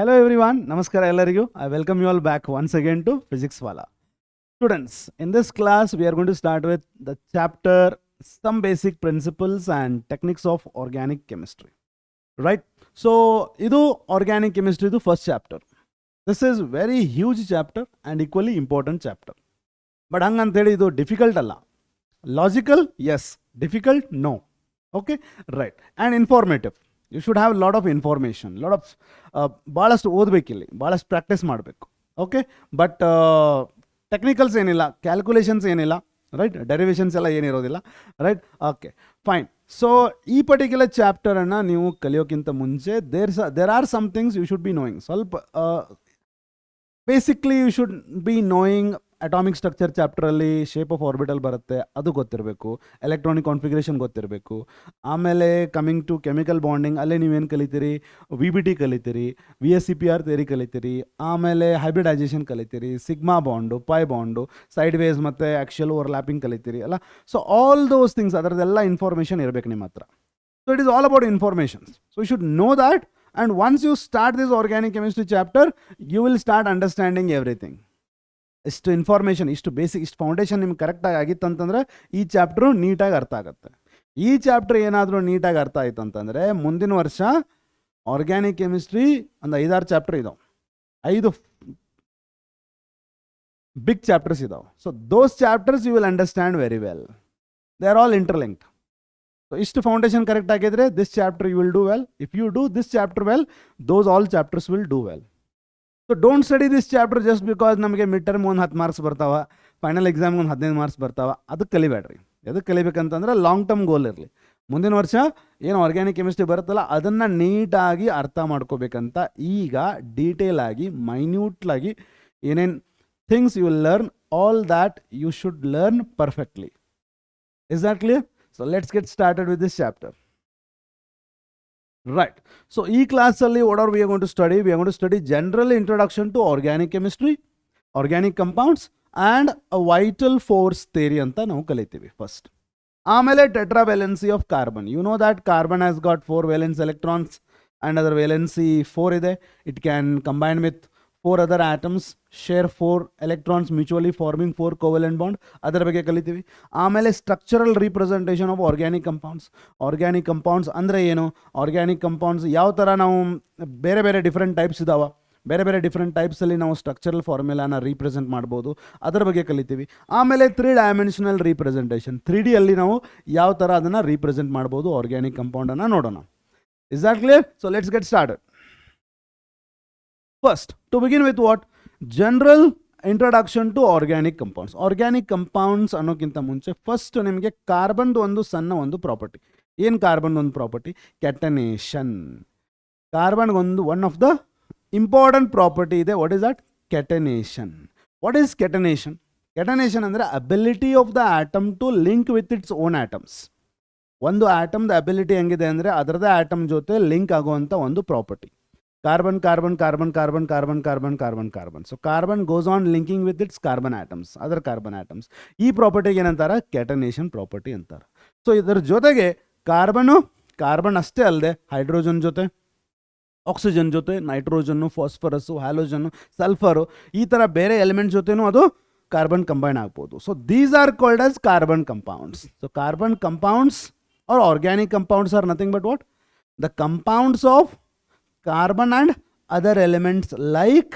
Hello everyone, Namaskara ellarigu. I welcome you all back once again to Physics Wala. Students, in this class we are going to start with the chapter Some Basic Principles and Techniques of Organic Chemistry. Right? So, idu Organic Chemistry the first chapter. This is very huge chapter and equally important chapter. But hangantedi idu difficult alla. Logical? Yes. Difficult? No. Okay? Right. And informative. You should have a lot of information, lot of ಭಾಳಷ್ಟು ಓದಬೇಕಿಲ್ಲಿ, ಭಾಳಷ್ಟು practice ಮಾಡಬೇಕು. Okay, but technicals ಏನಿಲ್ಲ, calculations ಏನಿಲ್ಲ, right, derivations ಎಲ್ಲ ಏನಿರೋದಿಲ್ಲ, right. Okay, fine. So ಈ particular ಚಾಪ್ಟರನ್ನು ನೀವು ಕಲಿಯೋಕ್ಕಿಂತ ಮುಂಚೆ there are some things you should be knowing. ಸ್ವಲ್ಪ basically you should be knowing atomic structure ಚಾಪ್ಟರಲ್ಲಿ ಶೇಪ್ ಆಫ್ ಆರ್ಬಿಟಲ್ ಬರುತ್ತೆ, ಅದು ಗೊತ್ತಿರಬೇಕು. ಎಲೆಕ್ಟ್ರಾನಿಕ್ ಕಾನ್ಫಿಗರೇಷನ್ ಗೊತ್ತಿರಬೇಕು. ಆಮೇಲೆ ಕಮಿಂಗ್ ಟು ಕೆಮಿಕಲ್ ಬಾಂಡಿಂಗ್, ಅಲ್ಲೇ ನೀವೇನು ಕಲಿತೀರಿ, VBT ಕಲಿತೀರಿ, VSCPR ಥಿಯರಿ ಕಲಿತೀರಿ, ಆಮೇಲೆ ಹೈಬ್ರಿಡೈಸೇಷನ್ ಕಲಿತೀರಿ, sigma bond, pi bond, sideways ಮತ್ತು ಆ್ಯಕ್ಚುಯಲ್ ಓವರ್ಲ್ಯಾಪಿಂಗ್ ಕಲಿತೀರಿ ಅಲ್ಲ. ಸೊ ಆಲ್ ದೋಸ್ ಥಿಂಗ್ಸ್, ಅದರದ್ದೆಲ್ಲ ಇನ್ಫಾರ್ಮೇಷನ್ ಇರಬೇಕು ನಿಮ್ಮ ಹತ್ರ. So it is all about informations. So you should know that, and once you start this organic chemistry chapter, you will start understanding everything. ಇಷ್ಟು information, ಇಷ್ಟು basic, ಇಷ್ಟು foundation ನಿಮ್ಗೆ ಕರೆಕ್ಟಾಗಿ ಆಗಿತ್ತು ಅಂತಂದರೆ ಈ ಚಾಪ್ಟ್ರು ನೀಟಾಗಿ ಅರ್ಥ ಆಗುತ್ತೆ. ಈ ಚಾಪ್ಟರ್ ಏನಾದರೂ ನೀಟಾಗಿ ಅರ್ಥ ಆಯಿತು ಅಂತಂದರೆ ಮುಂದಿನ ವರ್ಷ ಆರ್ಗ್ಯಾನಿಕ್ ಕೆಮಿಸ್ಟ್ರಿ ಒಂದು 5-6 ಚಾಪ್ಟರ್ ಇದಾವೆ, 5 ಬಿಗ್ ಚಾಪ್ಟರ್ಸ್ ಇದಾವೆ. So those chapters you will understand very well. They are all interlinked. So ಇಷ್ಟು ಫೌಂಡೇಶನ್ ಕರೆಕ್ಟ್ ಆಗಿದ್ರೆ this chapter you will do well. If you do this chapter well, those all chapters will do well. So don't study this chapter just because ನಮಗೆ mid term ಒಂದು 10 marks ಬರ್ತಾವ, final ಎಕ್ಸಾಮ್ಗೆ ಒಂದು 15 marks ಬರ್ತಾವ, ಅದಕ್ಕೆ ಕಲಿಬೇಡ್ರಿ. ಅದಕ್ಕೆ ಕಲಿಬೇಕಂತಂದ್ರೆ long term goal ಇರಲಿ. ಮುಂದಿನ ವರ್ಷ ಏನು ಆರ್ಗ್ಯಾನಿಕ್ ಕೆಮಿಸ್ಟ್ರಿ ಬರುತ್ತಲ್ಲ ಅದನ್ನು ನೀಟಾಗಿ ಅರ್ಥ ಮಾಡ್ಕೋಬೇಕಂತ ಈಗ ಡೀಟೇಲ್ ಆಗಿ ಮೈನ್ಯೂಟ್ಲಾಗಿ ಏನೇನು things you will learn, all that you should learn perfectly. Is that clear? So let's get started with this chapter. Right. So, in class, what are we going to study? We are going to study general introduction to organic chemistry, organic compounds, and a vital force theory anta ನಾವು ಕಲಿತೀವಿ first. ಆಮೇಲೆ tetravalency of carbon. You know that carbon has got 4 valence electrons and other valency 4 ಇದೆ. It can combine with 4 other atoms, share 4 electrons mutually forming 4 covalent bond. ಅದರ ಬಗ್ಗೆ ಕಲಿತೀವಿ. ಆಮೇಲೆ structural representation of organic compounds. Organic compounds ಅಂದರೆ ಏನು, organic compounds ಯಾವ ಥರ ನಾವು ಬೇರೆ ಬೇರೆ ಡಿಫ್ರೆಂಟ್ ಟೈಪ್ಸ್ ಇದಾವೆ, ಬೇರೆ ಬೇರೆ ಡಿಫ್ರೆಂಟ್ ಟೈಪ್ಸಲ್ಲಿ ನಾವು ಸ್ಟ್ರಕ್ಚರಲ್ ಫಾರ್ಮುಲಾನ ರೀಪ್ರೆಸೆಂಟ್ ಮಾಡ್ಬೋದು, ಅದರ ಬಗ್ಗೆ ಕಲಿತೀವಿ. ಆಮೇಲೆ 3 ಡೈಮೆನ್ಷನಲ್ ರೀಪ್ರೆಸೆಂಟೇಷನ್, 3Dಯಲ್ಲಿ ನಾವು ಯಾವ ಥರ ಅದನ್ನು ರೀಪ್ರೆಸೆಂಟ್ ಮಾಡ್ಬೋದು ಆರ್ಗ್ಯಾನಿಕ್ ಕಂಪೌಂಡನ್ನು ನೋಡೋಣ. Is that clear? So let's get started. First, to begin with what? General introduction to organic compounds. Organic compounds ಅನ್ನೋಕ್ಕಿಂತ ಮುಂಚೆ ಫಸ್ಟ್ ನಿಮಗೆ ಕಾರ್ಬನ್ದು ಒಂದು ಸಣ್ಣ ಒಂದು ಪ್ರಾಪರ್ಟಿ. ಏನು ಕಾರ್ಬನ್ ಒಂದು ಪ್ರಾಪರ್ಟಿ? ಕೆಟನೇಷನ್. ಕಾರ್ಬನ್ಗೊಂದು one of the important property ಇದೆ. What is that? Catenation. What is catenation? Catenation ಅಂದರೆ ability of the atom to link with its own atoms. ಒಂದು ಆಟಮ್ದ ಅಬಿಲಿಟಿ ಹೆಂಗಿದೆ ಅಂದರೆ ಅದರದೇ ಆಟಮ್ ಜೊತೆ ಲಿಂಕ್ ಆಗುವಂಥ ಒಂದು property. Carbon, carbon, carbon, carbon, carbon, carbon, carbon, carbon. So carbon goes on linking with its carbon atoms, other carbon atoms. ಈ ಪ್ರಾಪರ್ಟಿಗೆ ಏನಂತಾರೆ? ಕೆಟನೇಷನ್ ಪ್ರಾಪರ್ಟಿ ಅಂತಾರೆ. ಸೊ ಇದರ ಜೊತೆಗೆ ಕಾರ್ಬನ್ ಅಷ್ಟೇ ಅಲ್ಲದೆ ಹೈಡ್ರೋಜನ್ ಜೊತೆ, ಆಕ್ಸಿಜನ್ ಜೊತೆ, ನೈಟ್ರೋಜನ್ನು, ಫಾಸ್ಫರಸ್ಸು, ಹ್ಯಾಲೋಜನ್ನು, ಸಲ್ಫರು, ಈ ಥರ ಬೇರೆ ಎಲಿಮೆಂಟ್ ಜೊತೆನೂ ಅದು ಕಾರ್ಬನ್ ಕಂಬೈನ್ ಆಗ್ಬೋದು. So these are called as carbon compounds. So carbon compounds are organic compounds are nothing but what? The compounds of carbon and other elements like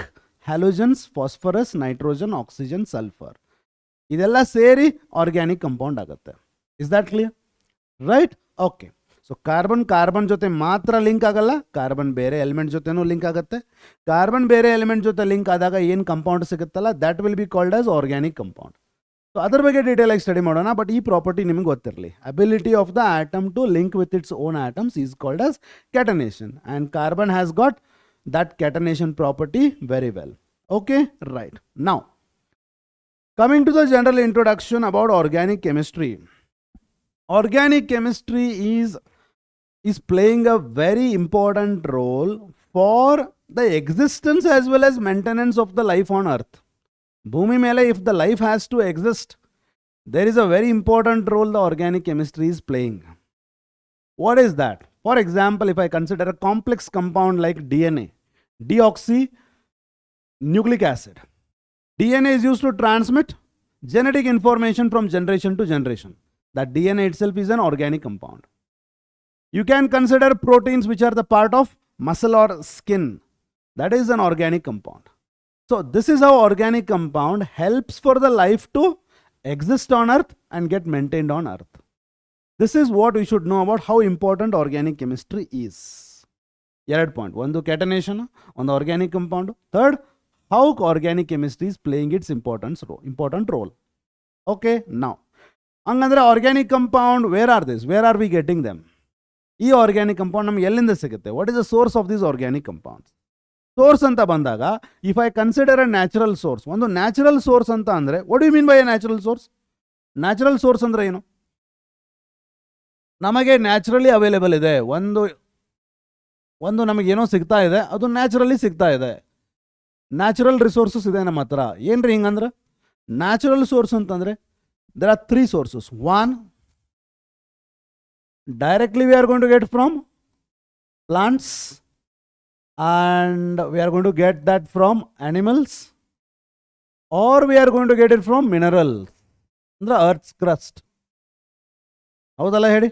halogens, phosphorus, nitrogen, oxygen, sulfur. ಇದೆಲ್ಲ ಸೇರಿ organic compound ಆಗುತ್ತೆ. Is that clear? Right? Okay. So carbon ಜೊತೆ ಮಾತ್ರ link ಆಗಲ್ಲ, carbon ಬೇರೆ element ಜೊತೆನೂ link ಆಗುತ್ತೆ. Carbon ಬೇರೆ ಎಲಿಮೆಂಟ್ ಜೊತೆ ಲಿಂಕ್ ಆದಾಗ ಏನು ಕಂಪೌಂಡ್ ಸಿಗುತ್ತಲ್ಲ that will be called as organic compound. So ಅದ್ರ ಬಗ್ಗೆ ಡೀಟೇಲ್ ಆಗಿ ಸ್ಟಡಿ ಮಾಡೋಣ. ಬಟ್ ಈ ಪ್ರಾಪರ್ಟಿ ನಿಮಗೆ ಗೊತ್ತಿರಲಿ. Ability of the atom to link with its own atoms is called as catenation, and carbon has got that catenation property very well. Okay, right. Now coming to the general introduction about organic chemistry. Organic chemistry is playing a very important role for the existence as well as maintenance of the life on earth. Bhumi mele, if the life has to exist, there is a very important role the organic chemistry is playing. What is that? For example, if I consider a complex compound like DNA, deoxynucleic acid. DNA is used to transmit genetic information from generation to generation. That DNA itself is an organic compound. You can consider proteins which are the part of muscle or skin. That is an organic compound. So this is how organic compound helps for the life to exist on earth and get maintained on earth. This is what we should know about how important organic chemistry is. ಎರಡು point, ಒಂದು catenation, ಒಂದು organic compound. Third, how organic chemistry is playing its important role. Okay, now ಹಂಗಂದ್ರೆ organic compound, where are these? Where are we getting them? ಈ organic compound ನಮ್ಗೆ ಎಲ್ಲಿಂದ ಸಿಗುತ್ತೆ? What is the source of these organic compounds? Source ಅಂತ ಬಂದಾಗ, if I consider a natural source, ಒಂದು natural source ಅಂತ ಅಂದ್ರೆ, what do you mean by a natural source? Natural source ಅಂದ್ರೆ ಏನು? ನಮಗೆ ನ್ಯಾಚುರಲಿ ಅವೈಲೇಬಲ್ ಇದೆ, ಒಂದು ನಮಗೇನೋ ಸಿಗ್ತಾ ಇದೆ, ಅದು ನ್ಯಾಚುರಲಿ ಸಿಗ್ತಾ ಇದೆ. ನ್ಯಾಚುರಲ್ ರಿಸೋರ್ಸಸ್ ಇದೆ ನಮ್ಮ ಹತ್ರ. ಏನ್ರಿ ಹಿಂಗಂದ್ರೆ ನ್ಯಾಚುರಲ್ ಸೋರ್ಸ್ ಅಂತಂದ್ರೆ there are three sources. One, directly we are going to get from plants, and we are going to get that from animals, or we are going to get it from minerals, ಅಂದ್ರೆ earth's crust. ಹೌದಲ್ಲ ಹೇಳಿ?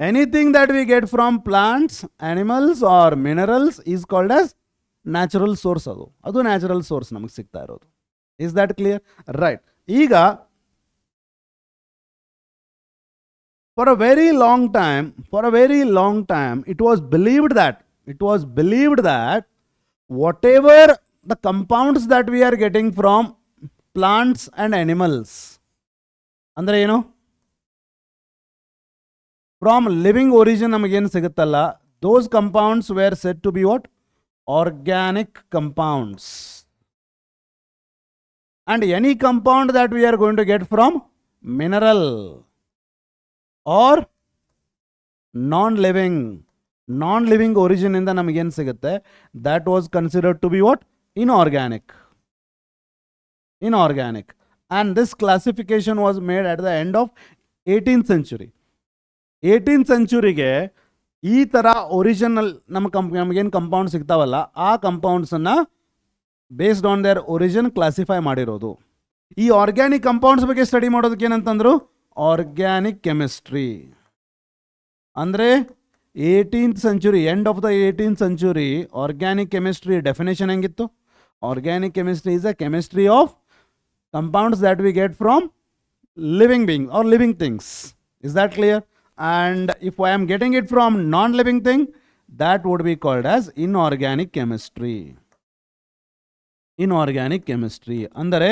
Anything that we get from plants, animals or minerals is called as natural source. ಅದು natural source ನಮಗೆ ಸಿಗ್ತಾ ಇರೋದು. Is that clear? Right. ಈಗ for a very long time it was believed that whatever the compounds that we are getting from plants and animals, ಅಂದ್ರೆ ಏನು, from living origin ನಮಗೇನು ಸಿಗುತ್ತಲ್ಲ, those compounds were said to be what? Organic compounds. And any compound that we are going to get from mineral or non-living origin ಇಂದ ನಮಗೇನು ಸಿಗುತ್ತೆ, that was considered to be what? Inorganic. And this classification was made at the end of 18th century. 18th centuryಗೆ ಈ ಥರ original ನಮಗೇನು compound ಸಿಗ್ತಾವಲ್ಲ, ಆ ಕಂಪೌಂಡ್ಸನ್ನು based on their origin classify ಮಾಡಿರೋದು. ಈ ಆರ್ಗ್ಯಾನಿಕ್ ಕಂಪೌಂಡ್ಸ್ ಬಗ್ಗೆ ಸ್ಟಡಿ ಮಾಡೋದಕ್ಕೆ ಏನಂತಂದ್ರು, ಆರ್ಗ್ಯಾನಿಕ್ ಕೆಮಿಸ್ಟ್ರಿ. ಅಂದರೆ 18th century, end of the 18th century, organic chemistry definition ಹೆಂಗಿತ್ತು? Organic chemistry is a chemistry of compounds that we get from living beings or living things. Is that clear? And if I am getting it from non-living thing, that would be called as inorganic chemistry. ಅಂದರೆ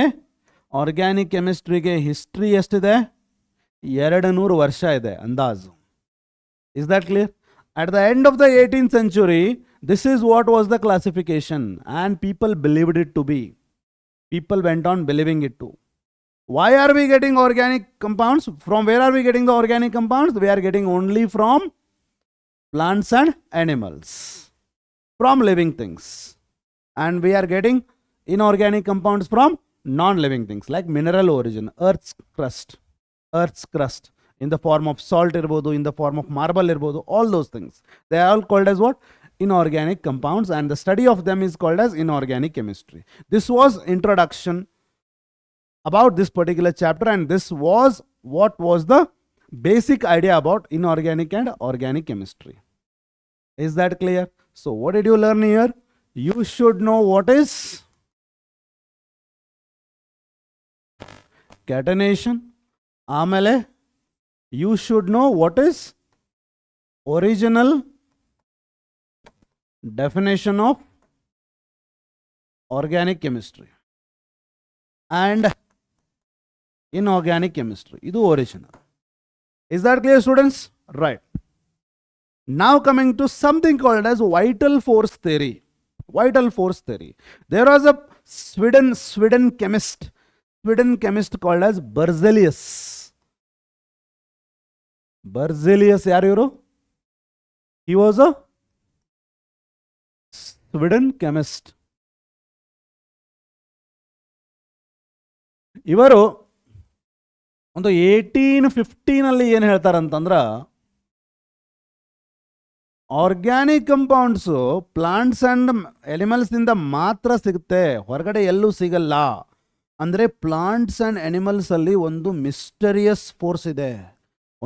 organic ಕೆಮಿಸ್ಟ್ರಿಗೆ history ಎಷ್ಟಿದೆ? 200 ವರ್ಷ ಇದೆ ಅಂದಾಜು. Is that clear? At the end of the 18th century, this is what was the classification, and people believed it to be. People went on believing it too. Why are we getting organic compounds? From where are we getting the organic compounds? We are getting only from plants and animals, from living things. And we are getting inorganic compounds from non-living things like mineral origin, earth's crust in the form of salt irbodu, in the form of marble irbodu, all those things. They are all called as what? Inorganic compounds, and the study of them is called as inorganic chemistry. This was introduction about this particular chapter, and this was what was the basic idea about inorganic and organic chemistry. Is that clear? So what did you learn here? You should know what is catenation. ಆಮೇಲೆ you should know what is original definition of organic chemistry and inorganic chemistry. Idu original. Is that clear, students? Right. Now coming to something called as vital force theory. There was a Sweden chemist called as Berzelius. Yaar ivaru? He was a Sweden chemist. ಇವರು ಒಂದು 1815 ಏನು ಹೇಳ್ತಾರಂತಂದ್ರ, organic ಕಂಪೌಂಡ್ಸು plants and ಎನಿಮಲ್ಸ್ನಿಂದ ಮಾತ್ರ ಸಿಗುತ್ತೆ, ಹೊರಗಡೆ ಎಲ್ಲೂ ಸಿಗಲ್ಲ. ಅಂದರೆ plants and ಎನಿಮಲ್ಸಲ್ಲಿ ಒಂದು ಮಿಸ್ಟರಿಯಸ್ ಫೋರ್ಸ್ ಇದೆ,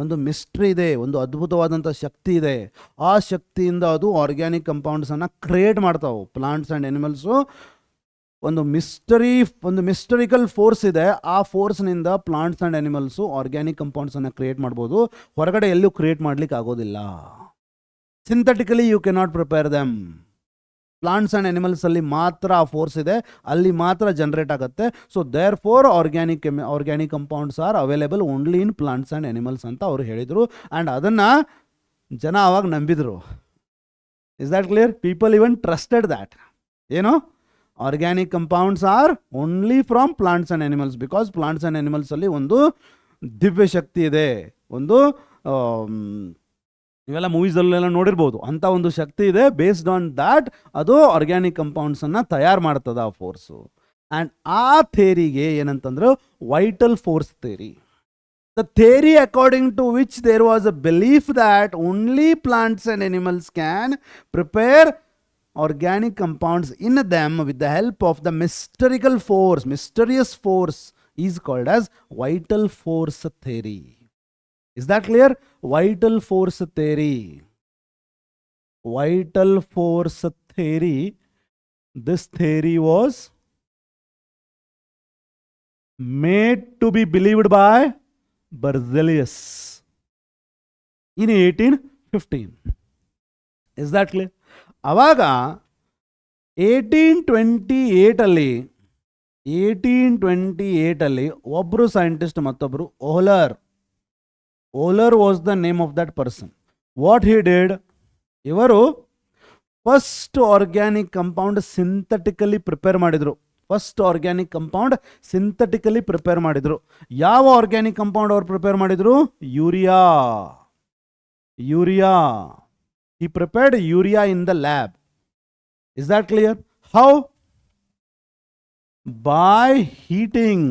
ಒಂದು ಮಿಸ್ಟ್ರಿ ಇದೆ, ಒಂದು ಅದ್ಭುತವಾದಂಥ ಶಕ್ತಿ ಇದೆ. ಆ ಶಕ್ತಿಯಿಂದ ಅದು ಆರ್ಗ್ಯಾನಿಕ್ ಕಂಪೌಂಡ್ಸನ್ನು ಕ್ರಿಯೇಟ್ ಮಾಡ್ತಾವೆ. ಪ್ಲಾಂಟ್ಸ್ ಆ್ಯಂಡ್ ಎನಿಮಲ್ಸು ಒಂದು ಮಿಸ್ಟರಿಕಲ್ ಫೋರ್ಸ್ ಇದೆ. ಆ ಫೋರ್ಸ್ನಿಂದ ಪ್ಲಾಂಟ್ಸ್ ಆ್ಯಂಡ್ ಎನಿಮಲ್ಸು ಆರ್ಗ್ಯಾನಿಕ್ ಕಂಪೌಂಡ್ಸನ್ನು ಕ್ರಿಯೇಟ್ ಮಾಡ್ಬೋದು, ಹೊರಗಡೆ ಎಲ್ಲೂ ಕ್ರಿಯೇಟ್ ಮಾಡ್ಲಿಕ್ಕೆ ಆಗೋದಿಲ್ಲ. Synthetically you cannot prepare them. Plants and ಎನಿಮಲ್ಸಲ್ಲಿ ಮಾತ್ರ ಆ ಫೋರ್ಸ್ ಇದೆ, ಅಲ್ಲಿ ಮಾತ್ರ ಜನರೇಟ್ ಆಗುತ್ತೆ. So therefore organic compounds are available only in plants and animals ಅಂತ ಅವರು ಹೇಳಿದರು. ಆ್ಯಂಡ್ ಅದನ್ನು ಜನ ಆವಾಗ ನಂಬಿದರು. Is that clear? People even trusted that. ಏನು? Organic compounds are only from plants and animals, because plants and ಎನಿಮಲ್ಸಲ್ಲಿ ಒಂದು ದಿವ್ಯ ಶಕ್ತಿ ಇದೆ, ಒಂದು ಇವೆಲ್ಲ ಮೂವೀಸಲ್ಲೆಲ್ಲ ನೋಡಿರ್ಬೋದು, ಅಂಥ ಒಂದು ಶಕ್ತಿ ಇದೆ. ಬೇಸ್ಡ್ ಆನ್ ದ್ಯಾಟ್ ಅದು ಆರ್ಗ್ಯಾನಿಕ್ ಕಂಪೌಂಡ್ಸನ್ನು ತಯಾರು ಮಾಡ್ತದೆ ಆ ಫೋರ್ಸು. ಆ್ಯಂಡ್ ಆ ಥೇರಿಗೆ ಏನಂತಂದ್ರೆ vital force theory. The theory according to which there was a belief that only plants and animals can prepare organic compounds in them with the help of the mysterious force is called as vital force theory. Is that clear? Vital force theory. Vital force theory. This theory was made to be believed by Berzelius in 1815. Is that clear? ಆವಾಗ 1828 ಒಬ್ಬರು scientist, ಮತ್ತೊಬ್ಬರು Wohler was the name of that person. What he did, ಇವರು first organic compound synthetically prepare ಮಾಡಿದ್ರು. ಯಾವ organic compound ಅವ್ರು prepare ಮಾಡಿದ್ರು? Urea. He prepared urea in the lab. Is that clear? How? By heating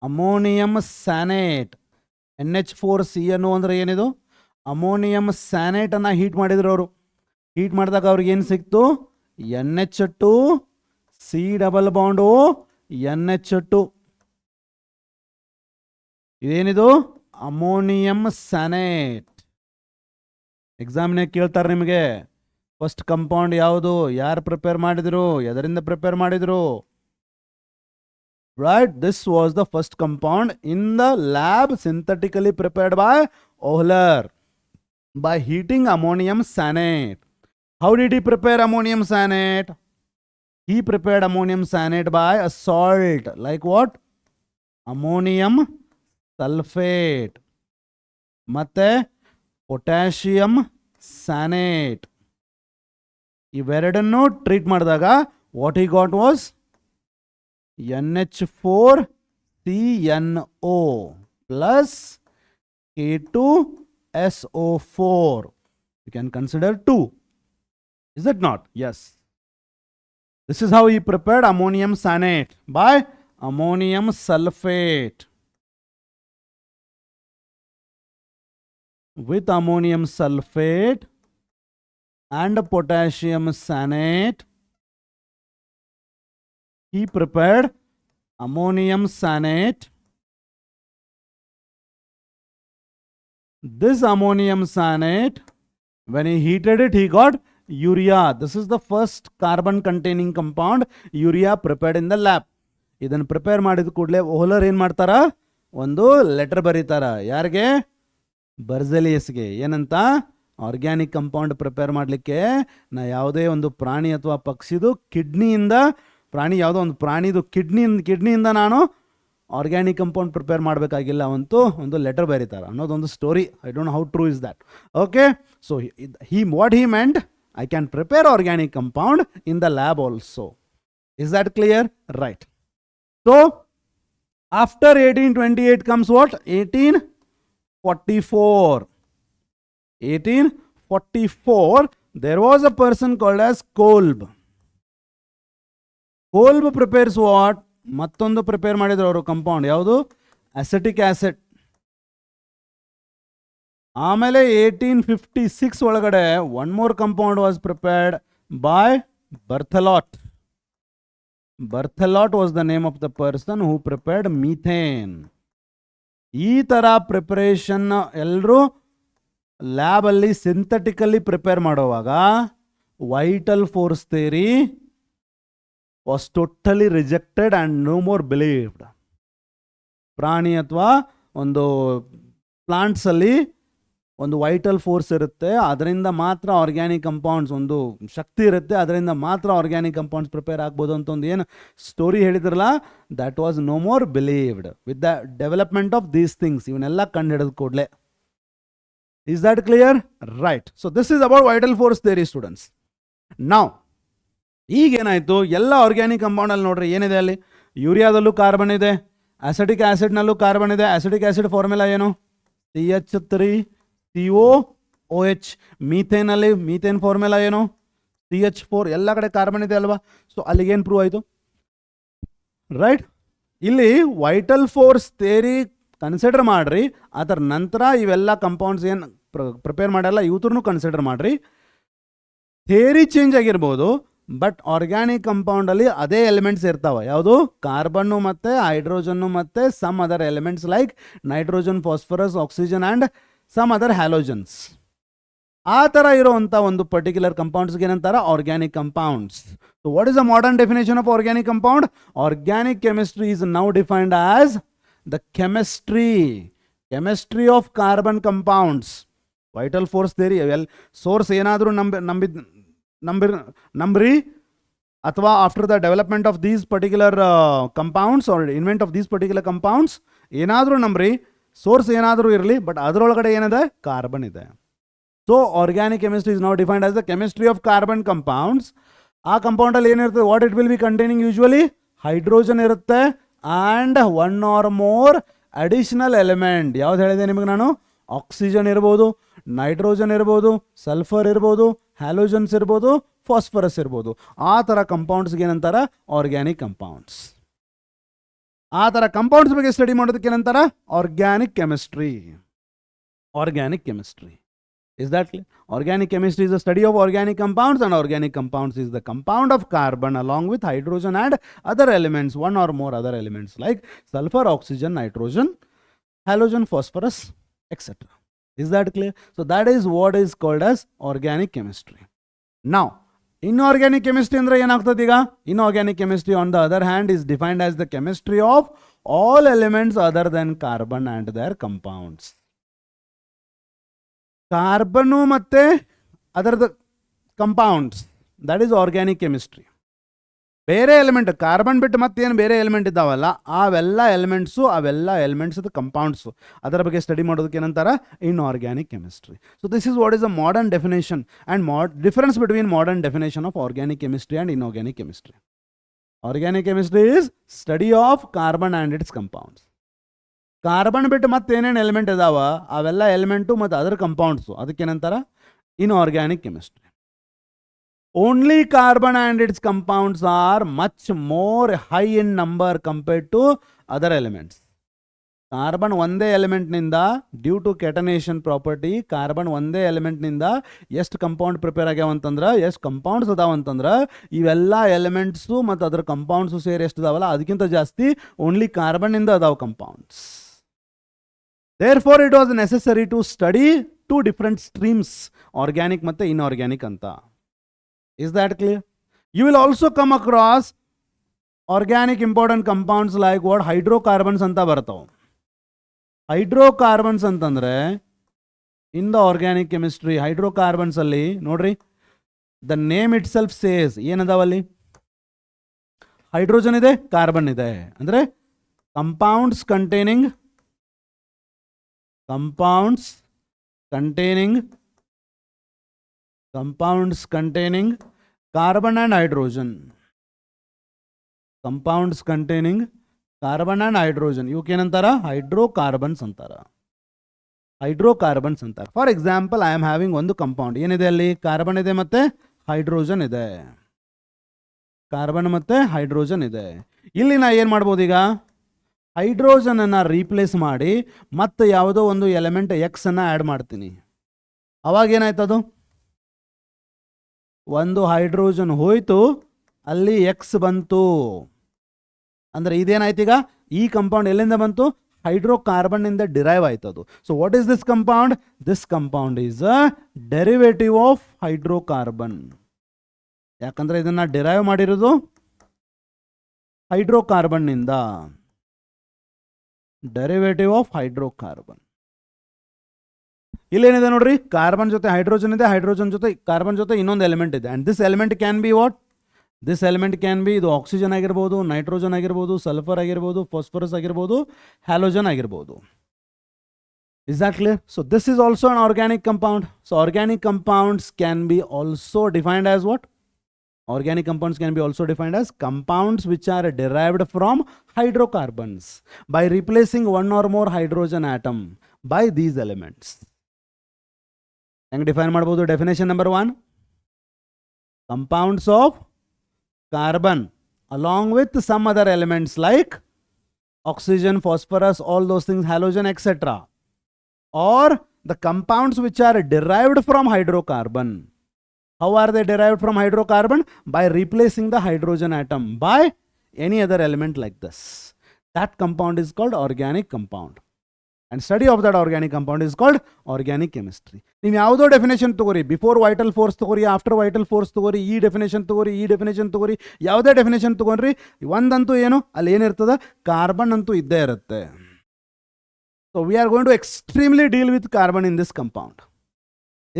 ammonium cyanate. NH4CNO ಅಂದ್ರೆ ಏನಿದು? Ammonium ಸ್ಯಾನೇಟ್ ಅನ್ನ heat ಮಾಡಿದ್ರು ಅವರು. ಹೀಟ್ ಮಾಡಿದಾಗ ಅವ್ರಿಗೆ ಏನು ಸಿಕ್ತು? NH2 C double bond O NH2. ಇದೇನಿದು? ಅಮೋನಿಯಂ ಸ್ಯಾನೇಟ್. ಎಕ್ಸಾಮ್ನಾಗ ಕೇಳ್ತಾರೆ ನಿಮಗೆ, ಫಸ್ಟ್ ಕಂಪೌಂಡ್ ಯಾವುದು, ಯಾರು ಪ್ರಿಪೇರ್ ಮಾಡಿದ್ರು, ಎದರಿಂದ ಪ್ರಿಪೇರ್ ಮಾಡಿದ್ರು? Right, this was the first compound in the lab, synthetically prepared by Wohler by heating ammonium cyanate. How did he prepare ammonium cyanate? He prepared ammonium cyanate by a salt like what? Ammonium sulfate ಮತ್ತೆ potassium cyanate. ಇವೆರಡನ್ನು treat ಮಾಡಿದಾಗ what he got was NH4CNO plus K2SO4. You can consider 2. Is it not? Yes. This is how he prepared ammonium cyanate by ammonium sulfate. With ammonium sulfate and potassium cyanate, he prepared ammonium cyanate. This ammonium cyanate, when he heated it, he got urea. This is the first carbon containing compound, urea, prepared in the lab. ಇದನ್ನು prepare ಮಾಡಿದ ಕೂಡಲೇ ಓಹ್ಲರ್ ಏನು ಮಾಡ್ತಾರ, ಒಂದು letter ಬರೀತಾರ. ಯಾರಿಗೆ? ಬರ್ಜೆಲಿಯಸ್ಗೆ. ಏನಂತ? Organic compound prepare ಮಾಡಲಿಕ್ಕೆ ನಾ ಯಾವುದೇ ಒಂದು ಪ್ರಾಣಿ ಅಥವಾ ಪಕ್ಷಿದು ಕಿಡ್ನಿಯಿಂದ, ಪ್ರಾಣಿ ಯಾವುದೋ ಒಂದು ಪ್ರಾಣಿದು ಕಿಡ್ನಿಯಿಂದ ನಾನು ಆರ್ಗ್ಯಾನಿಕ್ ಕಂಪೌಂಡ್ ಪ್ರಿಪೇರ್ ಮಾಡಬೇಕಾಗಿಲ್ಲ ಅಂತು ಒಂದು ಲೆಟರ್ ಬರೀತಾರೆ ಅನ್ನೋದೊಂದು story. I don't know how true is that. Okay, so what he made, I can prepare organic compound in the lab also. Is that clear? Right. So after 1828 comes what? 1844. There was a person called as Kolb. Kolb prepares what? ಮತ್ತೊಂದು prepare ಮಾಡಿದ್ರು ಅವರು compound. ಯಾವುದು? Acetic acid. ಆಮೇಲೆ 1856 ಒಳಗಡೆ one more compound was prepared by Berthelot. Berthelot was the name of the person who prepared methane. ಈ ಥರ preparation ಎಲ್ಲರೂ ಲ್ಯಾಬಲ್ಲಿ ಸಿಂಥೆಟಿಕಲಿ ಪ್ರಿಪೇರ್ ಮಾಡುವಾಗ vital force theory was totally rejected and no more believed. ಪ್ರಾಣಿ ಅಥವಾ ಒಂದು ಪ್ಲಾಂಟ್ಸಲ್ಲಿ ಒಂದು ವೈಟಲ್ ಫೋರ್ಸ್ ಇರುತ್ತೆ, ಅದರಿಂದ ಮಾತ್ರ ಆರ್ಗ್ಯಾನಿಕ್ ಕಂಪೌಂಡ್ಸ್, ಒಂದು ಶಕ್ತಿ ಇರುತ್ತೆ, ಅದರಿಂದ ಮಾತ್ರ ಆರ್ಗ್ಯಾನಿಕ್ ಕಂಪೌಂಡ್ಸ್ ಪ್ರಿಪೇರ್ ಆಗ್ಬೋದು ಅಂತ ಒಂದು ಏನು ಸ್ಟೋರಿ ಹೇಳಿದ್ರಲ್ಲ, that was no more believed with the development of these things. ಇವನ್ನೆಲ್ಲ ಕಂಡು ಹಿಡಿದ ಕೂಡಲೇ. Is that clear? Right. So this is about vital force theory students. ನಾವು ಈಗೇನಾಯಿತು, ಎಲ್ಲ ಆರ್ಗ್ಯಾನಿಕ್ ಕಂಪೌಂಡಲ್ಲಿ ನೋಡ್ರಿ ಏನಿದೆ ಅಲ್ಲಿ, ಯೂರಿಯಾದಲ್ಲೂ ಕಾರ್ಬನ್ ಇದೆ, ಅಸಿಟಿಕ್ ಆ್ಯಸಿಡ್ನಲ್ಲೂ ಕಾರ್ಬನ್ ಇದೆ. ಅಸಿಟಿಕ್ ಆ್ಯಸಿಡ್ ಫಾರ್ಮುಲಾ ಏನು? CH3COOH. ಮೀಥೇನಲ್ಲಿ ಮೀಥೇನ್ ಫಾರ್ಮುಲಾ ಏನು? CH4. ಎಲ್ಲ ಕಡೆ ಕಾರ್ಬನ್ ಇದೆ ಅಲ್ವಾ? ಸೊ ಅಲ್ಲಿಗೇನು ಪ್ರೂವ್ ಆಯಿತು? ರೈಟ್. ಇಲ್ಲಿ ವೈಟಲ್ ಫೋರ್ಸ್ ಥಿಯರಿ ಕನ್ಸಿಡರ್ ಮಾಡಿರಿ, ಅದರ ನಂತರ ಇವೆಲ್ಲ ಕಂಪೌಂಡ್ಸ್ ಏನು ಪ್ರಿಪೇರ್ ಮಾಡಲ್ಲ ಇವತ್ತೂ ಕನ್ಸಿಡರ್ ಮಾಡಿರಿ. ಥಿಯರಿ ಚೇಂಜ್ ಆಗಿರ್ಬೋದು, ಬಟ್ ಆರ್ಗ್ಯಾನಿಕ್ ಕಂಪೌಂಡಲ್ಲಿ ಅದೇ ಎಲಿಮೆಂಟ್ಸ್ ಇರ್ತಾವೆ. ಯಾವುದು? ಕಾರ್ಬನ್ನು ಮತ್ತು ಹೈಡ್ರೋಜನ್ನು ಮತ್ತು some other elements like nitrogen, phosphorus, oxygen and some other halogens. ಆ ಥರ ಇರೋವಂಥ ಒಂದು ಪರ್ಟಿಕ್ಯುಲರ್ ಕಂಪೌಂಡ್ಸ್ಗೆ ಏನಂತಾರೆ? Organic compounds. So what is the modern definition of organic compound? Organic chemistry is now defined as the chemistry of carbon compounds. Vital force theory source ಏನಾದರೂ ನಂಬ್ರಿ ಅಥವಾ after the development of these particular compounds or invent of these particular compounds ಏನಾದರೂ ನಂಬ್ರಿ, source ಏನಾದರೂ ಇರಲಿ, but ಅದರೊಳಗಡೆ ಏನಿದೆ? Carbon ಇದೆ. So organic chemistry is now defined as the chemistry of carbon compounds. ಆ ಕಂಪೌಂಡಲ್ಲಿ ಏನಿರ್ತದೆ? What it will be containing usually? Hydrogen ಇರುತ್ತೆ and one or more additional element. ಯಾವ್ದು ಹೇಳಿದೆ ನಿಮಗೆ ನಾನು? ಆಕ್ಸಿಜನ್ ಇರ್ಬೋದು, ನೈಟ್ರೋಜನ್ ಇರ್ಬೋದು, ಸಲ್ಫರ್ ಇರ್ಬೋದು, ಹ್ಯಾಲೋಜನ್ಸ್ ಇರ್ಬೋದು, ಫಾಸ್ಫರಸ್ ಇರ್ಬೋದು. ಆ ಥರ ಕಂಪೌಂಡ್ಸ್ಗೆ ಏನಂತಾರೆ? Organic compounds. ಆ ಥರ ಕಂಪೌಂಡ್ಸ್ ಬಗ್ಗೆ ಸ್ಟಡಿ ಮಾಡೋದಕ್ಕೆ ಏನಂತಾರೆ? Organic chemistry. Organic chemistry. Is that clear? Organic chemistry is the study of organic compounds, and organic compounds is the compound of carbon along with hydrogen and other elements, one or more other elements like sulfur, oxygen, nitrogen, halogen, phosphorus, etc. Is that clear? So that is what is called as organic chemistry. Now, inorganic chemistry andre yenagtadi iga? Inorganic chemistry on the other hand is defined as the chemistry of all elements other than carbon and their compounds. Carbon ಮತ್ತು ಅದರದ compounds, that is organic chemistry. ಬೇರೆ element, carbon ಬಿಟ್ಟು ಮತ್ತೇನು ಬೇರೆ element ಇದ್ದಾವಲ್ಲ, ಅವೆಲ್ಲ elements ಕಂಪೌಂಡ್ಸು, ಅದರ ಬಗ್ಗೆ study ಮಾಡೋದಕ್ಕೆ ಏನಂತಾರೆ? Inorganic chemistry. So this is what is a modern definition and difference between modern definition of organic chemistry and inorganic chemistry. Organic chemistry is study of carbon and its compounds. Carbon ಬಿಟ್ಟು ಮತ್ತೇನೇನು element ಇದಾವ ಅವೆಲ್ಲ element ಮತ್ತು ಅದರ compounds, ಅದಕ್ಕೇನಂತಾರೆ? Inorganic chemistry. Only carbon and its compounds are much more high in number compared to other elements. Carbon ಒಂದೇ ಎಲಿಮೆಂಟ್ನಿಂದ due to catenation property, carbon ಒಂದೇ ಎಲಿಮೆಂಟ್ನಿಂದ ಎಷ್ಟು ಕಂಪೌಂಡ್ ಪ್ರಿಪೇರ್ ಆಗ್ಯಾವಂತಂದ್ರೆ, ಎಷ್ಟು ಕಂಪೌಂಡ್ಸ್ ಅದಾವಂತಂದ್ರೆ, ಇವೆಲ್ಲ ಎಲಿಮೆಂಟ್ಸು ಮತ್ತು ಅದರ ಕಂಪೌಂಡ್ಸು ಸೇರಿ ಎಷ್ಟು ಅದಾವಲ್ಲ ಅದಕ್ಕಿಂತ ಜಾಸ್ತಿ ಓನ್ಲಿ ಕಾರ್ಬನ್ನಿಂದ ಅದಾವ compounds. Therefore, it was necessary to study two different streams, organic ಮತ್ತು inorganic ಅಂತ. Is that clear? You will also come across organic important compounds like what? Hydrocarbons ಅಂತ ಬರ್ತಾವೆ. ಹೈಡ್ರೋಕಾರ್ಬನ್ಸ್ ಅಂತಂದರೆ in the organic chemistry, hydrocarbons ಅಲ್ಲಿ ನೋಡ್ರಿ, the name itself says ಏನದಾವಲ್ಲಿ? Hydrogen ಇದೆ, carbon ಇದೆ. ಅಂದರೆ compounds containing carbon and hydrogen. Compounds containing carbon and hydrogen. ಇವಕ್ಕೆ ಏನಂತಾರ? ಹೈಡ್ರೋಕಾರ್ಬನ್ಸ್ ಅಂತಾರ. For example, I am having ಒಂದು ಕಂಪೌಂಡ್. ಏನಿದೆ ಅಲ್ಲಿ? ಕಾರ್ಬನ್ ಇದೆ ಮತ್ತು ಹೈಡ್ರೋಜನ್ ಇದೆ. ಇಲ್ಲಿ ನಾ ಏನು ಮಾಡ್ಬೋದು? ಈಗ ಹೈಡ್ರೋಜನನ್ನು ರೀಪ್ಲೇಸ್ ಮಾಡಿ ಮತ್ತೆ ಯಾವುದೋ ಒಂದು ಎಲಿಮೆಂಟ್ ಎಕ್ಸನ್ನು ಆ್ಯಡ್ ಮಾಡ್ತೀನಿ. ಅವಾಗೇನಾಯ್ತದು, ಒಂದು ಹೈಡ್ರೋಜನ್ ಹೋಯಿತು, ಅಲ್ಲಿ ಎಕ್ಸ್ ಬಂತು. ಅಂದರೆ ಇದೇನಾಯ್ತು, ಈಗ ಈ ಕಂಪೌಂಡ್ ಎಲ್ಲಿಂದ ಬಂತು, ಹೈಡ್ರೋಕಾರ್ಬನ್ನಿಂದ ಡಿರೈವ್ ಆಯ್ತದು. So what is this compound? This compound is a derivative of hydrocarbon. ಯಾಕಂದರೆ ಇದನ್ನು ಡಿರೈವ್ ಮಾಡಿರೋದು ಹೈಡ್ರೋಕಾರ್ಬನ್ನಿಂದ. Derivative of hydrocarbon. ಇಲ್ಲೇನಿದೆ ನೋಡ್ರಿ, ಕಾರ್ಬನ್ ಜೊತೆ ಹೈಡ್ರೋಜನ್ ಇದೆ, ಹೈಡ್ರೋಜನ್ ಜೊತೆ ಕಾರ್ಬನ್ ಜೊತೆ ಇನ್ನೊಂದು ಎಲಿಮೆಂಟ್ ಇದೆ. And this element can be what? This element can be, ಇದು ಆಕ್ಸಿಜನ್ ಆಗಿರ್ಬೋದು, ನೈಟ್ರೋಜನ್ ಆಗಿರ್ಬೋದು, ಸಲ್ಫರ್ ಆಗಿರ್ಬೋದು, ಫಾಸ್ಫರಸ್ ಆಗಿರ್ಬೋದು, ಹ್ಯಾಲೋಜನ್ ಆಗಿರ್ಬೋದು. Is that clear? So this is also an organic compound. So organic compounds can be also defined as what? Organic compounds can be also defined as compounds which are derived from hydrocarbons by replacing one or more hydrogen atom by these elements. ಹೆಂಗೆ define ಮಾಡ್ಬೋದು? Definition number 1, compounds of carbon along with some other elements like oxygen, phosphorus, all those things, halogen, etc. Or the compounds which are derived from hydrocarbon. How are they derived from hydrocarbon? By replacing the hydrogen atom by any other element like this. That compound is called organic compound. And study of that organic compound is called organic chemistry. ನೀವು ಯಾವುದೋ definition ತಗೋರಿ, before vital force ತಗೋರಿ, after vital force ತಗೋರಿ, ಈ definition ತಗೋರಿ, ಈ definition ತಗೋರಿ, ಯಾವುದೇ ಡೆಫಿನೇಷನ್ ತಗೊಂಡ್ರಿ, ಒಂದಂತೂ ಏನು ಅಲ್ಲಿ ಏನಿರ್ತದೆ, ಕಾರ್ಬನ್ ಅಂತೂ ಇದ್ದೇ ಇರುತ್ತೆ. So we are going to extremely deal with carbon in this compound.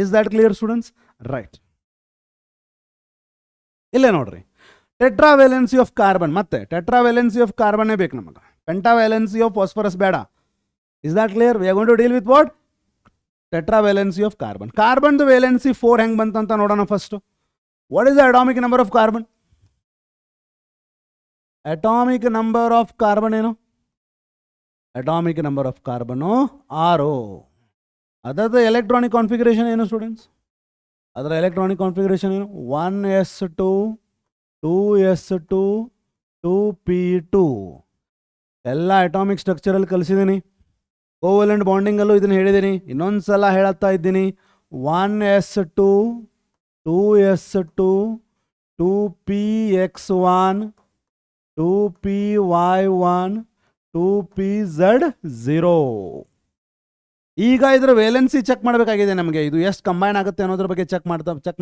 Is that clear, students? Right. ಇಲ್ಲೇ ನೋಡ್ರಿ, ಟೆಟ್ರಾವೇಲೆನ್ಸಿ ಆಫ್ ಕಾರ್ಬನ್, ಮತ್ತೆ ಟೆಟ್ರಾವೇಲೆನ್ಸಿ ಆಫ್ ಕಾರ್ಬನ್ನೇ ಬೇಕು ನಮಗೆ, ಪೆಂಟಾವೇಲೆನ್ಸಿ ಆಫ್ ಫಾಸ್ಫರಸ್ ಬೇಡ. Is that clear? We are going to deal with what? Tetravalency of carbon. Carbon the valency 4 ಹೆಂಗೆ ಬಂತಂತ ನೋಡೋಣ first. What is the atomic number of carbon? Atomic number of carbon ಏನು? Atomic number of carbon 6. ಅದರ electronic configuration ಏನು students? ಅದರ electronic configuration ಏನು? 1s2 2s2 2p2. ಎಲ್ಲ atomic ಸ್ಟ್ರಕ್ಚರಲ್ಲಿ ಕಲಿಸಿದ್ದೀನಿ. Covalent ಬಾಂಡಿಂಗಲ್ಲೂ ಇದನ್ನು ಹೇಳಿದ್ದೀನಿ, ಇನ್ನೊಂದು ಸಲ ಹೇಳುತ್ತಾ ಇದ್ದೀನಿ. 1s2 2s2 2px1 2py1 2pz0. ಈಗ ಇದರ ವೇಲೆನ್ಸಿ ಚೆಕ್ ಮಾಡಬೇಕಾಗಿದೆ ನಮಗೆ, ಇದು ಎಷ್ಟು ಕಂಬೈನ್ ಆಗುತ್ತೆ ಅನ್ನೋದ್ರ ಬಗ್ಗೆ ಚೆಕ್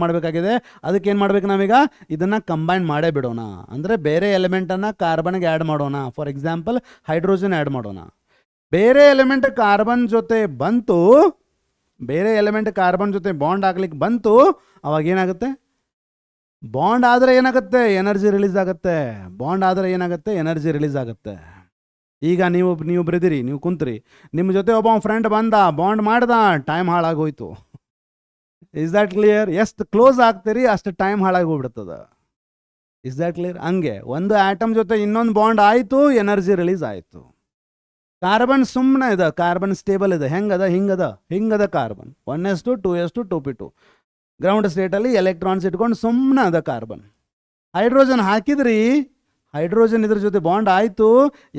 ಮಾಡಬೇಕಾಗಿದೆ. ಅದಕ್ಕೆ ಏನು ಮಾಡಬೇಕು ನಾವೀಗ? ಇದನ್ನು ಕಂಬೈನ್ ಮಾಡೇ ಬಿಡೋಣ. ಅಂದರೆ ಬೇರೆ ಎಲಿಮೆಂಟನ್ನು ಕಾರ್ಬನ್ಗೆ ಆ್ಯಡ್ ಮಾಡೋಣ. ಫಾರ್ ಎಕ್ಸಾಂಪಲ್ ಹೈಡ್ರೋಜನ್ ಆ್ಯಡ್ ಮಾಡೋಣ. ಬೇರೆ ಎಲಿಮೆಂಟ್ ಕಾರ್ಬನ್ ಜೊತೆ ಬಂತು, ಬೇರೆ ಎಲಿಮೆಂಟ್ ಕಾರ್ಬನ್ ಜೊತೆ ಬಾಂಡ್ ಆಗ್ಲಿಕ್ಕೆ ಬಂತು, ಅವಾಗ ಏನಾಗುತ್ತೆ? ಬಾಂಡ್ ಆದರೆ ಏನಾಗುತ್ತೆ? ಎನರ್ಜಿ ರಿಲೀಸ್ ಆಗುತ್ತೆ. ಬಾಂಡ್ ಆದರೆ ಏನಾಗುತ್ತೆ? ಎನರ್ಜಿ ರಿಲೀಸ್ ಆಗುತ್ತೆ. ಈಗ ನೀವು ಬರೆದಿರಿ, ನೀವು ಕುಂತ್ರಿ, ನಿಮ್ಮ ಜೊತೆ ಒಬ್ಬ ಫ್ರೆಂಡ್ ಬಂದ, ಬಾಂಡ್ ಮಾಡ್ದ, ಟೈಮ್ ಹಾಳಾಗೋಯ್ತು. Is that clear? ಎಷ್ಟು ಕ್ಲೋಸ್ ಆಗ್ತೀರಿ ಅಷ್ಟು ಟೈಮ್ ಹಾಳಾಗೋಗ್ಬಿಡ್ತದೆ. Is that clear? ಹಂಗೆ ಒಂದು ಆಟಮ್ ಜೊತೆ ಇನ್ನೊಂದು ಬಾಂಡ್ ಆಯಿತು, ಎನರ್ಜಿ ರಿಲೀಸ್ ಆಯಿತು. ಕಾರ್ಬನ್ ಸುಮ್ಮನೆ ಇದೆ, ಕಾರ್ಬನ್ ಸ್ಟೇಬಲ್ ಇದೆ. ಹೆಂಗದ? ಹಿಂಗದ carbon 1s2 2s2 2p2. Ground ಸ್ಟೇಟಲ್ಲಿ ಎಲೆಕ್ಟ್ರಾನ್ಸ್ ಇಟ್ಕೊಂಡು ಸುಮ್ಮನೆ ಅದ ಕಾರ್ಬನ್. ಹೈಡ್ರೋಜನ್ ಹಾಕಿದ್ರಿ, ಹೈಡ್ರೋಜನ್ ಇದ್ರ ಜೊತೆ ಬಾಂಡ್ ಆಯಿತು,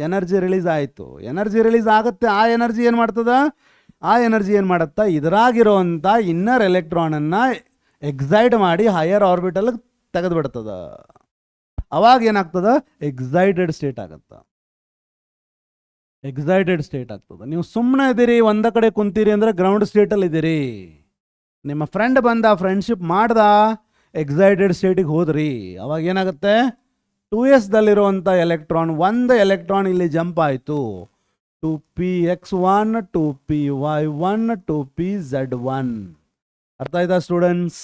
ಎನರ್ಜಿ ರಿಲೀಸ್ ಆಯಿತು. ಎನರ್ಜಿ ರಿಲೀಸ್ ಆಗುತ್ತೆ. ಆ ಎನರ್ಜಿ ಏನು ಮಾಡ್ತದ? ಆ ಎನರ್ಜಿ ಏನು ಮಾಡುತ್ತಾ? ಇದರಾಗಿರೋವಂಥ ಇನ್ನರ್ ಎಲೆಕ್ಟ್ರಾನನ್ನು ಎಕ್ಸೈಟ್ ಮಾಡಿ ಹೈಯರ್ ಆರ್ಬಿಟಲ್ಗೆ ತೆಗೆದುಬಿಡ್ತದ. ಅವಾಗ ಏನಾಗ್ತದ? ಎಕ್ಸೈಟೆಡ್ ಸ್ಟೇಟ್ ಆಗುತ್ತಾ, ಎಕ್ಸೈಟೆಡ್ ಸ್ಟೇಟ್ ಆಗ್ತದೆ. ನೀವು ಸುಮ್ಮನೆ ಇದ್ದೀರಿ, ಒಂದ ಕಡೆ ಕುಂತೀರಿ ಅಂದರೆ ಗ್ರೌಂಡ್ ಸ್ಟೇಟಲ್ಲಿ ಇದ್ದೀರಿ. ನಿಮ್ಮ ಫ್ರೆಂಡ್ ಬಂದ, ಫ್ರೆಂಡ್ಶಿಪ್ ಮಾಡ್ದ, ಎಕ್ಸೈಟೆಡ್ ಸ್ಟೇಟಿಗೆ ಹೋದ್ರಿ, ಅವಾಗ ಏನಾಗುತ್ತೆ? 2s ದಲ್ಲಿರುವಂಥ ಎಲೆಕ್ಟ್ರಾನ್, ಒಂದು ಎಲೆಕ್ಟ್ರಾನ್ ಇಲ್ಲಿ ಜಂಪ್ ಆಯಿತು. 2px1 2py1 2pz1. ಅರ್ಥ ಆಯ್ತಾ ಸ್ಟೂಡೆಂಟ್ಸ್?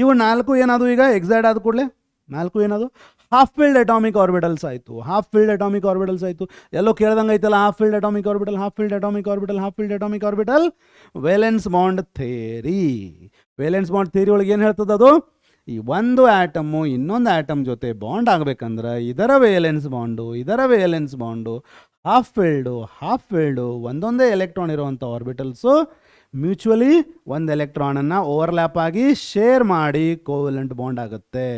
ಇವು 4 ಏನಾದವು ಈಗ ಎಕ್ಸೈಟ್ ಆದ ಕೂಡಲೇ? 4 ಏನದು? ಹಾಫ್ ಫೀಲ್ಡ್ ಅಟಾಮಿಕ್ ಆರ್ಬಿಟಲ್ಸ್ ಆಯಿತು. ಹಾಫ್ ಫೀಲ್ಡ್ ಅಟಾಮಿಕ್ ಆರ್ಬಿಟಲ್ಸ್ ಆಯಿತು. ಎಲ್ಲೋ ಕೇಳ್ದಂಗೆ ಐತಲ್ಲ, half field atomic orbital, half field atomic orbital, half field atomic orbital. Valence bond theory. Valence bond theory ಒಳಗೆ ಏನು ಹೇಳ್ತದೆ ಅದು? ಈ ಒಂದು ಆಟಮು ಇನ್ನೊಂದು ಆಟಮ್ ಜೊತೆ ಬಾಂಡ್ ಆಗಬೇಕಂದ್ರೆ ಇದರ ವೇಲೆನ್ಸ್ ಬಾಂಡು ಹಾಫ್ ಫೀಲ್ಡು ಒಂದೊಂದೇ ಎಲೆಕ್ಟ್ರಾನ್ ಇರುವಂಥ ಆರ್ಬಿಟಲ್ಸು ಮ್ಯೂಚುವಲಿ ಒಂದು ಎಲೆಕ್ಟ್ರಾನನ್ನು ಓವರ್ಲ್ಯಾಪ್ ಆಗಿ ಶೇರ್ ಮಾಡಿ ಕೋವೆಲೆಂಟ್ ಬಾಂಡ್ ಆಗುತ್ತೆ.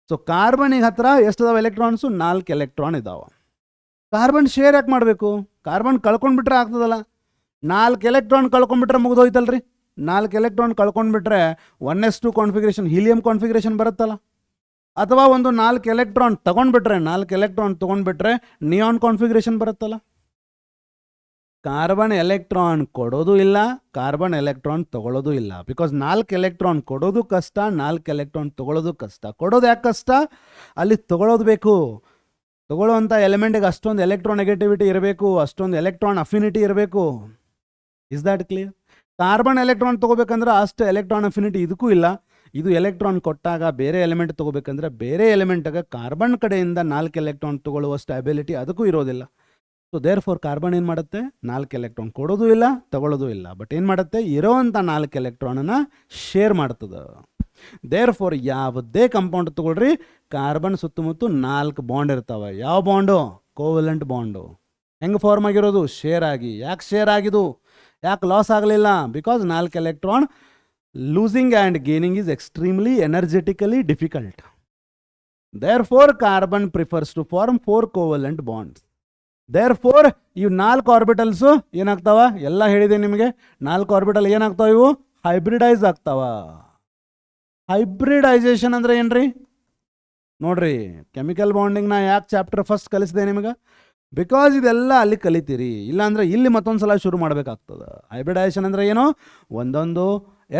ಸೊ ಕಾರ್ಬನಿಗೆ ಹತ್ರ ಎಷ್ಟಿದಾವೆ ಎಲೆಕ್ಟ್ರಾನ್ಸು? 4 ಎಲೆಕ್ಟ್ರಾನ್ ಇದಾವೆ. ಕಾರ್ಬನ್ ಶೇರ್ ಯಾಕೆ ಮಾಡಬೇಕು? ಕಾರ್ಬನ್ ಕಳ್ಕೊಂಡ್ಬಿಟ್ರೆ ಆಗ್ತದಲ್ಲ. 4 ಎಲೆಕ್ಟ್ರಾನ್ ಕಳ್ಕೊಂಡ್ಬಿಟ್ರೆ ಮುಗಿದೋಯ್ತಲ್ರಿ. 4 ಎಲೆಕ್ಟ್ರಾನ್ ಕಳ್ಕೊಂಡ್ಬಿಟ್ರೆ 1s2 ಕಾನ್ಫಿಗರೇಷನ್ ಹೀಲಿಯಂ ಕಾನ್ಫಿಗರೇಷನ್ ಬರುತ್ತಲ್ಲ. ಅಥವಾ ಒಂದು 4 ಎಲೆಕ್ಟ್ರಾನ್ ತೊಗೊಂಡ್ಬಿಟ್ರೆ ನಿಯಾನ್ ಕಾನ್ಫಿಗರೇಷನ್ ಬರುತ್ತಲ್ಲ. ಕಾರ್ಬನ್ ಎಲೆಕ್ಟ್ರಾನ್ ಕೊಡೋದು ಇಲ್ಲ, ಕಾರ್ಬನ್ ಎಲೆಕ್ಟ್ರಾನ್ ತಗೊಳ್ಳೋದು ಇಲ್ಲ. ಬಿಕಾಸ್ 4 ಎಲೆಕ್ಟ್ರಾನ್ ಕೊಡೋದು ಕಷ್ಟ, 4 ಎಲೆಕ್ಟ್ರಾನ್ ತಗೊಳ್ಳೋದು ಕಷ್ಟ. ಕೊಡೋದು ಯಾಕೆ ಕಷ್ಟ? ಅಲ್ಲಿ ತಗೊಳ್ಳೋದು ಬೇಕು. ತಗೊಳ್ಳೋವಂಥ ಎಲಿಮೆಂಟಿಗೆ ಅಷ್ಟೊಂದು ಎಲೆಕ್ಟ್ರೋನೆಗೆಟಿವಿಟಿ ಇರಬೇಕು, ಅಷ್ಟೊಂದು ಎಲೆಕ್ಟ್ರಾನ್ ಅಫಿನಿಟಿ ಇರಬೇಕು. Is that clear? Carbon electron ತೊಗೋಬೇಕಂದ್ರೆ ಅಷ್ಟು ಎಲೆಕ್ಟ್ರಾನ್ ಅಫಿನಿಟಿ ಇದಕ್ಕೂ ಇಲ್ಲ. ಇದು ಎಲೆಕ್ಟ್ರಾನ್ ಕೊಟ್ಟಾಗ ಬೇರೆ ಎಲಿಮೆಂಟ್ ತೊಗೋಬೇಕಂದ್ರೆ ಬೇರೆ ಎಲಿಮೆಂಟಾಗ ಕಾರ್ಬನ್ ಕಡೆಯಿಂದ 4 ಎಲೆಕ್ಟ್ರಾನ್ ತೊಗೊಳ್ಳುವಷ್ಟು ಅಬಿಲಿಟಿ ಅದಕ್ಕೂ ಇರೋದಿಲ್ಲ. ಸೊ ದೇರ್ ಫಾರ್ ಕಾರ್ಬನ್ ಏನು ಮಾಡುತ್ತೆ? 4 ಎಲೆಕ್ಟ್ರಾನ್ ಕೊಡೋದು ಇಲ್ಲ, ತಗೊಳ್ಳೋದು ಇಲ್ಲ. ಬಟ್ ಏನು ಮಾಡುತ್ತೆ? ಇರೋವಂಥ 4 ಎಲೆಕ್ಟ್ರಾನನ್ನು ಶೇರ್ ಮಾಡ್ತದೆ. ದೇರ್ ಫಾರ್ ಯಾವುದೇ ಕಂಪೌಂಡ್ ತೊಗೊಳ್ರಿ, ಕಾರ್ಬನ್ ಸುತ್ತಮುತ್ತ 4 ಬಾಂಡ್ ಇರ್ತಾವೆ. ಯಾವ ಬಾಂಡು? Covalent bond. ಹೆಂಗೆ ಫಾರ್ಮ್ ಆಗಿರೋದು? ಶೇರ್ ಆಗಿ. ಯಾಕೆ ಶೇರ್ ಆಗಿದ್ದು? ಯಾಕೆ ಲಾಸ್ ಆಗಲಿಲ್ಲ? Because 4 electron losing and gaining is extremely energetically difficult. Therefore, carbon prefers to form 4 covalent bonds. Therefore, ಇವು 4 ಆರ್ಬಿಟಲ್ಸ್ ಏನಾಗ್ತಾವ? ಎಲ್ಲ ಹೇಳಿದೆ ನಿಮಗೆ. 4 ಆರ್ಬಿಟಲ್ ಏನಾಗ್ತಾವ? ಇವು ಹೈಬ್ರಿಡೈಸ್ ಆಗ್ತಾವ. ಹೈಬ್ರಿಡೈಸೇಷನ್ ಅಂದ್ರೆ ಏನ್ರಿ? ನೋಡ್ರಿ, ಕೆಮಿಕಲ್ ಬಾಂಡಿಂಗ್ ನಾ ಯಾಕೆ ಚಾಪ್ಟರ್ ಫಸ್ಟ್ ಕಲಿಸಿದೆ ನಿಮಗೆ? ಬಿಕಾಸ್ ಇದೆಲ್ಲ ಅಲ್ಲಿ ಕಲಿತೀರಿ. ಇಲ್ಲಾಂದ್ರೆ ಇಲ್ಲಿ ಮತ್ತೊಂದು ಸಲ ಶುರು ಮಾಡಬೇಕಾಗ್ತದೆ. ಹೈಬ್ರಿಡೈಸೇಷನ್ ಅಂದರೆ ಏನು? ಒಂದೊಂದು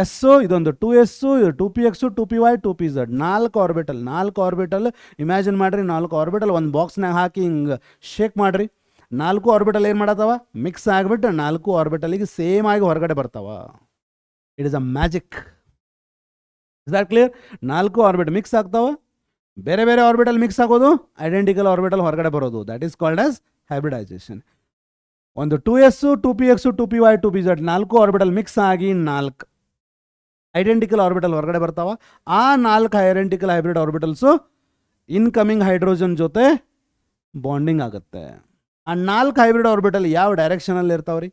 ಎಸ್ಸು, ಇದೊಂದು 2s, ಇದು 2px, 2py, 2pz. 4 orbital imagine ಮಾಡಿರಿ. 4 ಆರ್ಬಿಟಲ್ ಒಂದು ಬಾಕ್ಸ್ನಾಗ ಹಾಕಿ ಹಿಂಗೆ ಶೇಕ್ ಮಾಡಿರಿ. 4 ಆರ್ಬಿಟಲ್ ಏನು ಮಾಡತ್ತವ? ಮಿಕ್ಸ್ ಆಗಿಬಿಟ್ಟು 4 ಆರ್ಬಿಟಲಿಗೆ ಸೇಮ್ ಆಗಿ ಹೊರಗಡೆ ಬರ್ತಾವ. It is a magic. Is that clear? 4 orbital mix ಆಗ್ತಾವ. ಬೇರೆ ಬೇರೆ ಆರ್ಬಿಟಲ್ ಮಿಕ್ಸ್ ಆಗೋದು, ಐಡೆಂಟಿಕಲ್ ಆರ್ಬಿಟಲ್ ಹೊರಗಡೆ ಬರೋದು. That is called as hybridisation. ಒಂದು 2s, 2px, 2py, 2pz 4 orbital mix ಆಗಿ 4 ಐಡೆಂಟಿಕಲ್ ಆರ್ಬಿಟಲ್ ಹೊರಗಡೆ ಬರ್ತಾವ. ಆ 4 identical hybrid orbitals incoming hydrogen ಜೊತೆ ಬಾಂಡಿಂಗ್ ಆಗುತ್ತೆ. ಆ 4 ಹೈಬ್ರಿಡ್ ಆರ್ಬಿಟಲ್ ಯಾವ ಡೈರೆಕ್ಷನಲ್ಲಿ ಇರ್ತಾವ್ರಿ?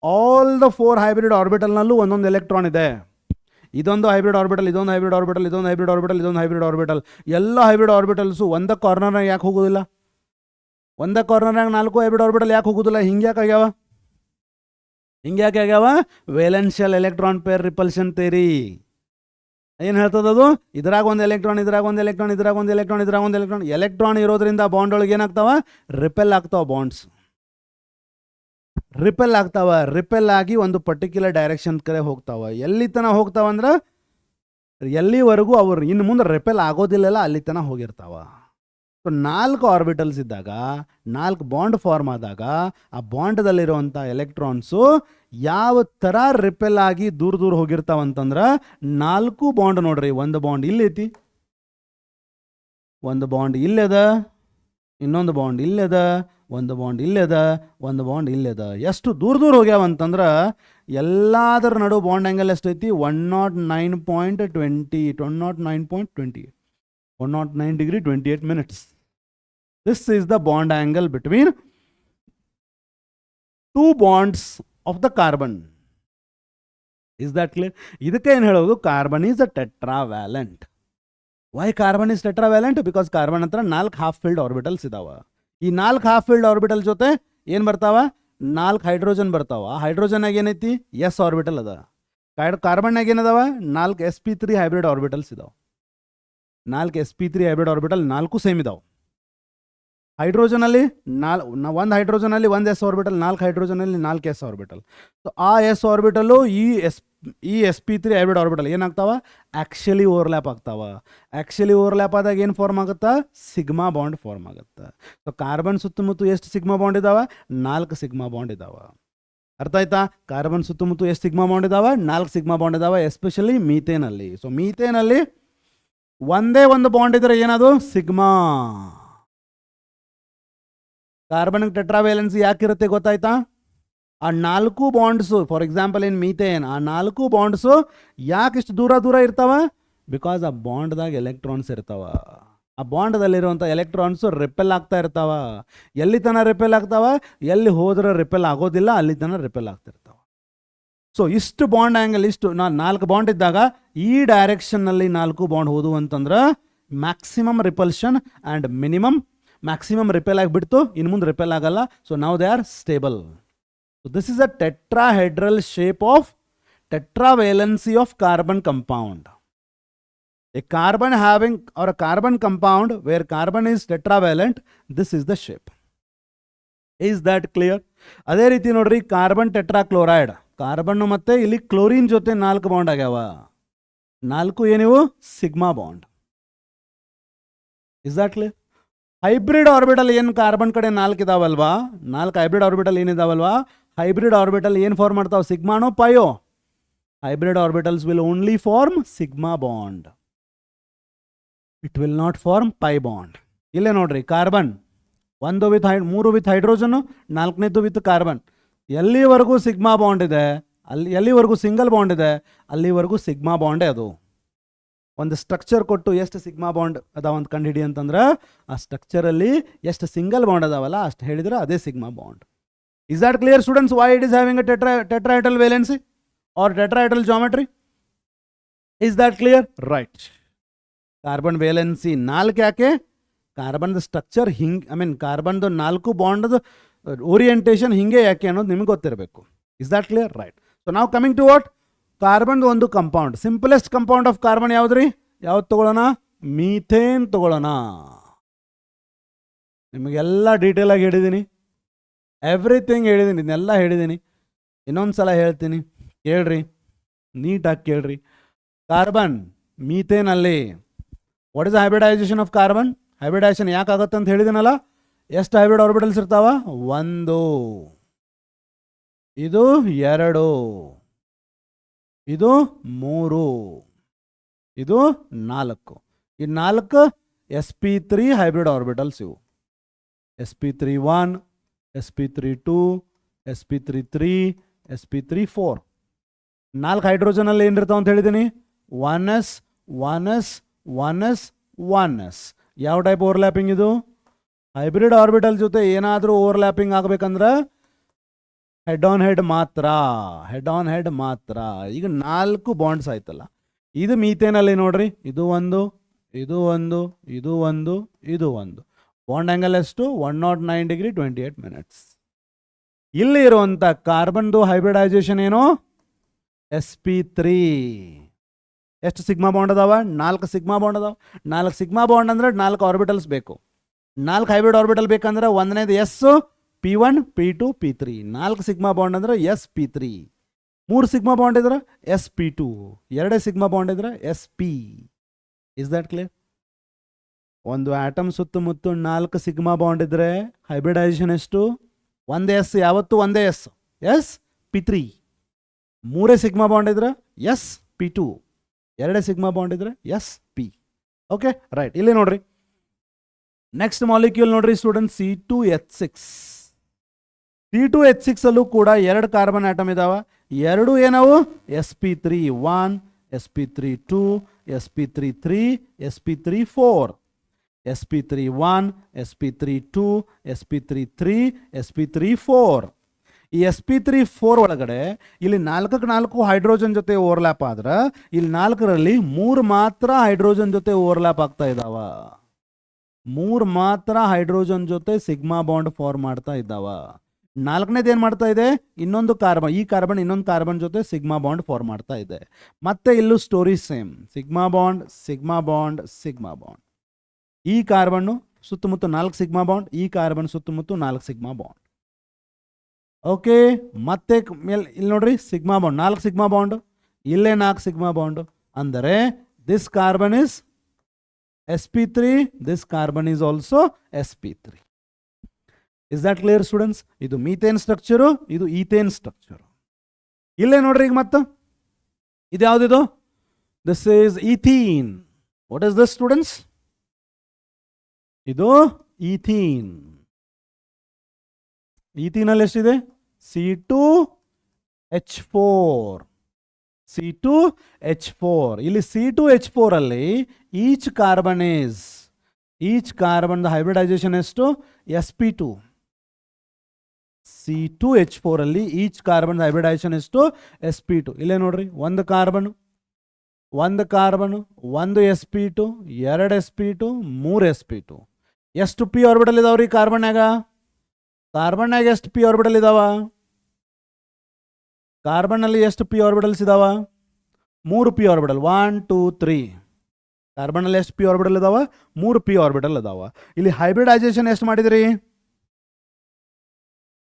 ಆಲ್ ದ 4 ಹೈಬ್ರಿಡ್ ಆರ್ಬಿಟಲ್ನಲ್ಲೂ ಒಂದೊಂದು ಎಲೆಕ್ಟ್ರಾನ್ ಇದೆ. ಇದೊಂದು ಹೈಬ್ರಿಡ್ ಆರ್ಬಿಟಲ್, ಇದೊಂದು ಹೈಬ್ರಿಡ್ ಆರ್ಬಿಟಲ್, ಇದೊಂದು ಹೈಬ್ರಿಡ್ ಆರ್ಬಿಟಲ್, ಇದೊಂದು ಹೈಬ್ರಿಡ್ ಆರ್ಬಿಟಲ್. ಎಲ್ಲ ಹೈಬ್ರಿಡ್ ಆರ್ಬಿಟಲ್ಸು ಒಂದ ಕಾರ್ನರ್ನಾಗ ಯಾಕೆ ಹೋಗೋದಿಲ್ಲ? ಒಂದ ಕಾರ್ನರ್ನಾಗ 4 ಹೈಬ್ರಿಡ್ ಆರ್ಬಿಟಲ್ ಯಾಕೆ ಹೋಗೋದಿಲ್ಲ? ಹಿಂಗ್ಯಾಕೆ ಆಗ್ಯಾವ? ವೇಲೆನ್ಷಿಯಲ್ ಎಲೆಕ್ಟ್ರಾನ್ ಪೇರ್ ರಿಪಲ್ಷನ್ ಥಿಯರಿ ಏನು ಹೇಳ್ತದದು? ಇದ್ರಾಗ ಒಂದು ಎಲೆಕ್ಟ್ರಾನ್, ಇದ್ರಾಗ ಒಂದು ಎಲೆಕ್ಟ್ರಾನ್, ಇದ್ರಾಗ ಒಂದು ಎಲೆಕ್ಟ್ರಾನ್, ಇದ್ರಾಗ ಒಂದು ಎಲೆಕ್ಟ್ರಾನ್. ಎಲೆಕ್ಟ್ರಾನ್ ಇರೋದ್ರಿಂದ ಬಾಂಡ್ ಒಳಗೆ ಏನಾಗ್ತಾವ? ರಿಪೆಲ್ ಆಗ್ತಾವ. ಬಾಂಡ್ಸ್ ರಿಪೆಲ್ ಆಗ್ತಾವ. ರಿಪೆಲ್ ಆಗಿ ಒಂದು ಪರ್ಟಿಕ್ಯುಲರ್ ಡೈರೆಕ್ಷನ್ ಕಡೆ ಹೋಗ್ತಾವ. ಎಲ್ಲಿ ತನಕ ಹೋಗ್ತಾವ ಅಂದ್ರೆ ಎಲ್ಲಿವರೆಗೂ ಅವ್ರು ಇನ್ನು ಮುಂದೆ ರಿಪೆಲ್ ಆಗೋದಿಲ್ಲಲ್ಲ ಅಲ್ಲಿ ತನಕ ಹೋಗಿರ್ತಾವ. ಸೊ 4 ಆರ್ಬಿಟಲ್ಸ್ ಇದ್ದಾಗ 4 ಬಾಂಡ್ ಫಾರ್ಮ್ ಆದಾಗ ಆ ಬಾಂಡ್ದಲ್ಲಿರುವಂಥ ಎಲೆಕ್ಟ್ರಾನ್ಸು ಯಾವ ಥರ ರಿಪೆಲ್ ಆಗಿ ದೂರ ಹೋಗಿರ್ತಾವಂತಂದ್ರೆ 4 ಬಾಂಡ್ ನೋಡ್ರಿ. ಒಂದು ಬಾಂಡ್ ಇಲ್ಲೈತಿ, ಒಂದು ಬಾಂಡ್ ಇಲ್ಲದ, ಇನ್ನೊಂದು ಬಾಂಡ್ ಇಲ್ಲದ, ಒಂದು ಬಾಂಡ್ ಇಲ್ಲದ, ಒಂದು ಬಾಂಡ್ ಇಲ್ಲದ. ಎಷ್ಟು ದೂರ ಹೋಗ್ಯಾವಂತಂದ್ರೆ ಎಲ್ಲದರ ನಡು ಬಾಂಡ್ ಆ್ಯಂಗಲ್ ಎಷ್ಟೈತಿ? 109.20 109.28 109 degree 28 minutes. This is the bond angle between 2 bonds of the carbon. Is that clear? ಇದಕ್ಕೆ ಏನು ಹೇಳೋದು? Carbon is a tetravalent. Why carbon is tetravalent? Because carbon ಹತ್ರ 4 ಹಾಫ್ ಫಿಲ್ಡ್ ಆರ್ಬಿಟಲ್ಸ್ ಇದಾವ. ಈ 4 ಹಾಫ್ ಫಿಲ್ಡ್ ಆರ್ಬಿಟಲ್ ಜೊತೆ ಏನು ಬರ್ತಾವ? 4 hydrogen ಬರ್ತಾವ. ಹೈಡ್ರೋಜನ್ ಆಗಿ ಏನೈತಿ? ಎಸ್ ಆರ್ಬಿಟಲ್ ಅದ. ಕಾರ್ಬನ್ನಾಗ ಏನದಾವ? 4 sp3 ಹೈಬ್ರಿಡ್ ಆರ್ಬಿಟಲ್ಸ್ ಇದಾವೆ. 4 sp3 ಹೈಬ್ರಿಡ್ ಆರ್ಬಿಟಲ್ 4 ಸೇಮ್ ಇದಾವೆ. ಹೈಡ್ರೋಜನಲ್ಲಿ ಒಂದು ಹೈಡ್ರೋಜನಲ್ಲಿ 1 s ಆರ್ಬಿಟಲ್, 4 ಹೈಡ್ರೋಜನಲ್ಲಿ 4 s ಆರ್ಬಿಟಲ್. ಸೊ ಆ ಎಸ್ ಆರ್ಬಿಟಲು ಈ sp3 ಹೈಬ್ರಿಡ್ ಆರ್ಬಿಟಲ್ ಏನಾಗ್ತಾವ? ಆ್ಯಕ್ಚುಲಿ ಓವರ್ಲ್ಯಾಪ್ ಆಗ್ತಾವ. ಆ್ಯಕ್ಚುಲಿ ಓವರ್ಲ್ಯಾಪ್ ಆದಾಗ ಏನು ಫಾರ್ಮ್ ಆಗುತ್ತಾ? ಸಿಗ್ಮಾ ಬಾಂಡ್ ಫಾರ್ಮ್ ಆಗುತ್ತೆ. ಸೊ ಕಾರ್ಬನ್ ಸುತ್ತಮುತ್ತ ಎಷ್ಟು ಸಿಗ್ಮಾ ಬಾಂಡ್ ಇದಾವ? 4 ಸಿಗ್ಮಾ ಬಾಂಡ್ ಇದಾವ. ಅರ್ಥ ಆಯ್ತಾ? ಕಾರ್ಬನ್ ಸುತ್ತಮುತ್ತ ಎಷ್ಟು ಸಿಗ್ಮಾ ಬಾಂಡ್ ಇದಾವ? 4 ಸಿಗ್ಮಾ ಬಾಂಡ್ ಇದಾವ. ಎಸ್ಪೆಷಲಿ ಮೀಥೇನಲ್ಲಿ. ಸೊ ಮೀಥೇನಲ್ಲಿ ಒಂದೇ ಒಂದು ಬಾಂಡ್ ಇದ್ರೆ ಏನದು? ಸಿಗ್ಮಾ. ಕಾರ್ಬನ್ ಟೆಟ್ರಾವೇಲೆನ್ಸಿ ಯಾಕಿರುತ್ತೆ ಗೊತ್ತಾಯ್ತಾ? ಆ 4 bonds, for example in methane, ಆ 4 ಬಾಂಡ್ಸು ಯಾಕೆ ಇಷ್ಟು ದೂರ ಇರ್ತಾವ? ಬಿಕಾಸ್ ಆ ಬಾಂಡ್ದಾಗ ಎಲೆಕ್ಟ್ರಾನ್ಸ್ ಇರ್ತಾವ. ಆ ಬಾಂಡ್ದಲ್ಲಿರುವಂಥ ಎಲೆಕ್ಟ್ರಾನ್ಸು ರಿಪೆಲ್ ಆಗ್ತಾ ಇರ್ತಾವ. ಎಲ್ಲಿ ತನಕ ರಿಪೆಲ್ ಆಗ್ತಾವ? ಎಲ್ಲಿ ಹೋದ್ರೆ ರಿಪೆಲ್ ಆಗೋದಿಲ್ಲ ಅಲ್ಲಿ ತನಕ ರಿಪೆಲ್ ಆಗ್ತಿರ್ತಾವ. ಸೊ ಇಷ್ಟು ಬಾಂಡ್ ಆ್ಯಂಗಲ್, ಇಷ್ಟು 4 ಬಾಂಡ್ ಇದ್ದಾಗ ಈ ಡೈರೆಕ್ಷನ್ನಲ್ಲಿ 4 ಬಾಂಡ್ ಹೋದು ಅಂತಂದ್ರೆ maximum repulsion and maximum repel ಆಗಿಬಿಡ್ತು, ಇನ್ನು ಮುಂದೆ ರಿಪೆಲ್ ಆಗಲ್ಲ. ಸೊ ನಾವು they are stable. So this is a tetrahedral shape of tetravalency of carbon compound. A carbon having or a carbon compound where carbon is tetravalent, this is the shape. Is that clear? ಅದೇ ರೀತಿ ನೋಡ್ರಿ carbon tetrachloride, carbon ಮತ್ತೆ ಇಲ್ಲಿ chlorine ಜೊತೆ 4 bond ಆಗ್ಯಾವ. 4 ಏನಿವು sigma bond. Is that clear? Hybrid orbital ಏನು carbon ಕಡೆ 4 ಇದಾವಲ್ವಾ, 4 ಹೈಬ್ರಿಡ್ ಆರ್ಬಿಟಲ್ ಏನಿದಾವಲ್ವಾ, ಹೈಬ್ರಿಡ್ ಆರ್ಬಿಟಲ್ ಏನು ಫಾರ್ಮ್ ಮಾಡ್ತಾವ, ಸಿಗ್ಮಾನೋ ಪಯೋ. Hybrid orbitals will only form sigma bond. It will not form pi bond. ಇಲ್ಲೇ ನೋಡ್ರಿ ಕಾರ್ಬನ್ 1 ವಿತ್ 3 ವಿತ್ ಹೈಡ್ರೋಜನ್, 4ನೇದು ವಿತ್ ಕಾರ್ಬನ್. ಎಲ್ಲಿವರೆಗೂ ಸಿಗ್ಮಾ ಬಾಂಡ್ ಇದೆ, ಎಲ್ಲಿವರೆಗೂ ಸಿಂಗಲ್ ಬಾಂಡ್ ಇದೆ, ಅಲ್ಲಿವರೆಗೂ ಸಿಗ್ಮಾ ಬಾಂಡೇ ಅದು. ಒಂದು ಸ್ಟ್ರಕ್ಚರ್ ಕೊಟ್ಟು ಎಷ್ಟು ಸಿಗ್ಮಾ ಬಾಂಡ್ ಅದಾವ ಅಂತ ಕಂಡುಹಿಡಿ ಅಂತಂದ್ರೆ ಆ ಸ್ಟ್ರಕ್ಚರಲ್ಲಿ ಎಷ್ಟು ಸಿಂಗಲ್ ಬಾಂಡ್ ಅದಾವಲ್ಲ ಅಷ್ಟು ಹೇಳಿದ್ರೆ ಅದೇ sigma bond. Is that clear students? Why it is having a tetrahedral valency or tetrahedral geometry? Is that clear? Right. Carbon valency 4 ಯಾಕೆ, ಕಾರ್ಬನ್ ಸ್ಟ್ರಕ್ಚರ್ ಹಿಂಗೆ, I mean carbon 4 bond orientation ಹಿಂಗೆ ಯಾಕೆ ಅನ್ನೋದು ನಿಮಗೆ ಗೊತ್ತಿರಬೇಕು. Is that clear? Right. So ನಾವು coming to what, carbon ಒಂದು compound, simplest compound of carbon ಯಾವ್ದು ರೀ? ಯಾವ್ದು ತಗೊಳ್ಳೋಣ? ಮೀಥೇನ್ ತಗೊಳ್ಳೋಣ. ನಿಮಗೆಲ್ಲ ಡೀಟೇಲ್ ಆಗಿ ಹೇಳಿದ್ದೀನಿ, ಎವ್ರಿಥಿಂಗ್ ಹೇಳಿದ್ದೀನಿ, ಇದನ್ನೆಲ್ಲ ಹೇಳಿದ್ದೀನಿ. ಇನ್ನೊಂದು ಸಲ ಹೇಳ್ತೀನಿ, ಕೇಳ್ರಿ, ನೀಟಾಗಿ ಕೇಳ್ರಿ. ಕಾರ್ಬನ್ ಮೀಥೇನಲ್ಲಿ what is hybridisation of carbon? Hybridisation ಯಾಕೆ ಆಗುತ್ತೆ ಅಂತ ಹೇಳಿದ್ದೀನಲ್ಲ. ಎಷ್ಟು ಹೈಬ್ರಿಡ್ ಆರ್ಬಿಟಲ್ಸ್ ಇರ್ತಾವ? 1, ಇದು 2, ಇದು 3, ಇದು 4. ಈ 4 sp3 ಹೈಬ್ರಿಡ್ ಆರ್ಬಿಟಲ್ಸ್ ಇವು. sp3 1, sp3 2, sp3 sp3 4. 4 ಹೈಡ್ರೋಜನಲ್ಲಿ ಏನಿರ್ತಾವ ಅಂತ ಹೇಳಿದ್ದೀನಿ? 1s 1s 1s 1s. ಯಾವ ಟೈಪ್ ಓವರ್ಲ್ಯಾಪಿಂಗ್ ಇದು? ಹೈಬ್ರಿಡ್ ಆರ್ಬಿಟಲ್ ಜೊತೆ ಏನಾದರೂ ಓವರ್ಲ್ಯಾಪಿಂಗ್ ಆಗಬೇಕಂದ್ರೆ ಹೆಡ್ ಆನ್ ಹೆಡ್ ಮಾತ್ರ, ಹೆಡ್ ಆನ್ ಹೆಡ್ ಮಾತ್ರ. ಈಗ 4 ಬಾಂಡ್ಸ್ ಆಯ್ತಲ್ಲ. ಇದು ಮೀಥೇನಲ್ಲಿ ನೋಡ್ರಿ, ಇದು 1, ಇದು 1, ಇದು 1, ಇದು 1. ಬಾಂಡ್ ಆ್ಯಂಗಲ್ ಎಷ್ಟು? 109 ಡಿಗ್ರಿ 28 ಮಿನಿಟ್ಸ್. ಇಲ್ಲಿ ಇರುವಂಥ ಕಾರ್ಬನ್ದು ಹೈಬ್ರಿಡೈಸೇಷನ್ ಏನು? sp3. ಎಷ್ಟು ಸಿಗ್ಮಾ ಬಾಂಡ್ ಅದಾವ? 4 ಸಿಗ್ಮಾ ಬಾಂಡ್ ಅದಾವ. 4 ಸಿಗ್ಮಾ ಬಾಂಡ್ ಅಂದ್ರೆ 4 ಆರ್ಬಿಟಲ್ಸ್ ಬೇಕು. 4 ಹೈಬ್ರಿಡ್ ಆರ್ಬಿಟಲ್ ಬೇಕಂದ್ರೆ ಒಂದನೇದು S p1 p2 p3. 4 sigma bond ಅಂದ್ರೆ sp3. 3 ಸಿಗ್ಮಾ ಬಾಂಡ್ ಇದ್ರೆ sp2. 2 ಸಿಗ್ಮಾ ಬಾಂಡ್ ಇದ್ರೆ sp. Is that clear? ಒಂದು ಆಟಮ್ ಸುತ್ತಮುತ್ತ 4 ಸಿಗ್ಮಾ ಬಾಂಡ್ ಇದ್ರೆ ಹೈಬ್ರಿಡೈಸೇಷನ್ ಎಷ್ಟು? ಒಂದೇ ಎಸ್, ಯಾವತ್ತು ಒಂದೇ ಎಸ್, sp3. 3 ಸಿಗ್ಮಾ ಬಾಂಡ್ ಇದ್ರೆ sp2. 2 ಸಿಗ್ಮಾ ಬಾಂಡ್ ಇದ್ರೆ sp. Okay, right. ಇಲ್ಲಿ ನೋಡ್ರಿ, ನೆಕ್ಸ್ಟ್ ಮಾಲಿಕ್ಯೂಲ್ ನೋಡ್ರಿ ಸ್ಟೂಡೆಂಟ್, C2H6. C2H6 ಅಲ್ಲೂ ಕೂಡ 2 ಕಾರ್ಬನ್ ಆಟಮ್ ಇದಾವ. 2 ಏನವು? sp3 1, sp3 2, sp3 3, sp3 4. sp3 1, sp3 2, sp3 3, sp3 4. ಈ sp3 4 ಒಳಗಡೆ ಇಲ್ಲಿ 4 ಹೈಡ್ರೋಜನ್ ಜೊತೆ ಓವರ್ಲ್ಯಾಪ್ ಆದ್ರೆ ಇಲ್ಲಿ 4ರಲ್ಲಿ 3 ಮಾತ್ರ ಹೈಡ್ರೋಜನ್ ಜೊತೆ ಓವರ್ಲ್ಯಾಪ್ ಆಗ್ತಾ ಇದ್ದಾವ. 3 ಮಾತ್ರ ಹೈಡ್ರೋಜನ್ ಜೊತೆ ಸಿಗ್ಮಾ ಬಾಂಡ್ ಫಾರ್ಮ್ ಮಾಡ್ತಾ ಇದ್ದಾವ. 4ನೇದು ಏನು ಮಾಡ್ತಾ ಇದೆ? ಇನ್ನೊಂದು ಕಾರ್ಬನ್, ಈ ಕಾರ್ಬನ್ ಇನ್ನೊಂದು ಕಾರ್ಬನ್ ಜೊತೆ ಸಿಗ್ಮಾ ಬಾಂಡ್ ಫಾರ್ಮ್ ಮಾಡ್ತಾ ಇದೆ. ಮತ್ತೆ ಇಲ್ಲೂ story same, sigma bond sigma bond sigma bond. ಈ ಕಾರ್ಬನ್ನು ಸುತ್ತಮುತ್ತ 4 ಸಿಗ್ಮಾ ಬಾಂಡ್, ಈ ಕಾರ್ಬನ್ ಸುತ್ತಮುತ್ತ 4 ಸಿಗ್ಮಾ ಬಾಂಡ್. ಓಕೆ, ಮತ್ತೆ ಇಲ್ಲಿ ನೋಡ್ರಿ ಸಿಗ್ಮಾ ಬಾಂಡ್, 4 ಸಿಗ್ಮಾ ಬಾಂಡ್, ಇಲ್ಲೇ 4 ಸಿಗ್ಮಾ ಬಾಂಡ್. ಅಂದರೆ this carbon is sp3, this carbon is also sp3. Is that clear students? ಇದು ಮೀಥೇನ್ ಸ್ಟ್ರಕ್ಚರು, ಇದು ಈಥೇನ್ ಸ್ಟ್ರಕ್ಚರು. ಇಲ್ಲೇ ನೋಡ್ರಿ ಈಗ ಮತ್ತೆ ಇದು ಯಾವುದಿದು? This is ethene. What is this students? ಇದು ಈಥೀನ್. ಈಥೀನಲ್ಲಿ ಎಷ್ಟಿದೆ? C2H4. C2H4. ಇಲ್ಲಿ C2H4 ಅಲ್ಲಿ ಈಚ್ ಕಾರ್ಬನ್ ಹೈಬ್ರಿಡೈಸೇಷನ್ ಎಷ್ಟು? sp2. C2H4 ಅಲ್ಲಿ ಈಚ್ ಕಾರ್ಬನ್ ಹೈಬ್ರಿಡೈಸೇಷನ್ ಎಷ್ಟು? sp2. ಇಲ್ಲೇ ನೋಡ್ರಿ, ಒಂದು ಕಾರ್ಬನ್, ಒಂದು sp2, 2 sp2, 3 sp2. ಎಷ್ಟು ಪಿ ಆರ್ಬಿಟಲ್ ಇದಾವ್ರಿ ಕಾರ್ಬನ್ಯಾಗ? ಕಾರ್ಬನ್ಯಾಗ ಎಷ್ಟು ಪಿ ಆರ್ಬಿಟಲ್ ಇದಾವ? ಕಾರ್ಬನ್ನಲ್ಲಿ ಎಷ್ಟು ಪಿ ಆರ್ಬಿಟಲ್ಸ್ ಇದಾವ? 3 ಪಿ ಆರ್ಬಿಟಲ್. 1 2 3. ಕಾರ್ಬನ್ನಲ್ಲಿ ಎಷ್ಟು ಪಿ ಆರ್ಬಿಟಲ್ ಇದಾವ? 3 ಪಿ ಆರ್ಬಿಟಲ್ ಇದಾವ. ಇಲ್ಲಿ ಹೈಬ್ರಿಡೈಸೇಷನ್ ಎಷ್ಟು ಮಾಡಿದ್ರಿ?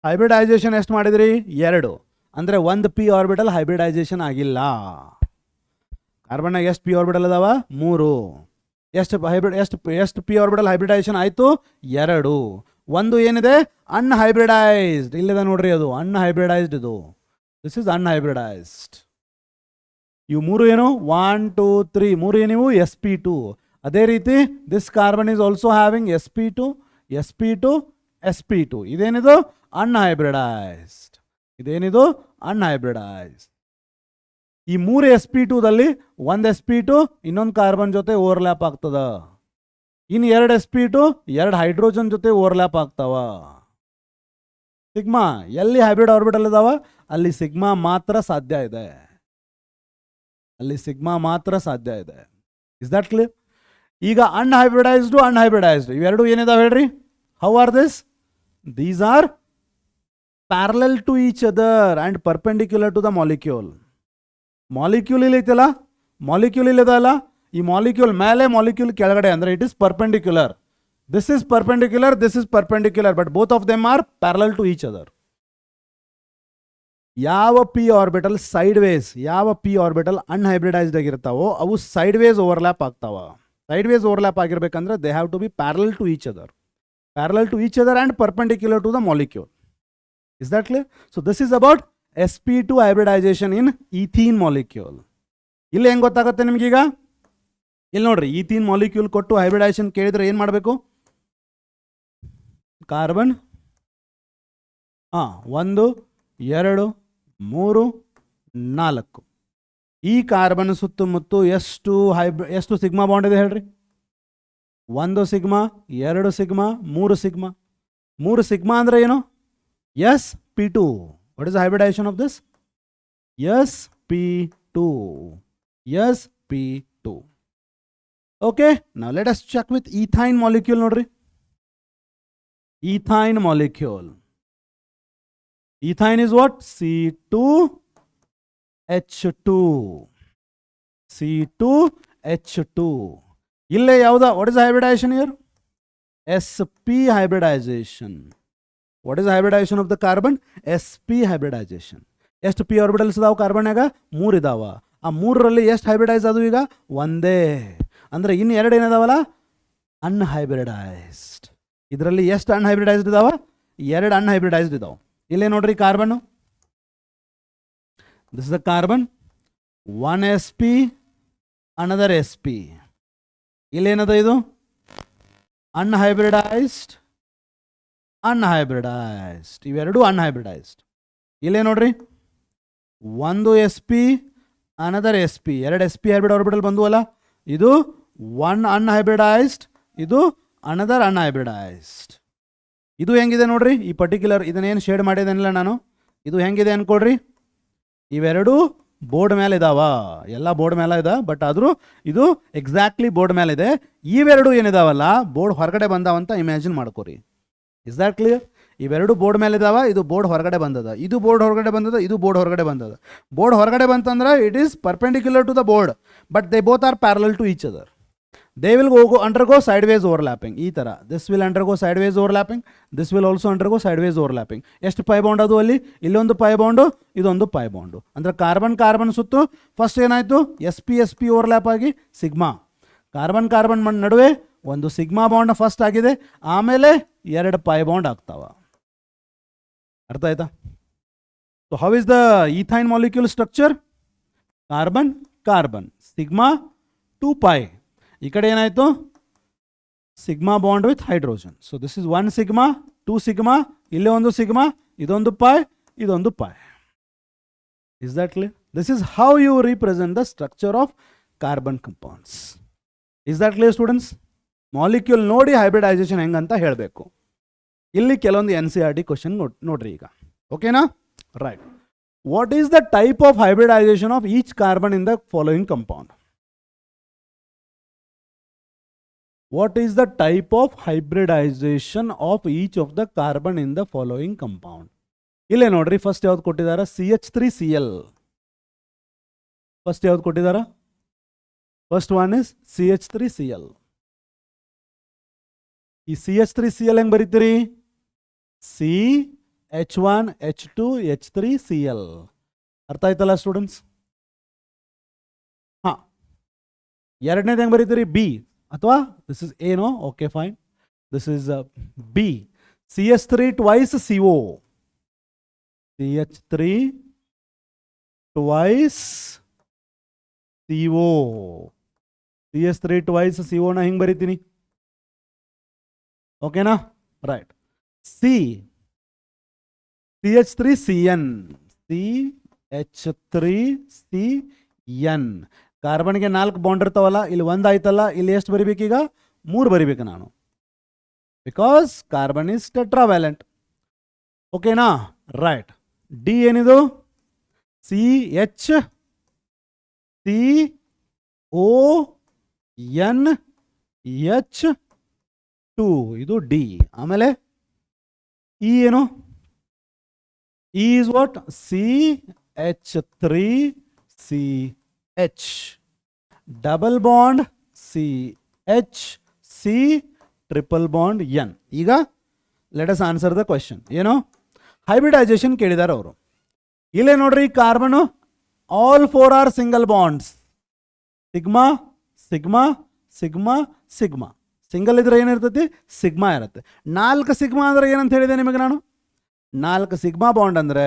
ಹೈಬ್ರಿಡೈಸೇಷನ್ ಎಷ್ಟು ಮಾಡಿದ್ರಿ? 2. ಅಂದರೆ 1 ಪಿ ಆರ್ಬಿಟಲ್ ಹೈಬ್ರಿಡೈಸೇಷನ್ ಆಗಿಲ್ಲ. ಕಾರ್ಬನ್ಯಾಗ ಎಷ್ಟು ಪಿ ಆರ್ಬಿಟಲ್ ಇದಾವ? 3. ಎಷ್ಟು ಪಿ ಆರ್ಬಿಟಲ್ ಹೈಬ್ರಿಡೈಸೇಷನ್ ಆಯಿತು? 2. ಒಂದು ಏನಿದೆ? ಅನ್ಹೈಬ್ರಿಡೈಸ್ಡ್. ಇಲ್ಲಿದೆ ನೋಡ್ರಿ, ಅದು ಅನ್ಹೈಬ್ರಿಡೈಸ್ಡ್. ಇದು ದಿಸ್ ಇಸ್ ಅನ್ಹೈಬ್ರಿಡೈಸ್ಡ್. ಇವು 3 ಏನು? 1 2 3. 3 ಏನಿವು? sp2. ಅದೇ ರೀತಿ this carbon is also having sp2 sp2 sp2. ಇದೇನಿದು? ಅನ್ಹೈಬ್ರಿಡೈಸ್ಡ್. ಇದೇನಿದು? ಅನ್ಹೈಬ್ರಿಡೈಸ್ಡ್. ಈ 3 sp2ದಲ್ಲಿ ಒಂದು sp2 ಇನ್ನೊಂದು ಕಾರ್ಬನ್ ಜೊತೆ ಓವರ್ಲ್ಯಾಪ್ ಆಗ್ತದ. ಇನ್ನು 2 sp2 2 ಹೈಡ್ರೋಜನ್ ಜೊತೆ ಓವರ್ಲ್ಯಾಪ್ ಆಗ್ತಾವ. ಸಿಗ್ಮಾ ಎಲ್ಲಿ ಹೈಬ್ರಿಡ್ ಆರ್ಬಿಟಲ್ ಇದಾವ ಅಲ್ಲಿ ಸಿಗ್ಮಾ ಮಾತ್ರ ಸಾಧ್ಯ ಇದೆ. ಅಲ್ಲಿ ಸಿಗ್ಮಾ ಮಾತ್ರ ಸಾಧ್ಯ ಇದೆ. Is that clear? ಈಗ ಅನ್ಹೈಬ್ರಿಡೈಸ್ಡ್ ಇವೆರಡು ಏನಿದಾವೆ ಹೇಳ್ರಿ? How are this? These are parallel to each other and perpendicular to the molecule. Molecule ಇಲ್ಲಿ ಐತಲ್ಲ, ಮಾಲಿಕ್ಯೂಲ್ ಇಲ್ಲಿದಲ್ಲ, ಈ ಮಾಲಿಕ್ಯೂಲ್ ಮೇಲೆ ಮಾಲಿಕ್ಯೂಲ್ ಕೆಳಗಡೆ, ಅಂದರೆ it is perpendicular. This is perpendicular, this is perpendicular, but both of them are parallel to each other. ಯಾವ p orbital sideways, ಯಾವ p orbital unhybridised ಆಗಿರ್ತಾವೋ ಅವು ಸೈಡ್ ವೇಸ್ ಓವರ್ಲ್ಯಾಪ್ ಆಗ್ತಾವ. Sideways overlap ಆಗಿರ್ಬೇಕಂದ್ರೆ they have to be parallel to each other and perpendicular to the molecule. Is that clear? So this is about sp2 hybridisation in ethene molecule. ಇಲ್ಲಿ ಹೆಂಗೆ ಗೊತ್ತಾಗುತ್ತೆ ನಿಮಗೀಗ? ಇಲ್ಲಿ ನೋಡ್ರಿ, ethene molecule ಕೊಟ್ಟು hybridisation ಕೇಳಿದ್ರೆ ಏನು ಮಾಡಬೇಕು? ಕಾರ್ಬನ್ 1 2 3 4. ಈ ಕಾರ್ಬನ್ ಸುತ್ತಮುತ್ತ ಎಷ್ಟು ಸಿಗ್ಮಾ ಬಾಂಡ್ ಇದೆ ಹೇಳ್ರಿ? 1 ಸಿಗ್ಮಾ, 2 ಸಿಗ್ಮಾ, 3 ಸಿಗ್ಮಾ. 3 ಸಿಗ್ಮಾ ಅಂದರೆ ಏನು? sp2. What is the hybridization of this? sp2. sp2. Okay, now let us check with ethyne molecule nodri. Ethyne molecule. Ethyne is what? C2H2. C2H2. Ille yavda? What is the hybridization here? sp hybridization. What is the hybridization of the carbon? sp hybridization. ಎಷ್ಟು P orbitals ಇದಾವೆ ಕಾರ್ಬನ್ಯಾಗ? 3 ಇದಾವ. ಆ 3ರಲ್ಲಿ ಎಷ್ಟು hybridise ಅದು? ಈಗ ಒಂದೇ. ಅಂದರೆ ಇನ್ನು 2 ಏನಿದಾವಲ್ಲ ಅನ್ಹೈಬ್ರಿಡೈಸ್ಡ್. ಇದರಲ್ಲಿ ಎಷ್ಟು ಅನ್ಹೈಬ್ರಿಡೈಸ್ಡ್ ಇದಾವ? 2 ಅನ್ಹೈಬ್ರಿಡೈಸ್ಡ್ ಇದಾವೆ. ಇಲ್ಲೇ ನೋಡ್ರಿ carbon. This is the carbon. 1 sp another sp. ಇಲ್ಲೇನದ? ಇದು ಅನ್ಹೈಬ್ರಿಡೈಸ್ಡ್ ಇವೆರಡು ಅನ್ಹೈಬ್ರಿಡೈಸ್ಡ್. ಇಲ್ಲೇ ನೋಡ್ರಿ, 1 sp another sp. 2 sp hybrid orbital ಬಂದುವಲ್ಲ, ಇದು 1 ಅನ್ಹೈಬ್ರಿಡೈಸ್ಡ್, ಇದು ಅನದರ್ ಅನ್ಹೈಬ್ರಿಡೈಸ್ಡ್. ಇದು ಹೆಂಗಿದೆ ನೋಡ್ರಿ, ಈ ಪರ್ಟಿಕ್ಯುಲರ್ ಇದನ್ನೇನು ಶೇಡ್ ಮಾಡಿದೇನಿಲ್ಲ ನಾನು, ಇದು ಹೆಂಗಿದೆ ಅನ್ಕೊಳ್ರಿ. ಇವೆರಡು ಬೋರ್ಡ್ ಮೇಲೆ ಇದಾವ, ಎಲ್ಲ ಬೋರ್ಡ್ ಮೇಲೆ ಇದೆ, ಬಟ್ ಆದರೂ ಇದು ಎಕ್ಸಾಕ್ಟ್ಲಿ ಬೋರ್ಡ್ ಮೇಲೆ ಇದೆ. ಇವೆರಡು ಏನಿದಾವಲ್ಲ ಬೋರ್ಡ್ ಹೊರಗಡೆ ಬಂದಾವಂತ ಇಮ್ಯಾಜಿನ್ ಮಾಡ್ಕೋರಿ. Is that clear? ಇವೆರಡು ಬೋರ್ಡ್ ಮೇಲೆ ಇದಾವ, ಇದು ಬೋರ್ಡ್ ಹೊರಗಡೆ ಬಂದದ, ಇದು ಬೋರ್ಡ್ ಹೊರಗಡೆ ಬಂದದ, ಇದು ಬೋರ್ಡ್ ಹೊರಗಡೆ ಬಂದದ. ಬೋರ್ಡ್ ಹೊರಗಡೆ ಬಂತಂದ್ರೆ it is perpendicular to the board, but they both are parallel to each other. They will undergo sideways overlapping. ಈ ಥರ this will undergo sideways overlapping, this will also undergo sideways overlapping. ಎಷ್ಟು pi bond ಅದು ಅಲ್ಲಿ? ಇಲ್ಲೊಂದು pi bond, ಇದೊಂದು pi bond. ಅಂದರೆ carbon ಸುತ್ತು first ಏನಾಯಿತು? sp ಓವರ್ಲ್ಯಾಪ್ ಆಗಿ ಸಿಗ್ಮಾ. ಕಾರ್ಬನ್ ನಡುವೆ ಒಂದು ಸಿಗ್ಮಾ ಬಾಂಡ್ ಫಸ್ಟ್ ಆಗಿದೆ, ಆಮೇಲೆ 2 ಪೈ ಬಾಂಡ್ ಆಗ್ತಾವ. ಅರ್ಥ ಆಯ್ತಾ? So how is the ethane molecule structure? Carbon sigma 2 pi. ಈ ಕಡೆ ಏನಾಯಿತು? Sigma bond with hydrogen. So this is 1 sigma, 2 sigma, ಇಲ್ಲೇ ಒಂದು ಸಿಗ್ಮಾ, ಇದೊಂದು ಪೈ, ಇದೊಂದು pi. Is that clear? This is how you represent the structure of carbon compounds. Is that clear students? Molecule ನೋಡಿ hybridisation ಹೆಂಗಂತ ಹೇಳಬೇಕು. ಇಲ್ಲಿ ಕೆಲವೊಂದು NCERT question ನೋಡ್ರಿ ಈಗ. ಓಕೆನಾ? Right. What is the type of hybridisation of each carbon in the following compound? What is the type of hybridisation of each of the carbon in the following compound. ಇಲ್ಲೇ ನೋಡ್ರಿ, first ಯಾವ್ದು ಕೊಟ್ಟಿದ್ದಾರೆ, CH3Cl. First ಯಾವ್ದು ಕೊಟ್ಟಿದ್ದಾರೆ, first one is CH3Cl. ಈ CH3Cl ಹೆಂಗ್ ಬರೀತೀರಿ, CH1H2H3Cl. ಅರ್ಥ ಆಯ್ತಲ್ಲ ಸ್ಟೂಡೆಂಟ್ಸ್? ಹಾ, ಎರಡನೇದು ಹೆಂಗ್ ಬರೀತೀರಿ, ಬಿ, ಅಥವಾ ದಿಸ್ ಇಸ್ ಏನೋ, okay fine, this is B. CH3 twice CO, CH3 twice CO, CH3 twice CO ನ ಹಿಂಗೆ ಬರೀತೀನಿ, ಓಕೆನಾ? ರೈಟ್. CH3CN, CH3CN. ಕಾರ್ಬನ್ಗೆ 4 ಬಾಂಡ್ ಇರ್ತಾವಲ್ಲ, ಇಲ್ಲಿ 1 ಆಯ್ತಲ್ಲ, ಇಲ್ಲಿ ಎಷ್ಟು ಬರಿಬೇಕೀಗ, 3 ಬರಿಬೇಕು ನಾನು, ಬಿಕಾಸ್ ಕಾರ್ಬನ್ ಇಸ್ ಟೆಟ್ರಾವ್ಯಾಲೆಂಟ್. ಓಕೆನಾ? ರೈಟ್. ಡಿ ಏನಿದು, CHCONH2, ಇದು ಡಿ. ಆಮೇಲೆ ಇ ಏನು, E is what, CH3CH, double bond CHC, triple bond N. ಈಗ let us answer the question. ಏನು, ಹೈಬ್ರಿಡೈಸೇಷನ್ ಕೇಳಿದಾರೆ ಅವರು. ಇಲ್ಲೇ ನೋಡ್ರಿ, carbon all 4 are single bonds, sigma sigma sigma sigma. Single ಇದ್ರೆ ಏನಿರ್ತೈತಿ, ಸಿಗ್ಮಾ ಇರುತ್ತೆ. 4 ಸಿಗ್ಮಾ ಅಂದ್ರೆ ಏನಂತ ಹೇಳಿದೆ ನಿಮಗೆ ನಾನು, 4 ಸಿಗ್ಮಾ ಬಾಂಡ್ ಅಂದರೆ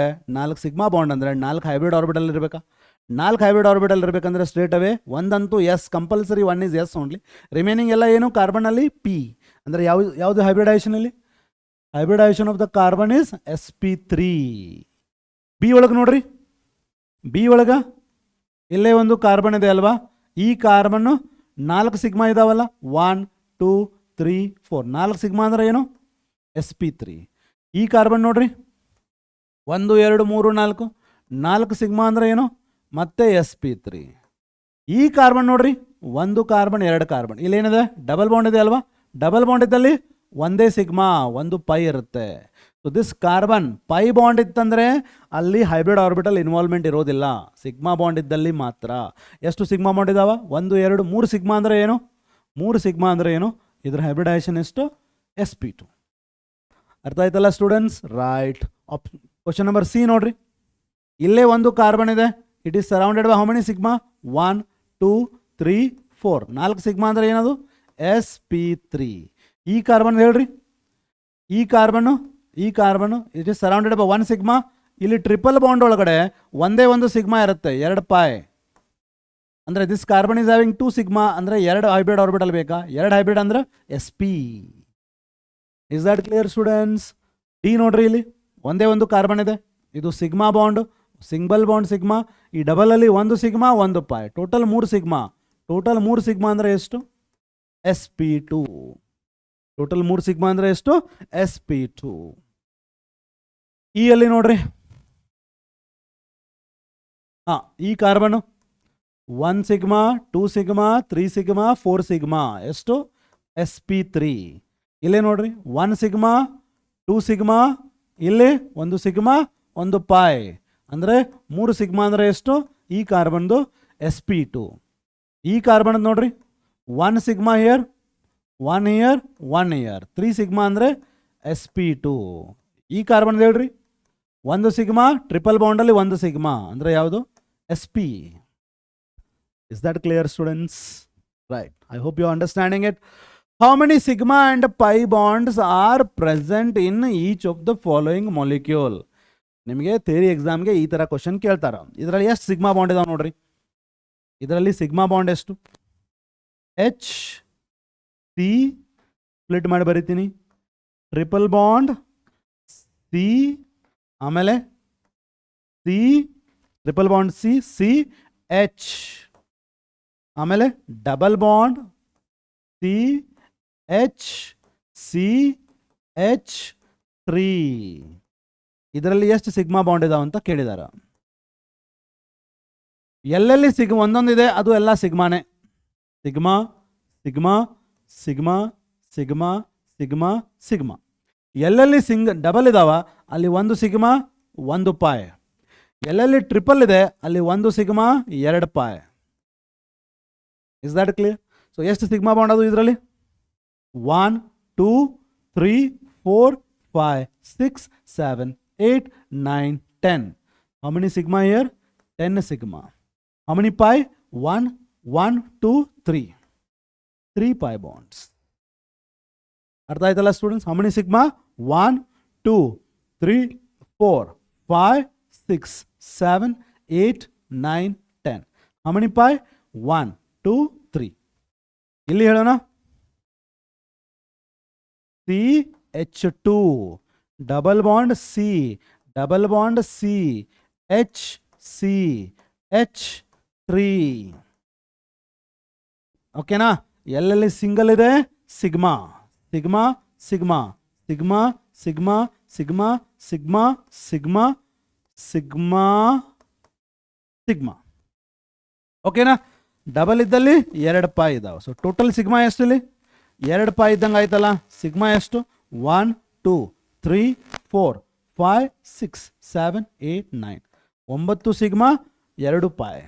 4 ಹೈಬ್ರಿಡ್ ಆರ್ಬಿಟಲ್ ಇರಬೇಕಾ? 4 ಹೈಬ್ರಿಡ್ ಆರ್ಬಿಟಲ್ ಇರಬೇಕಂದ್ರೆ ಸ್ಟ್ರೇಟ್ ಅವೇ ಒಂದಂತೂ s, compulsory 1 is s only. Remaining ಎಲ್ಲ ಏನು, ಕಾರ್ಬನಲ್ಲಿ ಪಿ. ಅಂದರೆ ಯಾವುದು ಹೈಬ್ರಿಡೈಸೇಷನಲ್ಲಿ, hybridisation of the carbon is sp3. B ಒಳಗೆ ನೋಡ್ರಿ, ಬಿ ಒಳಗೆ ಇಲ್ಲೇ ಒಂದು ಕಾರ್ಬನ್ ಇದೆ ಅಲ್ವಾ, ಈ ಕಾರ್ಬನ್ನು 4 ಸಿಗ್ಮಾ ಇದಾವಲ್ಲ, 1 2 3 4, 4 ಸಿಗ್ಮಾ ಅಂದ್ರೆ ಏನು, sp3. ಈ ಕಾರ್ಬನ್ ನೋಡ್ರಿ, 1 2 3 4, 4 ಸಿಗ್ಮಾ ಅಂದ್ರೆ ಏನು, ಮತ್ತೆ sp3. ಈ ಕಾರ್ಬನ್ ನೋಡ್ರಿ, 1 ಕಾರ್ಬನ್ 2 ಕಾರ್ಬನ್, ಇಲ್ಲೇನಿದೆ, ಡಬಲ್ ಬಾಂಡ್ ಇದೆ ಅಲ್ವಾ, ಡಬಲ್ ಬಾಂಡ್ ಇದ್ದಲ್ಲಿ ಒಂದೇ ಸಿಗ್ಮಾ, 1 ಪೈ ಇರುತ್ತೆ. So this carbon pi bond ಇತ್ತಂದರೆ ಅಲ್ಲಿ ಹೈಬ್ರಿಡ್ ಆರ್ಬಿಟಲ್ ಇನ್ವಾಲ್ವ್ಮೆಂಟ್ ಇರೋದಿಲ್ಲ, ಸಿಗ್ಮಾ ಬಾಂಡ್ ಇದ್ದಲ್ಲಿ ಮಾತ್ರ. ಎಷ್ಟು ಸಿಗ್ಮಾ ಬಾಂಡ್ ಇದಾವ, 1 2 3 ಸಿಗ್ಮಾ ಅಂದರೆ ಏನು, 3 ಸಿಗ್ಮಾ ಅಂದರೆ ಏನು, ಇದ್ರ ಹೈಬ್ರಿಡೈಸೇಷನ್ ಎಷ್ಟು, sp2. ಅರ್ಥ ಆಯ್ತಲ್ಲ students? Right. Question number C ನೋಡ್ರಿ, ಇಲ್ಲೇ ಒಂದು ಕಾರ್ಬನ್ ಇದೆ, it is surrounded by how many sigma, 1 2 3 4, 4 sigma ಅಂದರೆ ಏನದು, sp3. ಈ ಕಾರ್ಬನ್ ಹೇಳ್ರಿ, ಈ carbon it is surrounded by 1 sigma. ಇಲ್ಲಿ ಟ್ರಿಪಲ್ ಬಾಂಡ್ ಒಳಗಡೆ ಒಂದೇ ಒಂದು ಸಿಗ್ಮಾ ಇರುತ್ತೆ, 2 ಪೈ. ಅಂದರೆ this carbon is having 2 sigma, ಅಂದರೆ 2 ಹೈಬ್ರಿಡ್ ಆರ್ಬಿಟಲ್ ಬೇಕಾ, 2 ಹೈಬ್ರಿಡ್ ಅಂದ್ರೆ sp. Is that clear students? D ನೋಡ್ರಿ, ಇಲ್ಲಿ ಒಂದೇ ಒಂದು ಕಾರ್ಬನ್ ಇದೆ, ಇದು sigma bond, single bond sigma. ಈ ಡಬಲ್ ಅಲ್ಲಿ 1 sigma 1 pi, total 3 sigma. Total 3 sigma ಅಂದರೆ ಎಷ್ಟು, sp2. ಟೋಟಲ್ 3 ಸಿಗ್ಮಾ ಅಂದರೆ ಎಷ್ಟು, sp2. ಈ ಅಲ್ಲಿ ನೋಡ್ರಿ, ಈ carbon 1 sigma 2 sigma 3 sigma 4 sigma, ಎಷ್ಟು, sp3. ಇಲ್ಲೇ ನೋಡ್ರಿ, 1 ಸಿಗ್ಮಾ 2 ಸಿಗ್ಮಾ, ಇಲ್ಲಿ 1 ಸಿಗ್ಮಾ 1 ಪೈ, ಅಂದರೆ 3 ಸಿಗ್ಮಾ ಅಂದರೆ ಎಷ್ಟು, ಈ ಕಾರ್ಬನ್ದು sp2. ಈ ಕಾರ್ಬನ್ ನೋಡ್ರಿ, 1 sigma here 1 here 1 here, 3 sigma ಅಂದರೆ sp2. ಈ ಕಾರ್ಬನ್ ಹೇಳ್ರಿ, 1 ಸಿಗ್ಮಾ ಟ್ರಿಪಲ್ ಬಾಂಡಲ್ಲಿ 1 ಸಿಗ್ಮಾ ಅಂದರೆ ಯಾವುದು, sp. Is that clear students? Right. I hope you understanding it. How many sigma and pi bonds are present in each of the following molecule? ನಿಮಗೆ theory ಎಕ್ಸಾಮ್ಗೆ ಈ ಥರ question ಕೇಳ್ತಾರೆ. ಇದರಲ್ಲಿ ಎಷ್ಟು ಸಿಗ್ಮಾ ಬಾಂಡ್ ಇದಾವೆ ನೋಡ್ರಿ, ಇದರಲ್ಲಿ ಸಿಗ್ಮಾ ಬಾಂಡ್ ಎಷ್ಟು, H C ಸ್ಪ್ಲಿಟ್ ಮಾಡಿ ಬರಿತೀನಿ, ಟ್ರಿಪಲ್ ಬಾಂಡ್ C, ಆಮೇಲೆ C triple bond C H, ಆಮೇಲೆ ಡಬಲ್ ಬಾಂಡ್ CH3. ಇದರಲ್ಲಿ ಎಷ್ಟು ಸಿಗ್ಮಾ ಬಾಂಡ್ ಇದಾವೆ ಅಂತ ಕೇಳಿದಾರ. ಎಲ್ಲೆಲ್ಲಿ ಒಂದೊಂದಿದೆ ಅದು ಎಲ್ಲ ಸಿಗ್ಮಾನೇ, sigma sigma sigma sigma sigma sigma. ಎಲ್ಲೆಲ್ಲಿ ಡಬಲ್ ಇದಾವ ಅಲ್ಲಿ ಒಂದು ಸಿಗ್ಮಾ ಒಂದು ಪಾಯ್. ಎಲ್ಲೆಲ್ಲಿ ಟ್ರಿಪಲ್ ಇದೆ ಅಲ್ಲಿ ಒಂದು ಸಿಗ್ಮಾ ಎರಡು Pai. Is that clear? So ಎಷ್ಟು ಸಿಗ್ಮಾ ಬಾಂಡ್ ಅದು ಇದರಲ್ಲಿ? 1 2 3 4 5 6 7 8 9 10. How many sigma here? 10 sigma. How many pi? 1 1 2 3. 3 pi bonds. ಅರ್ಥ ಆಯ್ತಲ್ಲ students? How many sigma? 1 2 3 4 5 6 7 8 9 10. How many pi? 1 2 3. ಇಲ್ಲಿ ಹೇಳೋಣ. CH2 double bond C double bond C HCH3. ಓಕೆನಾ? ಎಲ್ಲೆಲ್ಲಿ single ಇದೆ sigma sigma sigma sigma sigma sigma sigma sigma sigma sigma. ಓಕೆನಾ? Double ಇದ್ದಲ್ಲಿ ಎರಡು ಪಾಯ್ ಇದಾವೆ. ಸೊ ಟೋಟಲ್ ಸಿಗ್ಮಾ ಎಷ್ಟು ಇಲ್ಲಿ? ಎರಡು ಪಾಯ್ ಇದ್ದಂಗೆ ಆಯ್ತಲ್ಲ. ಸಿಗ್ಮಾ ಎಷ್ಟು? 1 2 3 4 5 6 7 8 9. 9 sigma 2 Pai.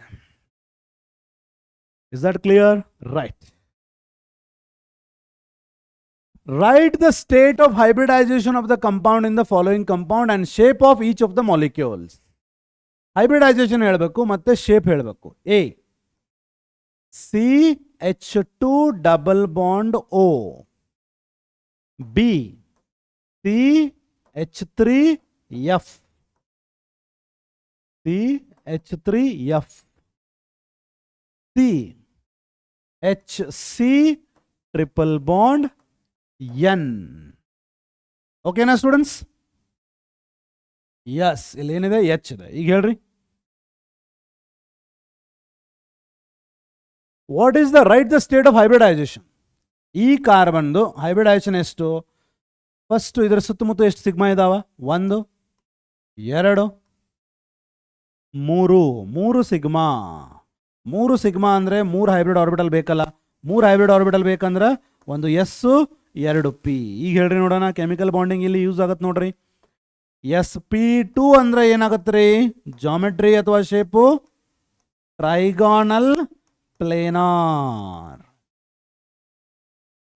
Is that clear? Right. Write the state of hybridization of the compound in the following compound and shape of each of the molecules. Hybridization ಹೇಳಬೇಕು ಮತ್ತೆ shape ಹೇಳಬೇಕು. A CH2 double bond O. B CH3F. CH3F. C HC triple bond N. ಓಕೆನಾ students? Yes, ಇಲ್ಲಿ ಏನಿದೆ H ಇದೆ. ಈಗ ಹೇಳ್ರಿ, what is the right the state of hybridisation? ಈ ಕಾರ್ಬನ್ದು ಹೈಬ್ರಿಡೈಸೇಷನ್ ಎಷ್ಟು? ಫಸ್ಟ್ ಇದರ ಸುತ್ತಮುತ್ತ ಎಷ್ಟು ಸಿಗ್ಮಾ ಇದಾವ? 1 2 3. 3 ಸಿಗ್ಮಾ. 3 ಸಿಗ್ಮಾ ಅಂದರೆ 3 ಹೈಬ್ರಿಡ್ ಆರ್ಬಿಟಲ್ ಬೇಕಲ್ಲ. 3 ಹೈಬ್ರಿಡ್ ಆರ್ಬಿಟಲ್ ಬೇಕಂದ್ರೆ ಒಂದು ಎಸ್ 2 ಪಿ. ಈಗ ಹೇಳ್ರಿ ನೋಡೋಣ, ಕೆಮಿಕಲ್ ಬಾಂಡಿಂಗ್ ಇಲ್ಲಿ ಯೂಸ್ ಆಗತ್ತೆ ನೋಡ್ರಿ. sp2 ಅಂದ್ರೆ ಏನಾಗತ್ತೆ ರೀ? ಜಾಮೆಟ್ರಿ ಅಥವಾ shape trigonal planar.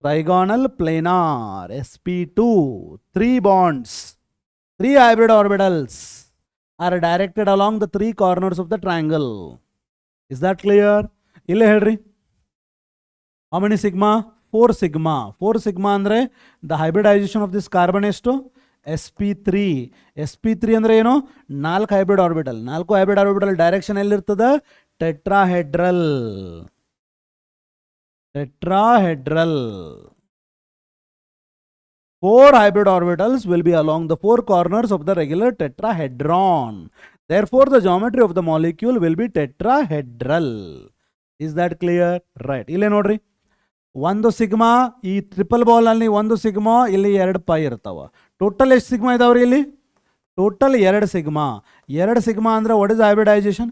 Trigonal planar sp2. 3 bonds, 3 hybrid orbitals are directed along the 3 corners of the triangle. Is that clear? ಇಲ್ಲೇ ಹೇಳ್ರಿ, how many sigma? 4 sigma. 4 sigma ಅಂದ್ರೆ the hybridization of this carbon ಎಷ್ಟು? sp3. sp3 ಅಂದ್ರೆ ಏನು? 4 hybrid orbital. 4 hybrid orbital direction ಎಲ್ಲಿರ್ತದ? Tetrahedral. Tetrahedral. 4 hybrid orbitals will be along the 4 corners of the regular tetrahedron. Therefore, the geometry of the molecule will be tetrahedral. Is that clear? Right. ಇಲ್ಲೇ ನೋಡ್ರಿ, 1 sigma. ಈ triple ball ಅಲ್ಲಿ 1 sigma, ಇಲ್ಲಿ 2 pi ಇರ್ತಾವ. Total ಎಷ್ಟು sigma ಇದಾವ್ರಿ ಇಲ್ಲಿ? Total 2 sigma. 2 sigma ಅಂದ್ರೆ what is hybridisation?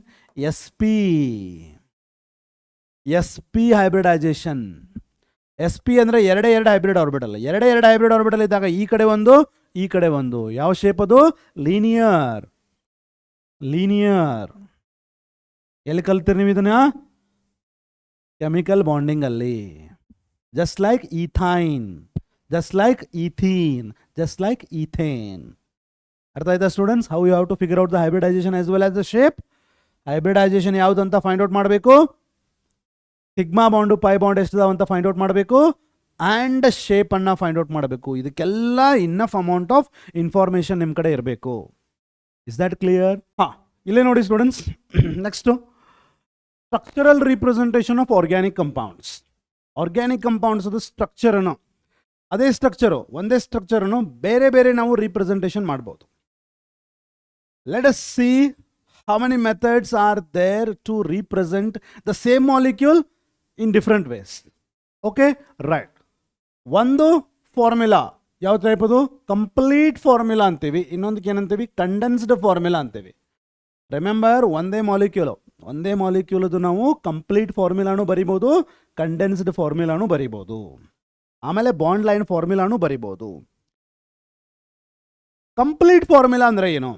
sp hybridisation. sp ಅಂದ್ರೆ 2 ಹೈಬ್ರಿಡ್ ಆರ್ಬಿಟಲ್. 2 ಹೈಬ್ರಿಡ್ ಆರ್ಬಿಟಲ್ ಇದ್ದಾಗ ಈ ಕಡೆ ಒಂದು, ಈ ಕಡೆ ಒಂದು. ಯಾವ ಶೇಪ್ ಅದು? ಲೀನಿಯರ್. ಲೀನಿಯರ್. ಎಲ್ಲಿ ಕಲ್ತೀರಿ ನೀವು ಇದನ್ನ? ಕೆಮಿಕಲ್ ಬಾಂಡಿಂಗ್ ಅಲ್ಲಿ. just like ethine, just like ethene, just like ethane. ಅರ್ಥ ಆಯ್ತಾ students? how you have to figure out the hybridization as well as the shape. Hybridisation ಯಾವುದಂತ ಫೈಂಡ್ ಔಟ್ ಮಾಡಬೇಕು. Sigma bond pi bond ಎಷ್ಟಿದಾವ ಅಂತ find out ಮಾಡಬೇಕು. And shape ಅನ್ನ find out ಮಾಡಬೇಕು. ಇದಕ್ಕೆಲ್ಲ ಇನ್ನಫ್ ಅಮೌಂಟ್ ಆಫ್ ಇನ್ಫಾರ್ಮೇಶನ್ ನಿಮ್ಮ ಕಡೆ ಇರಬೇಕು. Is that clear? ಹಾಂ, ಇಲ್ಲೇ ನೋಡಿ students. Next structural representation of organic compounds. Organic compounds ಅದು ಸ್ಟ್ರಕ್ಚರನ್ನು, ಅದೇ ಸ್ಟ್ರಕ್ಚರು, ಒಂದೇ ಸ್ಟ್ರಕ್ಚರನ್ನು ಬೇರೆ ಬೇರೆ ನಾವು ರಿಪ್ರೆಸೆಂಟೇಷನ್ ಮಾಡ್ಬೋದು. Let us see how many methods are there to represent the same molecule in different ways. Okay, right. ಒಂದು ಫಾರ್ಮುಲಾ ಯಾವ ಟೈಪ್ ಅದು? ಕಂಪ್ಲೀಟ್ ಫಾರ್ಮುಲಾ ಅಂತೀವಿ. ಇನ್ನೊಂದಕ್ಕೆ ಏನಂತೀವಿ? ಕಂಡೆನ್ಸ್ಡ್ ಫಾರ್ಮುಲಾ ಅಂತೀವಿ. ರಿಮೆಂಬರ್, ಒಂದೇ ಮಾಲಿಕ್ಯೂಲದು ನಾವು ಕಂಪ್ಲೀಟ್ ಫಾರ್ಮುಲಾನು ಬರಿಬೋದು, ಕಂಡೆನ್ಸ್ಡ್ ಫಾರ್ಮುಲಾನು ಬರಿಬೋದು. ಆಮೇಲೆ ಬಾಂಡ್ ಲೈನ್ ಫಾರ್ಮುಲಾನು ಬರಿಬೋದು. ಕಂಪ್ಲೀಟ್ ಫಾರ್ಮುಲಾ ಅಂದರೆ ಏನು?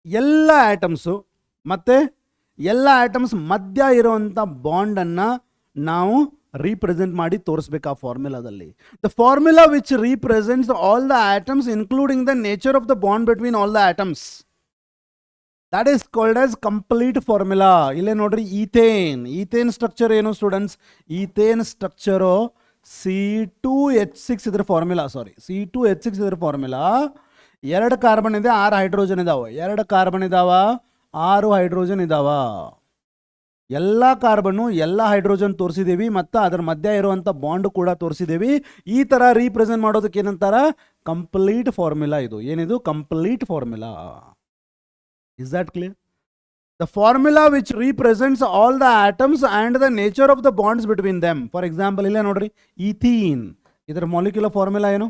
ಎಲ್ಲ ಆಟಮ್ಸು ಮತ್ತು ಎಲ್ಲ ಆಟಮ್ಸ್ ಮಧ್ಯ ಇರುವಂಥ ಬಾಂಡನ್ನು ನಾವು ರೀಪ್ರೆಸೆಂಟ್ ಮಾಡಿ ತೋರಿಸ್ಬೇಕು ಆ ಫಾರ್ಮುಲಾದಲ್ಲಿ. The formula which represents all the atoms including the nature of the bond between all the atoms, that is called as complete formula. ಇಲ್ಲೇ ನೋಡ್ರಿ, ಈಥೇನ್ ಸ್ಟ್ರಕ್ಚರ್ ಏನು ಸ್ಟೂಡೆಂಟ್ಸ್? ಈಥೇನ್ ಸ್ಟ್ರಕ್ಚರು C2H6 ಇದ್ರ ಫಾರ್ಮುಲಾ, C2H6 ಇದ್ರ formula. 2 carbon ಇದೆ, 6 hydrogen ಇದಾವೆ. 2 carbon ಇದಾವ, 6 hydrogen ಇದಾವ. ಎಲ್ಲ ಕಾರ್ಬನ್ನು ಎಲ್ಲ ಹೈಡ್ರೋಜನ್ ತೋರಿಸಿದ್ದೀವಿ ಮತ್ತು ಅದರ ಮಧ್ಯ ಇರುವಂಥ ಬಾಂಡ್ ಕೂಡ ತೋರಿಸಿದ್ದೀವಿ. ಈ ಥರ ರೀಪ್ರೆಸೆಂಟ್ ಮಾಡೋದಕ್ಕೆ ಏನಂತಾರ? Complete formula. ಇದು ಏನಿದು? Complete formula. Is that clear? The formula which represents all the atoms and the nature of the bonds between them. For example ಇಲ್ಲೇ ನೋಡ್ರಿ, ಈಥೀನ್ ಇದರ ಮಾಲಿಕ್ಯುಲರ್ ಫಾರ್ಮುಲಾ ಏನು?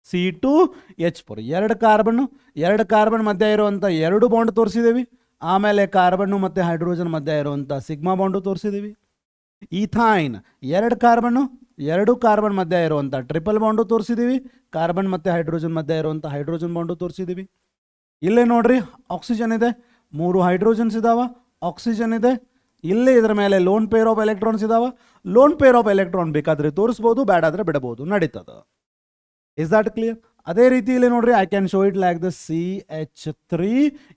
C2H4. 2 ಕಾರ್ಬನ್ ಮಧ್ಯ ಇರುವಂಥ 2 ಬಾಂಡ್ ತೋರಿಸಿದ್ದೀವಿ. ಆಮೇಲೆ ಕಾರ್ಬನ್ನು ಮತ್ತು ಹೈಡ್ರೋಜನ್ ಮಧ್ಯ ಇರುವಂಥ ಸಿಗ್ಮಾ ಬಾಂಡು ತೋರಿಸಿದ್ದೀವಿ. ಈಥೈನ್ 2 ಕಾರ್ಬನ್ ಮಧ್ಯ ಇರುವಂಥ ಟ್ರಿಪಲ್ ಬಾಂಡು ತೋರಿಸಿದ್ದೀವಿ. ಕಾರ್ಬನ್ ಮತ್ತು ಹೈಡ್ರೋಜನ್ ಮಧ್ಯ ಇರುವಂಥ ಹೈಡ್ರೋಜನ್ ಬಾಂಡು ತೋರಿಸಿದ್ದೀವಿ. ಇಲ್ಲೇ ನೋಡ್ರಿ, ಆಕ್ಸಿಜನ್ ಇದೆ, 3 ಹೈಡ್ರೋಜನ್ಸ್ ಇದಾವ, ಆಕ್ಸಿಜನ್ ಇದೆ. ಇಲ್ಲೇ ಇದರ ಮೇಲೆ ಲೋನ್ ಪೇರ್ ಆಫ್ ಎಲೆಕ್ಟ್ರಾನ್ಸ್ ಇದಾವ. ಲೋನ್ ಪೇರ್ ಆಫ್ ಎಲೆಕ್ಟ್ರಾನ್ ಬೇಕಾದರೆ ತೋರಿಸ್ಬೋದು, ಬೇಡಾದರೆ ಬಿಡಬಹುದು, ನಡೀತದ. Is that clear? ಅದೇ ರೀತಿ ಇಲ್ಲಿ ನೋಡ್ರಿ, I can show it like the CH3.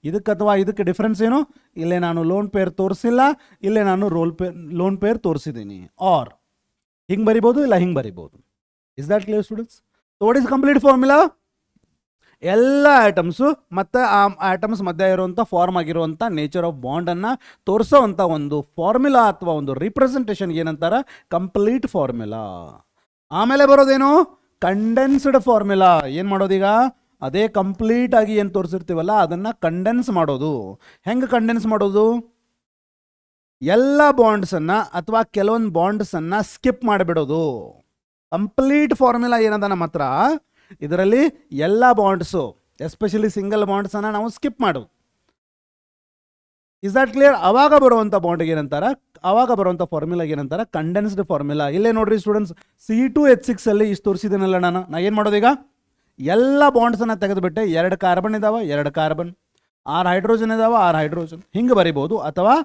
ಇದಕ್ಕೆ ಅಥವಾ ಇದಕ್ಕೆ ಡಿಫ್ರೆನ್ಸ್ ಏನು? ಇಲ್ಲೇ ನಾನು ಲೋನ್ ಪೇರ್ ತೋರಿಸಿಲ್ಲ, ಇಲ್ಲೇ ನಾನು ಲೋನ್ ಪೇರ್ ತೋರಿಸಿದ್ದೀನಿ. ಆರ್ ಹಿಂಗೆ ಬರಿಬೋದು, ಇಲ್ಲ ಹಿಂಗೆ ಬರಿಬೋದು. Is that clear students? What is complete formula? ಎಲ್ಲ ಆಟಮ್ಸು ಮತ್ತು ಆ ಆಟಮ್ಸ್ ಮಧ್ಯೆ ಇರುವಂಥ ಫಾರ್ಮ್ ಆಗಿರುವಂಥ ನೇಚರ್ ಆಫ್ ಬಾಂಡನ್ನು ತೋರಿಸೋವಂಥ ಒಂದು ಫಾರ್ಮುಲಾ ಅಥವಾ ಒಂದು ರಿಪ್ರೆಸೆಂಟೇಷನ್ ಏನಂತಾರ? Complete formula. ಆಮೇಲೆ ಬರೋದೇನು? Condensed formula. ಏನು ಮಾಡೋದೀಗ? ಅದೇ ಕಂಪ್ಲೀಟ್ ಆಗಿ ಏನು ತೋರಿಸಿರ್ತೀವಲ್ಲ ಅದನ್ನು ಕಂಡೆನ್ಸ್ ಮಾಡೋದು. ಹೆಂಗೆ ಕಂಡೆನ್ಸ್ ಮಾಡೋದು? ಎಲ್ಲ ಬಾಂಡ್ಸನ್ನು ಅಥವಾ ಕೆಲವೊಂದು ಬಾಂಡ್ಸನ್ನು ಸ್ಕಿಪ್ ಮಾಡಿಬಿಡೋದು. ಕಂಪ್ಲೀಟ್ ಫಾರ್ಮುಲಾ ಏನದ ನಮ್ಮ ಹತ್ರ, ಇದರಲ್ಲಿ ಎಲ್ಲ ಬಾಂಡ್ಸು ಎಸ್ಪೆಷಲಿ ಸಿಂಗಲ್ ಬಾಂಡ್ಸನ್ನು ನಾವು ಸ್ಕಿಪ್ ಮಾಡೋದು. Is that clear? ಅವಾಗ ಬರುವಂಥ ಬಾಂಡ್ಗೆ ಏನಂತಾರ? ಅವಾಗ ಬರುವಂಥ ಫಾರ್ಮುಲಾಗೆ ಏನಂತಾರ? Condensed formula. ಇಲ್ಲೇ ನೋಡ್ರಿ ಸ್ಟೂಡೆಂಟ್ಸ್, C2H6 ಅಲ್ಲಿ ಇಷ್ಟು ತೋರಿಸಿದ್ದೀನಲ್ಲ ನಾನು ಏನು ಮಾಡೋದೀಗ? ಎಲ್ಲ ಬಾಂಡ್ಸನ್ನು ತೆಗೆದುಬಿಟ್ಟೆ. 2 ಕಾರ್ಬನ್ ಇದಾವ, 2 ಕಾರ್ಬನ್, 6 ಹೈಡ್ರೋಜನ್ ಇದಾವ, 6 ಹೈಡ್ರೋಜನ್, ಹಿಂಗೆ ಬರಿಬೋದು. ಅಥವಾ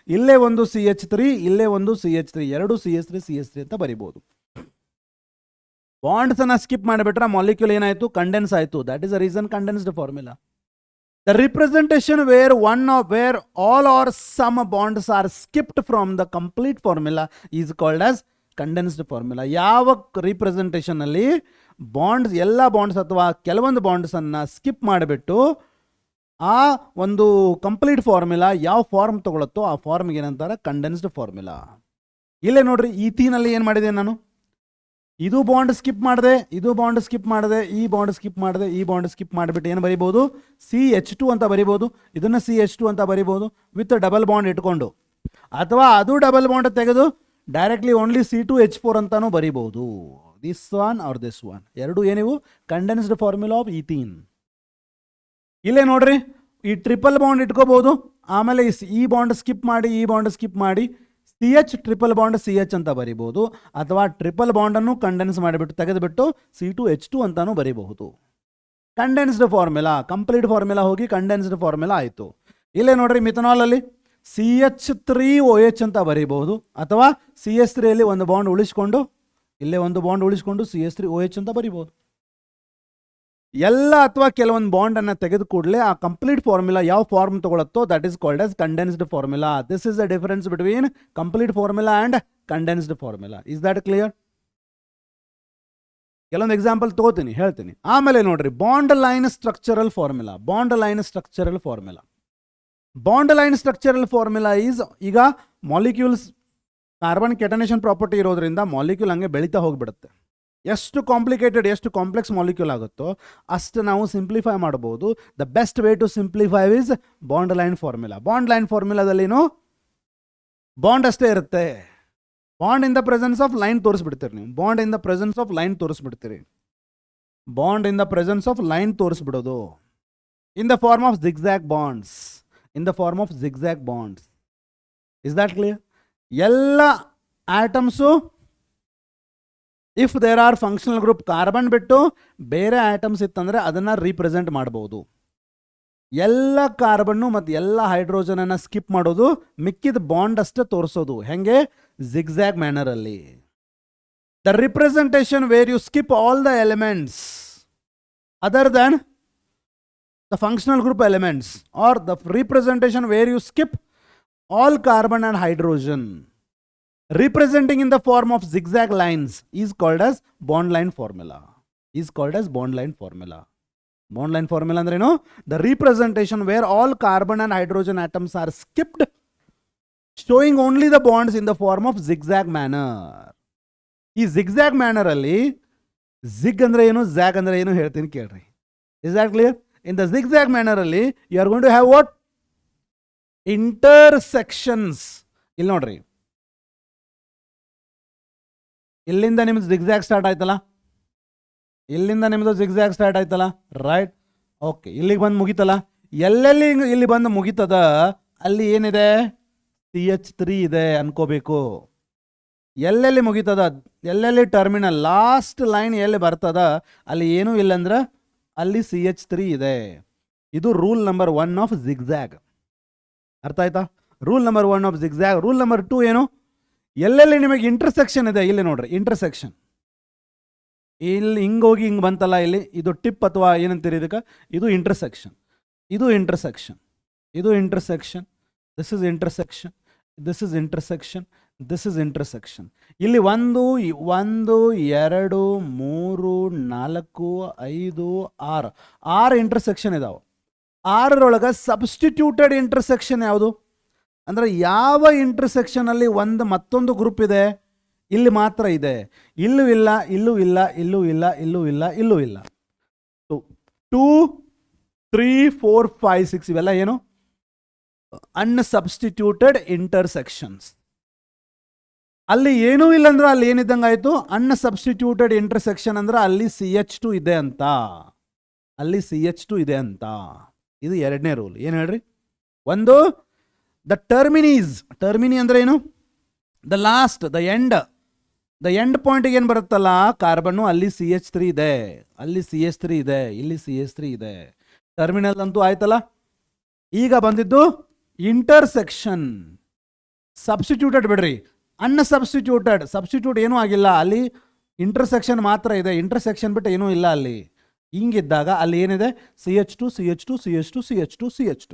ಇಲ್ಲೇ ಒಂದು CH3, ಇಲ್ಲೇ ಒಂದು CH3, 2 CH3 ಅಂತ ಬರಿಬೋದು. ಬಾಂಡ್ಸನ್ನು ಸ್ಕಿಪ್ ಮಾಡಿಬಿಟ್ರೆ ಮಾಲಿಕ್ಯೂಲ್ ಏನಾಯಿತು? ಕಂಡೆನ್ಸ್ ಆಯಿತು. That is the reason condensed formula. The representation where all or some bonds are skipped from the complete formula is called as condensed formula. ಯಾವ ರಿಪ್ರೆಸೆಂಟೇಷನ್ ಅಲ್ಲಿ bonds ಎಲ್ಲ bonds ಅಥವಾ ಕೆಲವೊಂದು ಬಾಂಡ್ಸನ್ನು ಸ್ಕಿಪ್ ಮಾಡಿಬಿಟ್ಟು ಆ ಒಂದು ಕಂಪ್ಲೀಟ್ ಫಾರ್ಮುಲಾ ಯಾವ ಫಾರ್ಮ್ ತಗೊಳುತ್ತೋ ಆ ಫಾರ್ಮ್ಗೆ ಏನಂತಾರೆ? Condensed formula. ಇಲ್ಲೇ ನೋಡ್ರಿ, ಈಥೀನಲ್ಲಿ ಏನು ಮಾಡಿದೆ ನಾನು? ಇದು ಬಾಂಡ್ ಸ್ಕಿಪ್ ಮಾಡಿದೆ, ಇದು ಬಾಂಡ್ ಸ್ಕಿಪ್ ಮಾಡಿದೆ, ಈ ಬಾಂಡ್ ಸ್ಕಿಪ್ ಮಾಡಿದೆ, ಈ ಬಾಂಡ್ ಸ್ಕಿಪ್ ಮಾಡಿಬಿಟ್ಟು ಏನು ಬರಿಬೋದು? CH2 ಅಂತ ಬರಿಬೋದು. ಇದನ್ನು CH2 ಅಂತ ಬರಿಬೋದು ವಿತ್ ಡಬಲ್ ಬಾಂಡ್ ಇಟ್ಕೊಂಡು. ಅಥವಾ ಅದು ಡಬಲ್ ಬಾಂಡ್ ತೆಗೆದು ಡೈರೆಕ್ಟ್ಲಿ ಓನ್ಲಿ C2H4 ಅಂತಾನೂ ಬರಿಬೋದು. This one or this one, ಎರಡು ಏನಿವು? Condensed formula of ethene. ಇಲ್ಲೇ ನೋಡ್ರಿ, ಈ ಟ್ರಿಪಲ್ ಬಾಂಡ್ ಇಟ್ಕೋಬಹುದು. ಆಮೇಲೆ ಈ ಬಾಂಡ್ ಸ್ಕಿಪ್ ಮಾಡಿ, ಈ ಬಾಂಡ್ ಸ್ಕಿಪ್ ಮಾಡಿ CH ಟ್ರಿಪಲ್ ಬಾಂಡ್ CH ಅಂತ ಬರಿಬೋದು. ಅಥವಾ ಟ್ರಿಪಲ್ ಬಾಂಡನ್ನು ಕಂಡೆನ್ಸ್ ಮಾಡಿಬಿಟ್ಟು ತೆಗೆದುಬಿಟ್ಟು C2H2 ಅಂತಾನೂ ಬರಿಬಹುದು. ಕಂಡೆನ್ಸ್ಡ್ ಫಾರ್ಮುಲಾ, ಕಂಪ್ಲೀಟ್ ಫಾರ್ಮುಲಾ ಹೋಗಿ ಕಂಡೆನ್ಸ್ಡ್ ಫಾರ್ಮುಲಾ ಆಯಿತು. ಇಲ್ಲೇ ನೋಡ್ರಿ, ಮಿಥನಾಲಲ್ಲಿ CH3OH ಅಂತ ಬರೀಬಹುದು. ಅಥವಾ CH3 ಒಂದು ಬಾಂಡ್ ಉಳಿಸ್ಕೊಂಡು ಇಲ್ಲೇ ಒಂದು ಬಾಂಡ್ ಉಳಿಸ್ಕೊಂಡು CH3OH ಅಂತ ಬರಿಬೋದು. ಎಲ್ಲ ಅಥವಾ ಕೆಲವೊಂದು ಬಾಂಡನ್ನು ತೆಗೆದು ಕೂಡಲೇ ಆ ಕಂಪ್ಲೀಟ್ ಫಾರ್ಮುಲಾ ಯಾವ ಫಾರ್ಮ್ ತಗೊಳುತ್ತೋ that is called as condensed formula. This is the difference between complete formula and condensed formula. Is that clear? ಕೆಲವೊಂದು ಎಕ್ಸಾಂಪಲ್ ತಗೋತೀನಿ, ಹೇಳ್ತೀನಿ. ಆಮೇಲೆ ನೋಡ್ರಿ, bond line structural formula. Bond line structural formula. Bond line structural formula is, ಈಗ molecules carbon catenation property ಇರೋದ್ರಿಂದ molecule ಹಂಗೆ ಬೆಳೀತಾ ಹೋಗಿಬಿಡುತ್ತೆ. ಎಷ್ಟು ಕಾಂಪ್ಲಿಕೇಟೆಡ್, ಎಷ್ಟು ಕಾಂಪ್ಲೆಕ್ಸ್ ಮಾಲಿಕ್ಯೂಲ್ ಆಗುತ್ತೋ ಅಷ್ಟು ನಾವು ಸಿಂಪ್ಲಿಫೈ ಮಾಡ್ಬೋದು. The best way to simplify is bond line formula. Bond line ಫಾರ್ಮುಲಾದಲ್ಲಿನೂ ಬಾಂಡ್ ಅಷ್ಟೇ ಇರುತ್ತೆ. Bond in the presence of line ತೋರಿಸ್ಬಿಡ್ತೀರಿ ನೀವು. Bond in the presence of line ತೋರಿಸ್ಬಿಡ್ತೀರಿ. Bond in the presence of line ತೋರಿಸ್ಬಿಡೋದು. In the form of zigzag bonds. In the form of zigzag bonds. Is that clear? ಎಲ್ಲ atoms if there are functional group carbon ಬಿಟ್ಟು ಬೇರೆ atoms ಇತ್ತಂದರೆ ಅದನ್ನು represent ಮಾಡ್ಬೋದು. ಎಲ್ಲ carbon ಮತ್ತು ಎಲ್ಲ ಹೈಡ್ರೋಜನನ್ನು ಸ್ಕಿಪ್ ಮಾಡೋದು, ಮಿಕ್ಕಿದ ಬಾಂಡ್ ಅಷ್ಟೇ ತೋರಿಸೋದು. ಹೆಂಗೆ? ಜಿಗ್ಜ್ಯಾಗ್ ಮ್ಯಾನರಲ್ಲಿ. The representation where you skip all the elements other than the functional group elements, or the representation where you skip all carbon and hydrogen representing in the form of zigzag lines is called as bond line formula. Bond line formula ಅಂದ್ರೆ ಏನು? The representation where all carbon and hydrogen atoms are skipped, showing only the bonds in the form of zigzag manner. ಈ zigzag manner ಅಲ್ಲಿ zig ಅಂದ್ರೆ ಏನು, zag ಅಂದ್ರೆ ಏನು ಹೇಳ್ತೀನಿ ಕೇಳ್ರಿ. Is that clear? In the zigzag manner ಅಲ್ಲಿ you are going to have what? Intersections. ಇಲ್ಲಿ ನೋಡ್ರಿ, ಇಲ್ಲಿಂದ ನಿಮ್ದು zigzag ಸ್ಟಾರ್ಟ್ ಆಯ್ತಲ್ಲ, ರೈಟ್? ಓಕೆ, ಇಲ್ಲಿಗೆ ಬಂದು ಮುಗಿತಲ್ಲ. ಎಲ್ಲೆಲ್ಲಿ ಇಲ್ಲಿ ಬಂದು ಮುಗಿತದ ಅಲ್ಲಿ ಏನಿದೆ? CH3 ಇದೆ ಅನ್ಕೋಬೇಕು. ಎಲ್ಲೆಲ್ಲಿ ಮುಗಿತದ, ಎಲ್ಲೆಲ್ಲಿ ಟರ್ಮಿನಲ್ ಲಾಸ್ಟ್ ಲೈನ್ ಎಲ್ಲಿ ಬರ್ತದ ಅಲ್ಲಿ ಏನೂ ಇಲ್ಲಂದ್ರೆ ಅಲ್ಲಿ CH3 ಇದೆ. ಇದು ರೂಲ್ ನಂಬರ್ 1 ಆಫ್ ಜಿಗ್ಜ್ಯಾಗ್. ಅರ್ಥ ಆಯ್ತಾ? Rule number 1 of zigzag. Rule number 2 ಏನು? ಎಲ್ಲೆಲ್ಲಿ ನಿಮಗೆ ಇಂಟರ್ಸೆಕ್ಷನ್ ಇದೆ, ಇಲ್ಲಿ ನೋಡ್ರಿ, ಇಂಟರ್ಸೆಕ್ಷನ್ ಇಲ್ಲಿ ಹಿಂಗೋಗಿ ಹಿಂಗೆ ಬಂತಲ್ಲ, ಇಲ್ಲಿ ಇದು ಟಿಪ್ ಅಥವಾ ಏನಂತೀರಿ ಇದಕ್ಕೆ, ಇದು ಇಂಟರ್ಸೆಕ್ಷನ್, ಇದು ಇಂಟರ್ಸೆಕ್ಷನ್, ಇದು intersection, this is intersection, this is intersection, this is intersection. ಇಲ್ಲಿ 1 2 3 4 5 6 ಇಂಟರ್ಸೆಕ್ಷನ್ ಇದಾವೆ. 6ರೊಳಗೆ ಸಬ್ಸ್ಟಿಟ್ಯೂಟೆಡ್ ಇಂಟರ್ಸೆಕ್ಷನ್ ಯಾವುದು ಅಂದರೆ ಯಾವ ಇಂಟರ್ಸೆಕ್ಷನ್ ಅಲ್ಲಿ ಒಂದು ಮತ್ತೊಂದು ಗ್ರೂಪ್ ಇದೆ, ಇಲ್ಲಿ ಮಾತ್ರ ಇದೆ, ಇಲ್ಲೂ ಇಲ್ಲ, ಇಲ್ಲೂ ಇಲ್ಲ, ಇಲ್ಲೂ ಇಲ್ಲ, ಇಲ್ಲೂ ಇಲ್ಲ, ಇಲ್ಲೂ ಇಲ್ಲ. 2 3 4 5 6 ಇವೆಲ್ಲ ಏನು? ಅನ್ಸಬ್ಸ್ಟಿಟ್ಯೂಟೆಡ್ ಇಂಟರ್ಸೆಕ್ಷನ್ಸ್. ಅಲ್ಲಿ ಏನೂ ಇಲ್ಲ ಅಂದ್ರೆ ಅಲ್ಲಿ ಏನಿದ್ದಂಗೆ ಆಯಿತು? ಅನ್ಸಬ್ಸ್ಟಿಟ್ಯೂಟೆಡ್ ಇಂಟರ್ಸೆಕ್ಷನ್ ಅಂದ್ರೆ ಅಲ್ಲಿ CH2 ಇದೆ ಅಂತ, ಅಲ್ಲಿ CH2 ಇದೆ ಅಂತ. ಇದು ಎರಡನೇ ರೂಲ್. ಏನು ಹೇಳ್ರಿ? ಒಂದು, ದ ಟರ್ಮಿನಿ ಅಂದ್ರೆ ಏನು? ದ ಲಾಸ್ಟ್, ದ ಎಂಡ್ ಪಾಯಿಂಟಿಗೆ ಏನು ಬರುತ್ತಲ್ಲ ಕಾರ್ಬನ್ನು, ಅಲ್ಲಿ CH3 ಇದೆ, ಅಲ್ಲಿ CH3 ಇದೆ, ಇಲ್ಲಿ CH3 ಇದೆ. ಟರ್ಮಿನಲ್ ಅಂತೂ ಆಯ್ತಲ್ಲ. ಈಗ ಬಂದಿದ್ದು ಇಂಟರ್ಸೆಕ್ಷನ್. ಸಬ್ಸ್ಟಿಟ್ಯೂಟೆಡ್ ಬಿಡ್ರಿ, ಸಬ್ಸ್ಟಿಟ್ಯೂಟ್ ಏನೂ ಆಗಿಲ್ಲ, ಅಲ್ಲಿ ಇಂಟರ್ಸೆಕ್ಷನ್ ಮಾತ್ರ ಇದೆ, ಇಂಟರ್ಸೆಕ್ಷನ್ ಬಿಟ್ಟು ಏನೂ ಇಲ್ಲ ಅಲ್ಲಿ. ಹಿಂಗಿದ್ದಾಗ ಅಲ್ಲಿ ಏನಿದೆ? CH2 CH2 CH2 CH2 CH2.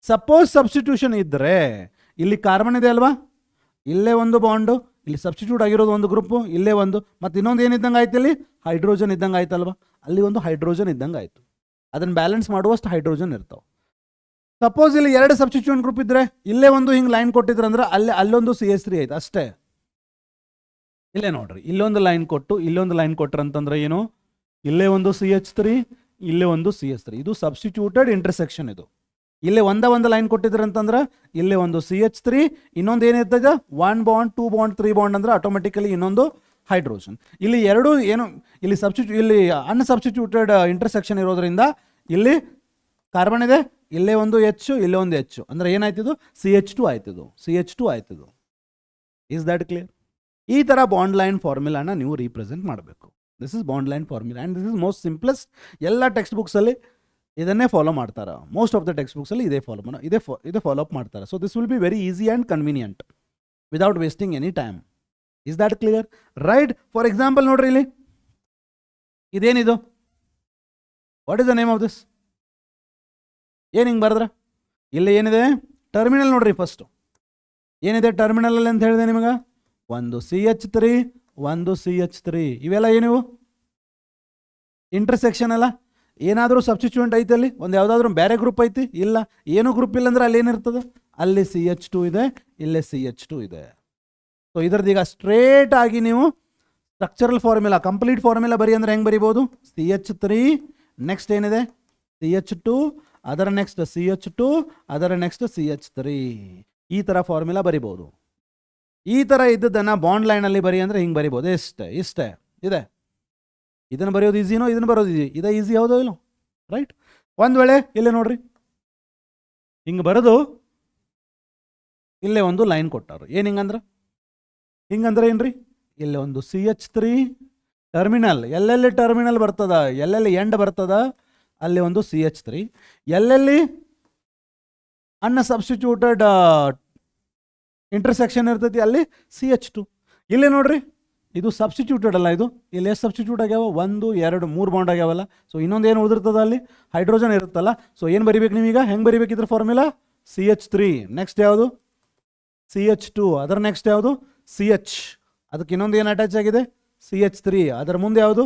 Suppose substitution ಇದ್ದರೆ ಇಲ್ಲಿ ಕಾರ್ಬನ್ ಇದೆ ಅಲ್ವಾ, ಇಲ್ಲೇ ಒಂದು ಬಾಂಡು, ಇಲ್ಲಿ ಸಬ್ಸ್ಟಿಟ್ಯೂಟ್ ಆಗಿರೋದು ಒಂದು ಗ್ರೂಪು, ಇಲ್ಲೇ ಒಂದು, ಮತ್ತು ಇನ್ನೊಂದು ಏನಿದ್ದಂಗೆ ಆಯ್ತು? ಇಲ್ಲಿ ಹೈಡ್ರೋಜನ್ ಇದ್ದಂಗೆ ಆಯ್ತಲ್ವಾ, ಅಲ್ಲಿ ಒಂದು ಹೈಡ್ರೋಜನ್ ಇದ್ದಂಗೆ ಆಯಿತು. ಅದನ್ನು ಬ್ಯಾಲೆನ್ಸ್ ಮಾಡುವಷ್ಟು ಹೈಡ್ರೋಜನ್ ಇರ್ತಾವೆ. ಸಪೋಸ್ ಇಲ್ಲಿ 2 ಸಬ್ಸ್ಟಿಟ್ಯೂಷನ್ ಗ್ರೂಪ್ ಇದ್ದರೆ ಇಲ್ಲೇ ಒಂದು ಹಿಂಗೆ ಲೈನ್ ಕೊಟ್ಟಿದ್ರಂದ್ರೆ ಅಲ್ಲೊಂದು CH3 ಆಯ್ತು ಅಷ್ಟೇ. ಇಲ್ಲೇ ನೋಡ್ರಿ, ಇಲ್ಲೊಂದು ಲೈನ್ ಕೊಟ್ಟು ಇಲ್ಲೊಂದು ಲೈನ್ ಕೊಟ್ರಂತಂದ್ರೆ ಏನು? ಇಲ್ಲೇ ಒಂದು CH3, ಇಲ್ಲೇ ಒಂದು CH3. ಇದು ಸಬ್ಸ್ಟಿಟ್ಯೂಟೆಡ್ ಇಂಟರ್ಸೆಕ್ಷನ್. ಇದು ಇಲ್ಲೇ ಒಂದು ಲೈನ್ ಕೊಟ್ಟಿದ್ರಂತಂದ್ರೆ ಇಲ್ಲೇ ಒಂದು CH3, ಇನ್ನೊಂದು ಏನಿರ್ತದೆ? 1 ಬಾಂಡ್ 2 ಬಾಂಡ್ 3 ಬಾಂಡ್ ಅಂದ್ರೆ ಆಟೋಮೆಟಿಕಲಿ ಇನ್ನೊಂದು ಹೈಡ್ರೋಜನ್. ಇಲ್ಲಿ ಎರಡು ಏನು, ಇಲ್ಲಿ ಇಲ್ಲಿ ಅನ್ಸಬ್ಸ್ಟಿಟ್ಯೂಟೆಡ್ ಇಂಟರ್ಸೆಕ್ಷನ್ ಇರೋದ್ರಿಂದ ಇಲ್ಲಿ ಕಾರ್ಬನ್ ಇದೆ, ಇಲ್ಲೇ ಒಂದು H, ಇಲ್ಲೇ ಒಂದು H, ಅಂದ್ರೆ ಏನಾಯ್ತಿದು? CH2 ಆಯ್ತಿದು, CH2 ಆಯ್ತಿದು. Is that clear? ಈ ಥರ ಬಾಂಡ್ ಲೈನ್ ಫಾರ್ಮುಲಾನ ನೀವು ರೀಪ್ರೆಸೆಂಟ್ ಮಾಡಬೇಕು. This is bond line formula and this is most simplest. ಎಲ್ಲ ಟೆಕ್ಸ್ಟ್ ಬುಕ್ಸಲ್ಲಿ ಇದನ್ನೇ ಫಾಲೋ ಮಾಡ್ತಾರೆ. ಮೋಸ್ಟ್ ಆಫ್ ದ ಟೆಕ್ಸ್ಟ್ ಬುಕ್ಸಲ್ಲಿ ಇದೇ ಫಾಲೋ ಅಪ್ ಮಾಡ್ತಾರೆ. So this will be very easy and convenient without wasting any time. Is that clear? Right. For example ನೋಡ್ರಿ, ಇಲ್ಲಿ ಇದೇನಿದು? What is the name of this? ಏನು ಹಿಂಗೆ ಬರೆದ್ರೆ ಇಲ್ಲಿ ಏನಿದೆ? ಟರ್ಮಿನಲ್ ನೋಡ್ರಿ. ಫಸ್ಟು ಏನಿದೆ ಟರ್ಮಿನಲಲ್ಲಿ ಅಂತ ಹೇಳಿದೆ ನಿಮಗೆ? ಒಂದು CH3, ಒಂದು CH3. ಇವೆಲ್ಲ ಏನಿವು? ಇಂಟರ್ಸೆಕ್ಷನ್ ಅಲ್ಲ. ಏನಾದರೂ ಸಬ್ಸ್ಟಿಟ್ಯೂಯೆಂಟ್ ಐತೆ ಅಲ್ಲಿ? ಒಂದು ಯಾವುದಾದ್ರೂ ಬೇರೆ ಗ್ರೂಪ್ ಐತಿ? ಇಲ್ಲ. ಏನು ಗ್ರೂಪ್ ಇಲ್ಲ ಅಂದ್ರೆ ಅಲ್ಲಿ ಏನಿರ್ತದೆ? ಅಲ್ಲಿ CH2 ಇದೆ, ಇಲ್ಲೇ CH2 ಇದೆ. ಸೊ ಇದ್ರದ್ದು ಈಗ ಸ್ಟ್ರೇಟ್ ಆಗಿ ನೀವು ಸ್ಟ್ರಕ್ಚರಲ್ ಫಾರ್ಮುಲಾ, ಕಂಪ್ಲೀಟ್ ಫಾರ್ಮುಲಾ ಬರಿ ಅಂದ್ರೆ ಹೆಂಗೆ ಬರಿಬೋದು? CH3, ನೆಕ್ಸ್ಟ್ ಏನಿದೆ? CH2, ಅದರ ನೆಕ್ಸ್ಟ್ CH2, ಅದರ ನೆಕ್ಸ್ಟ್ CH3. ಈ ಥರ ಫಾರ್ಮುಲಾ ಬರಿಬೋದು. ಈ ಥರ ಇದ್ದದನ್ನು ಬಾಂಡ್ ಲೈನಲ್ಲಿ ಬರಿ ಅಂದರೆ ಹಿಂಗೆ ಬರಿಬೋದು. ಇಷ್ಟೇ ಇದೆ. ಇದನ್ನು ಬರೆಯೋದು ಈಸಿನೋ, ಇದನ್ನು ಬರೋದು ಈಸಿ? ಇದೇ ಈಸಿ, ಹೌದೋ ಇಲ್ಲೋ? ರೈಟ್. ಒಂದು ವೇಳೆ ಇಲ್ಲೇ ನೋಡ್ರಿ, ಹಿಂಗೆ ಬರೋದು, ಇಲ್ಲೇ ಒಂದು ಲೈನ್ ಕೊಟ್ಟಾರು. ಏನು ಹಿಂಗಂದ್ರೆ ಏನ್ರಿ? ಇಲ್ಲಿ ಒಂದು CH3 ಟರ್ಮಿನಲ್, ಎಲ್ಲೆಲ್ಲಿ ಟರ್ಮಿನಲ್ ಬರ್ತದ, ಎಲ್ಲೆಲ್ಲಿ ಎಂಡ್ ಬರ್ತದ ಅಲ್ಲಿ ಒಂದು CH3, ಎಲ್ಲೆಲ್ಲಿ ಅನ್ಸಬ್ಸ್ಟಿಟ್ಯೂಟೆಡ್ ಇಂಟರ್ಸೆಕ್ಷನ್ ಇರ್ತೈತಿ ಅಲ್ಲಿ CH2. ಇಲ್ಲಿ ನೋಡ್ರಿ ಇದು ಸಬ್ಸ್ಟಿಟ್ಯೂಟೆಡ್ ಅಲ್ಲ, ಇದು ಇಲ್ಲಿ ಎಷ್ಟು ಸಬ್ಸ್ಟಿಟ್ಯೂಟ್ ಆಗ್ಯಾವ, 1 2 3 ಬಾಂಡ್ ಆಗ್ಯಾವಲ್ಲ. ಸೊ ಇನ್ನೊಂದು ಏನು ಉಳಿದಿರ್ತದ ಅಲ್ಲಿ, ಹೈಡ್ರೋಜನ್ ಇರುತ್ತಲ್ಲ. ಸೊ ಏನು ಬರಿಬೇಕು ನೀವೀಗ, ಹೆಂಗೆ ಬರಿಬೇಕಿದ್ರ ಫಾರ್ಮುಲಾ, CH3, ನೆಕ್ಸ್ಟ್ ಯಾವುದು CH2, ಅದರ ನೆಕ್ಸ್ಟ್ ಯಾವುದು CH, ಅದಕ್ಕೆ ಇನ್ನೊಂದು ಏನು ಅಟ್ಯಾಚ್ ಆಗಿದೆ CH3, ಅದರ ಮುಂದೆ ಯಾವುದು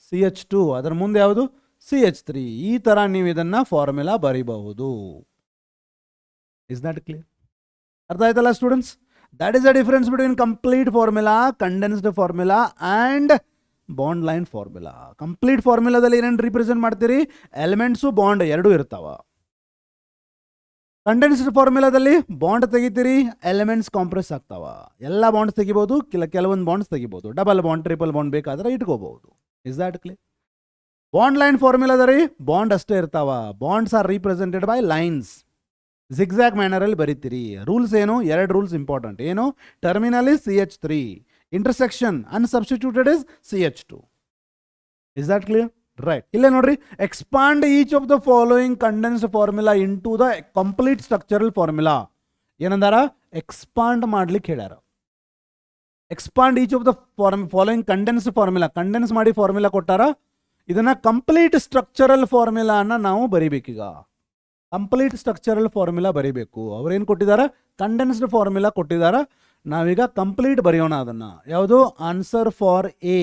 CH2, ಅದರ ಮುಂದೆ ಯಾವುದು CH3. ಈ ಥರ ನೀವು ಇದನ್ನು ಫಾರ್ಮುಲಾ ಬರಿಬಹುದು. Is that clear? ಅರ್ಥ ಆಯ್ತಲ್ಲ students? That is the difference between complete formula, condensed formula and bond line formula. Complete ಫಾರ್ಮುಲಾದಲ್ಲಿ ಏನೇನು ರಿಪ್ರೆಸೆಂಟ್ ಮಾಡ್ತೀರಿ, ಎಲಿಮೆಂಟ್ಸು ಬಾಂಡ್ ಎರಡೂ ಇರ್ತಾವ. ಕಂಡೆನ್ಸ್ಡ್ ಫಾರ್ಮುಲಾದಲ್ಲಿ ಬಾಂಡ್ ತೆಗಿತೀರಿ, ಎಲಿಮೆಂಟ್ಸ್ ಕಾಂಪ್ರೆಸ್ ಆಗ್ತಾವ. ಎಲ್ಲ ಬಾಂಡ್ಸ್ ತೆಗಿಬೋದು, ಕೆಲವೊಂದು ಬಾಂಡ್ಸ್ ತೆಗಿಬೋದು, ಡಬಲ್ ಬಾಂಡ್ ಟ್ರಿಪಲ್ ಬಾಂಡ್ ಬೇಕಾದ್ರೆ ಇಟ್ಕೋಬಹುದು. Is that clear? Bond line ಫಾರ್ಮುಲಾದಲ್ಲಿ ಬಾಂಡ್ ಅಷ್ಟೇ ಇರ್ತಾವ. Bonds are represented by lines. Zigzag ಮ್ಯಾನರಲ್ಲಿ ಬರೀತೀರಿ. ರೂಲ್ಸ್ ಏನು, ಎರಡು ರೂಲ್ಸ್ ಇಂಪಾರ್ಟೆಂಟ್. ಏನು, terminal is CH3, intersection unsubstituted is CH2. Is that clear? Right. ಇಲ್ಲೇ ನೋಡ್ರಿ, expand each of the following condensed formula into the complete structural formula. ಏನಂದಾರ, expand ಮಾಡ್ಲಿಕ್ಕೆ ಹೇಳ್ಯಾರ. Expand each of the following condensed formula, condense ಮಾಡಿ formula ಕೊಟ್ಟಾರ. ಇದನ್ನ complete structural ಫಾರ್ಮುಲಾನ ನಾವು ಬರಿಬೇಕೀಗ. Complete structural formula ಬರಿಬೇಕು. ಅವ್ರೇನು ಕೊಟ್ಟಿದಾರ, ಕಂಡೆನ್ಸ್ಡ್ ಫಾರ್ಮುಲಾ ಕೊಟ್ಟಿದಾರ. ನಾವೀಗ ಕಂಪ್ಲೀಟ್ ಬರೆಯೋಣ ಅದನ್ನ. ಯಾವುದು, ಆನ್ಸರ್ ಫಾರ್ ಎ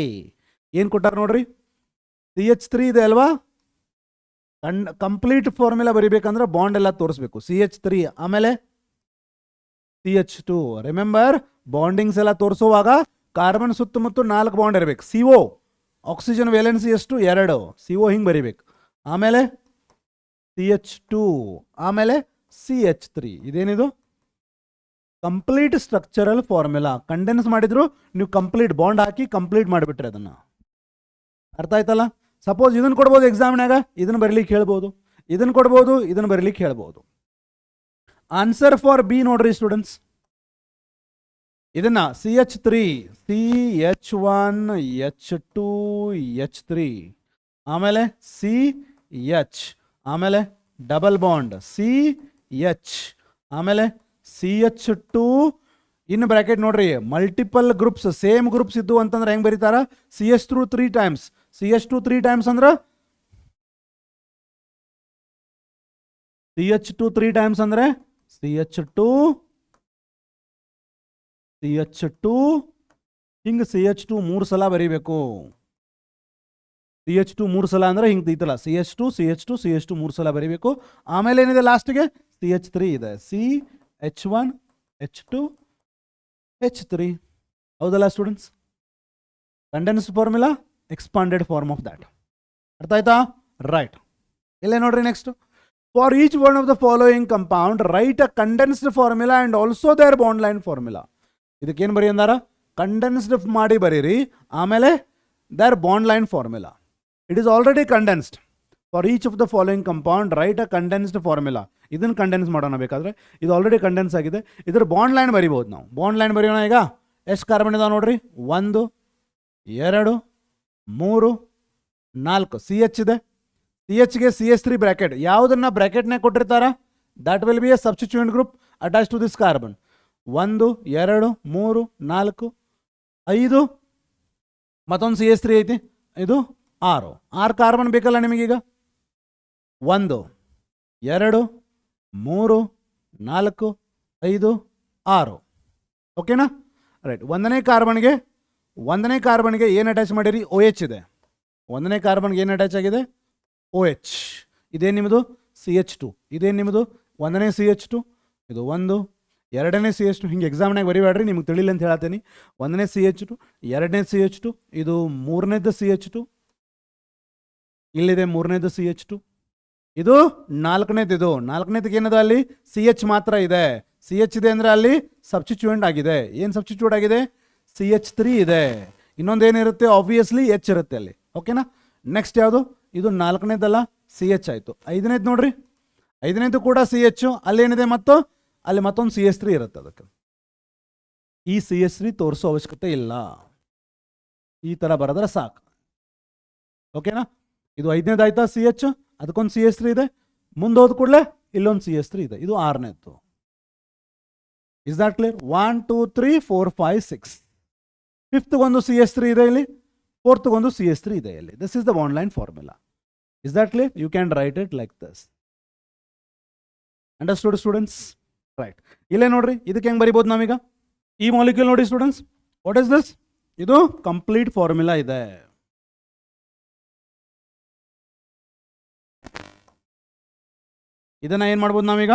ಏನು ಕೊಟ್ಟಾರ ನೋಡ್ರಿ, CH3 ಇದೆ ಅಲ್ವಾ. ಕಂಪ್ಲೀಟ್ ಫಾರ್ಮುಲಾ ಬರಿಬೇಕಂದ್ರೆ ಬಾಂಡ್ ಎಲ್ಲ ತೋರಿಸ್ಬೇಕು. CH3 ಆಮೇಲೆ CH2. ರಿಮೆಂಬರ್, ಬಾಂಡಿಂಗ್ಸ್ ಎಲ್ಲ ತೋರಿಸುವಾಗ ಕಾರ್ಬನ್ ಸುತ್ತಮುತ್ತ 4 ಬಾಂಡ್ ಇರಬೇಕು. CO, ಆಕ್ಸಿಜನ್ ವೇಲೆನ್ಸಿ ಎಷ್ಟು, 2. CO ಹಿಂಗೆ ಬರಿಬೇಕು. ಆಮೇಲೆ CH2, ಆಮೇಲೆ CH3. ಇದೇನಿದು, ಕಂಪ್ಲೀಟ್ ಸ್ಟ್ರಕ್ಚರಲ್ ಫಾರ್ಮುಲಾ. ಕಂಡೆನ್ಸ್ ಮಾಡಿದ್ರು ನೀವು ಕಂಪ್ಲೀಟ್ ಬಾಂಡ್ ಹಾಕಿ ಕಂಪ್ಲೀಟ್ ಮಾಡಿಬಿಟ್ರೆ ಅದನ್ನು. ಅರ್ಥ ಆಯ್ತಲ್ಲ? ಸಪೋಸ್ ಇದನ್ನು ಕೊಡ್ಬೋದು ಎಕ್ಸಾಮ್ನಾಗ, ಇದನ್ನು ಬರೀಲಿಕ್ಕೆ ಹೇಳ್ಬೋದು. ಇದನ್ನು ಕೊಡ್ಬೋದು, ಇದನ್ನು ಬರೀಲಿಕ್ಕೆ ಹೇಳ್ಬೋದು. ಆನ್ಸರ್ ಫಾರ್ ಬಿ ನೋಡ್ರಿ ಸ್ಟೂಡೆಂಟ್ಸ್. ಇದನ್ನ CH3, CH1, H2, H3, ಆಮೇಲೆ CH, ಆಮೇಲೆ ಡಬಲ್ ಬಾಂಡ್ CH, ಆಮೇಲೆ CH2. ಇನ್ನು ಬ್ರಾಕೆಟ್ ನೋಡ್ರಿ, ಮಲ್ಟಿಪಲ್ ಗ್ರೂಪ್ಸ್, ಸೇಮ್ ಗ್ರೂಪ್ಸ್ ಇದ್ದು ಅಂತಂದ್ರೆ ಹೆಂಗೆ ಬರೀತಾರ, CH2 3 ಟೈಮ್ಸ್. CH2 3 ಟೈಮ್ಸ್ ಅಂದ್ರೆ CH2 3 ಟೈಮ್ಸ್ ಅಂದ್ರೆ CH2 ಹಿಂಗೆ CH2 3 ಸಲ ಬರೀಬೇಕು. CH2 3 ಸಲ ಅಂದ್ರೆ ಹಿಂಗೆ ಐತಲ್ಲ, CH2 3 ಸಲ ಬರೀಬೇಕು. ಆಮೇಲೆ ಏನಿದೆ ಲಾಸ್ಟ್ಗೆ, CH3 ಇದೆ. CH1, H2, H3. ಹೌದಲ್ಲ students? Condensed formula, expanded form of that. ಅರ್ಥ ಆಯ್ತಾ? ರೈಟ್. ಇಲ್ಲೇ ನೋಡ್ರಿ next. For each one of the following compound write a condensed formula and also their bond line formula. ಇದಕ್ಕೇನು ಬರೀ ಅಂದಾರ, ಕಂಡೆನ್ಸ್ಡ್ ಮಾಡಿ ಬರೀರಿ, ಆಮೇಲೆ their bond line formula. It is already condensed. For each of the following compound write a condensed formula. ಇದನ್ನು condense ಮಾಡೋಣ ಬೇಕಾದ್ರೆ, ಇದು ಆಲ್ರೆಡಿ ಕಂಡೆನ್ಸ್ ಆಗಿದೆ. ಇದರ ಬಾಂಡ್ ಲೈನ್ ಬರಿಬೋದು ನಾವು. ಬಾಂಡ್ ಲೈನ್ ಬರೆಯೋಣ ಈಗ. ಎಷ್ಟು ಕಾರ್ಬನ್ ಇದಾವೆ ನೋಡ್ರಿ, 1 2 3 4 CH ಇದೆ. CHಗೆ CH3 ಬ್ರ್ಯಾಕೆಟ್. ಯಾವುದನ್ನ ಬ್ರ್ಯಾಕೆಟ್ನಾಗ ಕೊಟ್ಟಿರ್ತಾರ, that will be a substituent group attach to this carbon. 1 2 3 4 5, ಮತ್ತೊಂದು CH3 ಐತಿ, ಇದು 6 ಕಾರ್ಬನ್ ಬೇಕಲ್ಲ ನಿಮಗೀಗ. 1 2 3 4 5 6. ಓಕೆನಾ? ರೈಟ್. ಒಂದನೇ ಕಾರ್ಬನ್ಗೆ ಏನು ಅಟ್ಯಾಚ್ ಮಾಡಿರಿ, OH ಇದೆ. ಒಂದನೇ ಕಾರ್ಬನ್ಗೆ ಏನು ಅಟ್ಯಾಚ್ ಆಗಿದೆ, OH. ಇದೇನು ನಿಮ್ಮದು CH2. ಇದೇನು ನಿಮ್ಮದು ಒಂದನೇ CH2. ಇದು 1, ಎರಡನೇ CH2. ಹಿಂಗೆ ಎಕ್ಸಾಮ್ನಾಗ ಬರಿಬೇಡ್ರಿ, ನಿಮ್ಗೆ ತಿಳಿಲ್ಲ ಅಂತ ಹೇಳತ್ತೀನಿ. ಒಂದನೇ CH2, ಎರಡನೇ CH2, ಇದು ಮೂರನೇದು CH2, ಇಲ್ಲಿದೆ ಮೂರನೇದು CH2, ಇದು ನಾಲ್ಕನೇದು. ಇದು ನಾಲ್ಕನೇದಕ್ಕೆ ಏನದ, ಅಲ್ಲಿ CH ಮಾತ್ರ ಇದೆ. CH ಇದೆ ಅಂದರೆ ಅಲ್ಲಿ ಸಬ್ಸ್ಟಿಟ್ಯೂಯೆಂಟ್ ಆಗಿದೆ. ಏನು ಸಬ್ಸ್ಟಿಟ್ಯೂಟ್ ಆಗಿದೆ, CH3 ಇದೆ. ಇನ್ನೊಂದೇನಿರುತ್ತೆ, ಆಬ್ವಿಯಸ್ಲಿ H ಇರುತ್ತೆ ಅಲ್ಲಿ. ಓಕೆನಾ? ನೆಕ್ಸ್ಟ್ ಯಾವುದು, ಇದು ನಾಲ್ಕನೇದಲ್ಲ, CH ಆಯಿತು. ಐದನೇದು ನೋಡ್ರಿ, ಐದನೇದು ಕೂಡ CH. ಅಲ್ಲೇನಿದೆ ಮತ್ತು ಅಲ್ಲಿ ಮತ್ತೊಂದು CH3 ಇರುತ್ತೆ. ಅದಕ್ಕೆ ಈ CH3 ತೋರಿಸೋ ಅವಶ್ಯಕತೆ ಇಲ್ಲ. ಈ ಥರ ಬರೆದ್ರೆ ಸಾಕು. ಓಕೆನಾ? ಇದು 5ನೇದು ಆಯ್ತಾ, ಸಿ ಎಚ್, ಅದಕ್ಕೊಂದು ಸಿ ಎಸ್ 3 ಇದೆ, ಮುಂದೆ ಹೋದ ಕೂಡಲೇ ಇಲ್ಲೊಂದು ಸಿ ಎಸ್ 3 ಇದೆ, ಇದು 6ನೇದು. Is that clear? 1 2 3 4 5 6. 5th ಒಂದು ಸಿ ಎಸ್ 3 ಇದೆ ಇಲ್ಲಿ, 4th ಒಂದು ಸಿ ಎಸ್ 3 ಇದೆ ಇಲ್ಲಿ. This is the bond line formula. Is that clear? You can write it like this. Understood students? Right. ಇಲ್ಲೇ ನೋಡ್ರಿ, ಇದಕ್ಕೆ ಹೆಂಗೆ ಬರಿಬೋದು ನಾವೀಗ? ಈ ಮಾಲಿಕ್ಯೂಲ್ ನೋಡಿ ಸ್ಟೂಡೆಂಟ್ಸ್, ವಾಟ್ ಇಸ್ ದಿಸ್? ಇದು ಕಂಪ್ಲೀಟ್ ಫಾರ್ಮುಲಾ ಇದೆ. ಇದನ್ನ ಏನು ಮಾಡ್ಬೋದು ನಾವೀಗ?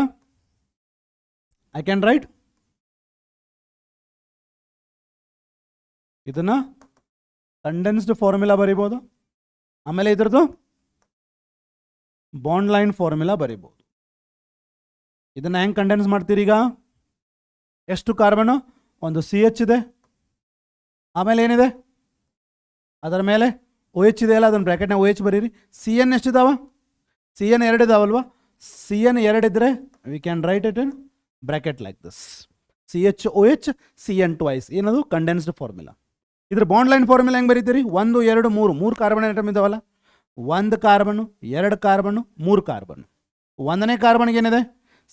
ಐ ಕ್ಯಾನ್ ರೈಟ್ ಇದನ್ನ ಕಂಡೆನ್ಸ್ಡ್ ಫಾರ್ಮುಲಾ ಬರಿಬೋದು, ಆಮೇಲೆ ಇದ್ರದ್ದು ಬಾಂಡ್ ಲೈನ್ ಫಾರ್ಮುಲಾ ಬರಿಬೋದು. ಇದನ್ನ ಹೆಂಗೆ ಕಂಡೆನ್ಸ್ ಮಾಡ್ತೀರಿ ಈಗ? ಎಷ್ಟು ಕಾರ್ಬನ್? ಒಂದು ಸಿ ಎಚ್ ಇದೆ, ಆಮೇಲೆ ಏನಿದೆ ಅದರ ಮೇಲೆ ಓ ಎಚ್ ಇದೆ ಅಲ್ಲ, ಅದನ್ನು ಬ್ರ್ಯಾಕೆಟ್ನ ಓ ಎಚ್ ಬರೀರಿ. ಸಿ ಎನ್ ಎಷ್ಟಿದಾವ? ಸಿ ಎನ್ 2 ಇದಾವಲ್ವಾ? ಸಿ ಎನ್ 2 ಇದ್ರೆ we can write it in bracket like this. C H O H, C N twice. ಏನದು? Condensed formula. ಇದ್ರ ಬಾಂಡ್ ಲೈನ್ ಫಾರ್ಮುಲಾ ಹೆಂಗೆ ಬರೀತೀರಿ? 1 2 3 ಕಾರ್ಬನ್ ಐಟಮ್ ಇದಾವಲ್ಲ, 1 ಕಾರ್ಬನ್ನು, 2 ಕಾರ್ಬನ್ನು, 3 ಕಾರ್ಬನ್. 1ನೇ ಕಾರ್ಬನ್ಗೆ ಏನಿದೆ?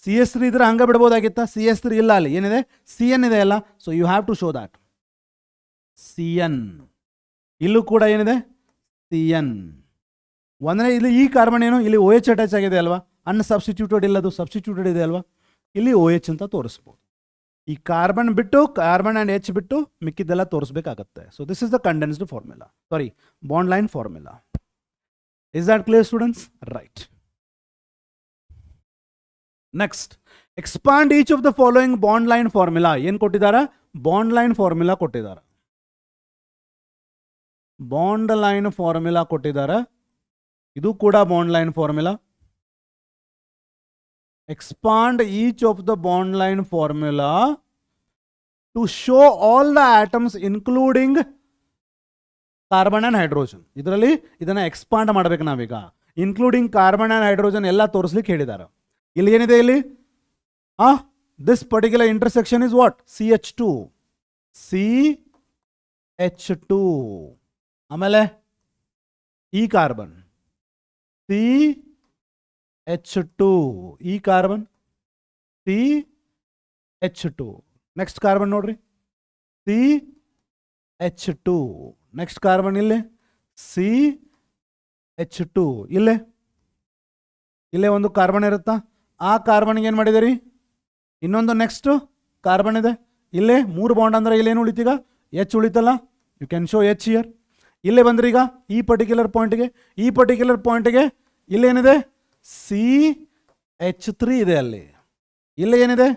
ಸಿ ಎಸ್ 3 ಇದ್ರೆ ಹಂಗೆ ಬಿಡ್ಬೋದಾಗಿತ್ತಾ? ಸಿ ಎಸ್ 3 ಇಲ್ಲ, ಅಲ್ಲಿ ಏನಿದೆ? ಸಿ ಎನ್ ಇದೆ ಅಲ್ಲ. So you have to show that C N. ಇಲ್ಲೂ ಕೂಡ ಏನಿದೆ? C N. 1ನೇ ಇಲ್ಲಿ ಈ ಕಾರ್ಬನ್ ಏನು? ಇಲ್ಲಿ ಓ ಎಚ್ ಅಟ್ಯಾಚ್ ಆಗಿದೆ ಅಲ್ವಾ? ಅನ್ಸಬ್ಸ್ಟಿಟ್ಯೂಟೆಡ್ ಇಲ್ಲದು ಸಬ್ಸ್ಟಿಟ್ಯೂಟೆಡ್ ಇದೆ ಅಲ್ವಾ? ಇಲ್ಲಿ ಓ ಎಚ್ ಅಂತ ತೋರಿಸ್ಬೋದು. ಈ ಕಾರ್ಬನ್ ಬಿಟ್ಟು, ಕಾರ್ಬನ್ ಆ್ಯಂಡ್ ಎಚ್ ಬಿಟ್ಟು ಮಿಕ್ಕಿದ್ದೆಲ್ಲ ತೋರಿಸ್ಬೇಕಾಗತ್ತೆ. So this is the condensed formula, sorry bond line formula. Is that clear students? Right. Next, expand each of the following bond line formula. ಏನು ಕೊಟ್ಟಿದ್ದಾರೆ? ಬಾಂಡ್ ಲೈನ್ ಫಾರ್ಮುಲಾ ಕೊಟ್ಟಿದ್ದಾರೆ. Bond line formula ಕೊಟ್ಟಿದ್ದಾರೆ. ಇದು ಕೂಡ bond line formula. Expand each of the bond line formula to show all the atoms including carbon and hydrogen. ಇದರಲ್ಲಿ ಇದನ್ನ expand ಮಾಡಬೇಕು ನಾವೀಗ. ಇನ್ಕ್ಲೂಡಿಂಗ್ ಕಾರ್ಬನ್ ಆ್ಯಂಡ್ ಹೈಡ್ರೋಜನ್ ಎಲ್ಲ ತೋರಿಸ್ಲಿಕ್ಕೆ ಹೇಳಿದ್ದಾರೆ. ಇಲ್ಲಿ ಏನಿದೆ? ಇಲ್ಲಿ this particular intersection is what? CH2. CH2. ಆಮೇಲೆ ಈ ಕಾರ್ಬನ್ CH2, ಈ ಕಾರ್ಬನ್ CH2. ನೆಕ್ಸ್ಟ್ ಕಾರ್ಬನ್ ನೋಡ್ರಿ, CH2. ನೆಕ್ಸ್ಟ್ ಕಾರ್ಬನ್ ಇಲ್ಲಿ CH2. ಇಲ್ಲೇ ಒಂದು ಕಾರ್ಬನ್ ಇರುತ್ತಾ? ಆ ಕಾರ್ಬನ್ಗೆ ಏನು ಮಾಡಿದಿರಿ? ಇನ್ನೊಂದು ನೆಕ್ಸ್ಟ್ ಕಾರ್ಬನ್ ಇದೆ. ಇಲ್ಲೇ 3 ಬಾಂಡ್ ಅಂದ್ರೆ ಇಲ್ಲೇನು ಉಳಿತೀಗ? ಎಚ್ ಉಳಿತಲ್ಲ. You can show H here. ಇಲ್ಲೇ ಬಂದ್ರಿ ಈಗ ಈ ಪರ್ಟಿಕ್ಯುಲರ್ ಪಾಯಿಂಟ್ಗೆ ಇಲ್ಲೇನಿದೆ? CH3 ಇದೆ ಅಲ್ಲಿ. ಇಲ್ಲಿ ಏನಿದೆ?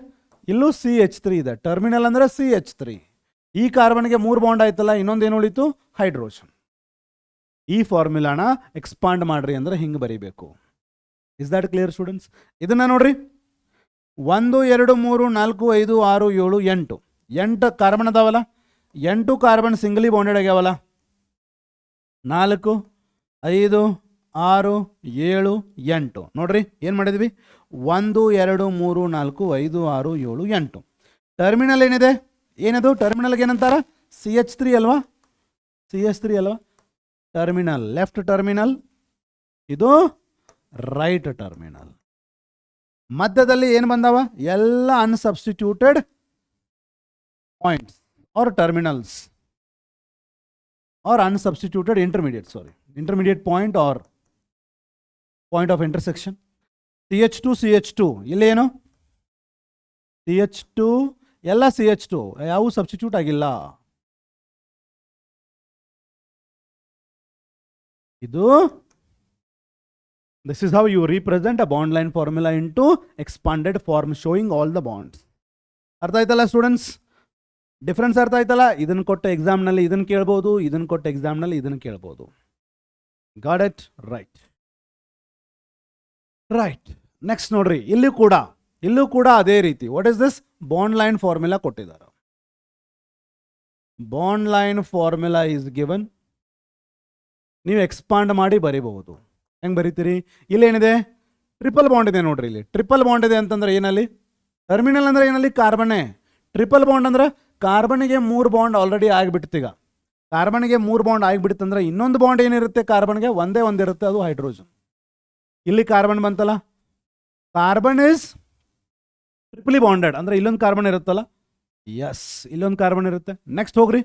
ಇಲ್ಲೂ CH3 ಇದೆ. ಟರ್ಮಿನಲ್ ಅಂದರೆ CH3. ಈ ಕಾರ್ಬನ್ಗೆ 3 ಬಾಂಡ್ ಆಯ್ತಲ್ಲ, ಇನ್ನೊಂದೇನು ಉಳಿತು? ಹೈಡ್ರೋಜನ್. ಈ ಫಾರ್ಮುಲಾನ ಎಕ್ಸ್ಪಾಂಡ್ ಮಾಡ್ರಿ ಅಂದ್ರೆ ಹಿಂಗೆ ಬರೀಬೇಕು. Is that clear students? ಇದನ್ನ ನೋಡ್ರಿ, 1 2 3 4 5 6 7 8 ಕಾರ್ಬನ್ ಅದಾವಲ್ಲ, 8 ಕಾರ್ಬನ್ ಸಿಂಗಲಿ ಬಾಂಡೆಡ್ ಆಗ್ಯಾವಲ್ಲ. 4 5 6 7 8 ನೋಡ್ರಿ, ಏನು ಮಾಡಿದ್ವಿ? 1 2 3 4 5 6 7 8. ಟರ್ಮಿನಲ್ ಏನಿದೆ? ಏನದು ಟರ್ಮಿನಲ್ಗೆ ಏನಂತಾರ? CH3 ಅಲ್ವಾ? CH3 ಅಲ್ವಾ? ಟರ್ಮಿನಲ್, ಲೆಫ್ಟ್ ಟರ್ಮಿನಲ್, ಇದು ರೈಟ್ ಟರ್ಮಿನಲ್. ಮಧ್ಯದಲ್ಲಿ ಏನು ಬಂದಾವ? ಎಲ್ಲ unsubstituted points are terminals are unsubstituted intermediate point or point of intersection. CH2 ಇಲ್ಲೇನು? CH2 ಎಲ್ಲ CH2, ಯಾವ ಸಬ್ಸ್ಟಿಟ್ಯೂಟ್ ಆಗಿಲ್ಲ. ಇದು this is how you represent a bond line formula into expanded form showing all the bonds. ಅರ್ಥ ಆಯ್ತಲ್ಲ students? Difference ಅರ್ಥ ಆಯ್ತಲ್ಲ? ಇದನ್ನು ಕೊಟ್ಟ ಎಕ್ಸಾಮ್ನಲ್ಲಿ ಇದನ್ನು ಕೇಳ್ಬೋದು, ಇದನ್ನು ಕೊಟ್ಟ ಎಕ್ಸಾಮ್ನಲ್ಲಿ ಇದನ್ನು ಕೇಳ್ಬೋದು. Got it? ರೈಟ್. ನೆಕ್ಸ್ಟ್ ನೋಡ್ರಿ, ಇಲ್ಲೂ ಕೂಡ ಅದೇ ರೀತಿ. What is this? Bond line formula ಕೊಟ್ಟಿದ್ದಾರೆ. Bond line formula is given. ನೀವು ಎಕ್ಸ್ಪಾಂಡ್ ಮಾಡಿ ಬರೀಬಹುದು. ಹೆಂಗೆ ಬರೀತೀರಿ? ಇಲ್ಲೇನಿದೆ? ಟ್ರಿಪಲ್ ಬಾಂಡ್ ಇದೆ ನೋಡ್ರಿ. ಇಲ್ಲಿ ಟ್ರಿಪಲ್ ಬಾಂಡ್ ಇದೆ ಅಂತಂದ್ರೆ ಏನಲ್ಲಿ? ಟರ್ಮಿನಲ್ ಅಂದ್ರೆ ಏನಲ್ಲಿ? ಕಾರ್ಬನ್ನೇ. ಟ್ರಿಪಲ್ ಬಾಂಡ್ ಅಂದ್ರೆ ಕಾರ್ಬನ್ಗೆ 3 ಬಾಂಡ್ ಆಲ್ರೆಡಿ ಆಗಿಬಿಡ್ತೀಗ. ಕಾರ್ಬನ್ಗೆ 3 ಬಾಂಡ್ ಆಗಿಬಿಡುತ್ತಂದ್ರೆ ಇನ್ನೊಂದು ಬಾಂಡ್ ಏನಿರುತ್ತೆ ಕಾರ್ಬನ್ಗೆ ಒಂದೇ ಒಂದಿರುತ್ತೆ, ಅದು ಹೈಡ್ರೋಜನ್. ಇಲ್ಲಿ ಕಾರ್ಬನ್ ಬಂತಲ್ಲ, ಕಾರ್ಬನ್ ಇಸ್ ಟ್ರಿಪ್ಲಿ ಬಾಂಡೆಡ್ ಅಂದರೆ ಇಲ್ಲೊಂದು ಕಾರ್ಬನ್ ಇರುತ್ತಲ್ಲ, ಎಸ್ ಇಲ್ಲೊಂದು ಕಾರ್ಬನ್ ಇರುತ್ತೆ. ನೆಕ್ಸ್ಟ್ ಹೋಗ್ರಿ,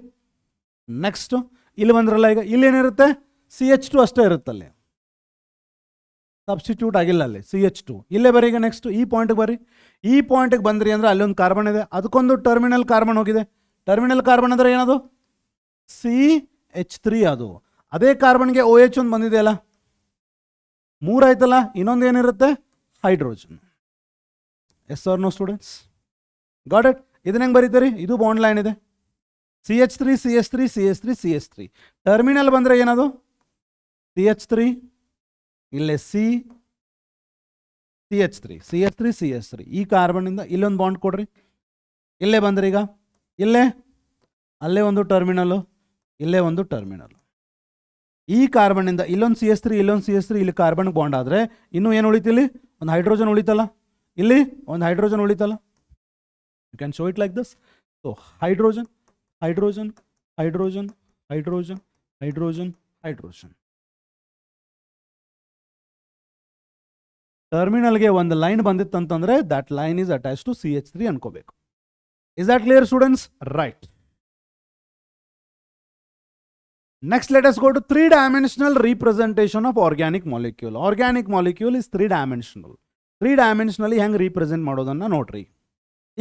ನೆಕ್ಸ್ಟ್ ಇಲ್ಲಿ ಬಂದ್ರಲ್ಲ, ಈಗ ಇಲ್ಲೇನಿರುತ್ತೆ CH2 ಅಷ್ಟೇ ಇರುತ್ತಲ್ಲಿ, ಸಬ್ಸ್ಟಿಟ್ಯೂಟ್ ಆಗಿಲ್ಲ ಅಲ್ಲಿ CH2. ಇಲ್ಲೇ ಬರೀ ಈಗ ನೆಕ್ಸ್ಟ್ ಈ ಪಾಯಿಂಟ್ಗೆ ಬರ್ರಿ, ಈ ಪಾಯಿಂಟ್ಗೆ ಬಂದ್ರಿ ಅಂದರೆ ಅಲ್ಲೊಂದು ಕಾರ್ಬನ್ ಇದೆ, ಅದಕ್ಕೊಂದು ಟರ್ಮಿನಲ್ ಕಾರ್ಬನ್ ಹೋಗಿದೆ. ಟರ್ಮಿನಲ್ ಕಾರ್ಬನ್ ಅಂದರೆ ಏನದು CH3 ಅದು. ಅದೇ ಕಾರ್ಬನ್ಗೆ OH ಒಂದು ಬಂದಿದೆಯಲ್ಲ, 3 ಆಯ್ತಲ್ಲ, ಇನ್ನೊಂದು ಏನಿರುತ್ತೆ hydrogen. Yes or no students, got it? ಇದನ್ನ ಹೆಂಗೆ ಬರೀತೀರಿ? ಇದು ಬಾಂಡ್ ಲೈನ್ ಇದೆ, CH3 CH3 CH3 CH3. Terminal ಬಂದರೆ ಏನದು CH3, ಇಲ್ಲೇ CH3 CH3 CH3. ಈ ಕಾರ್ಬನ್ನಿಂದ ಇಲ್ಲೊಂದು ಬಾಂಡ್ ಕೊಡ್ರಿ, ಇಲ್ಲೇ ಬಂದ್ರಿ, ಈಗ ಇಲ್ಲೇ ಅಲ್ಲೇ ಒಂದು ಟರ್ಮಿನಲ್ಲು, ಇಲ್ಲೇ ಒಂದು ಟರ್ಮಿನಲ್. ಈ ಕಾರ್ಬನ್ನಿಂದ ಇಲ್ಲೊಂದು CH3 ಇಲ್ಲೊಂದು CH3, ಇಲ್ಲಿ ಕಾರ್ಬನ್ ಬಾಂಡ್ ಆದರೆ ಇನ್ನೂ ಏನು ಉಳಿತಿಲ್ಲಿ? ಒಂದು ಹೈಡ್ರೋಜನ್ ಉಳಿತಲ್ಲ, ಇಲ್ಲಿ ಒಂದು ಹೈಡ್ರೋಜನ್ ಉಳಿತಲ್ಲ. You can show it like this. So hydrogen hydrogen hydrogen hydrogen hydrogen hydrogen. ಟರ್ಮಿನಲ್ಗೆ ಒಂದು ಲೈನ್ ಬಂದಿತ್ತಂತಂದ್ರೆ that line is attach to CH3 ಅನ್ಕೋಬೇಕು. Is that clear students? Right. Next, let us go to 3-dimensional representation of organic molecule. Organic molecule is 3-dimensional. 3-dimensionally ಹೆಂಗೆ represent ಮಾಡೋದನ್ನು ನೋಡ್ರಿ.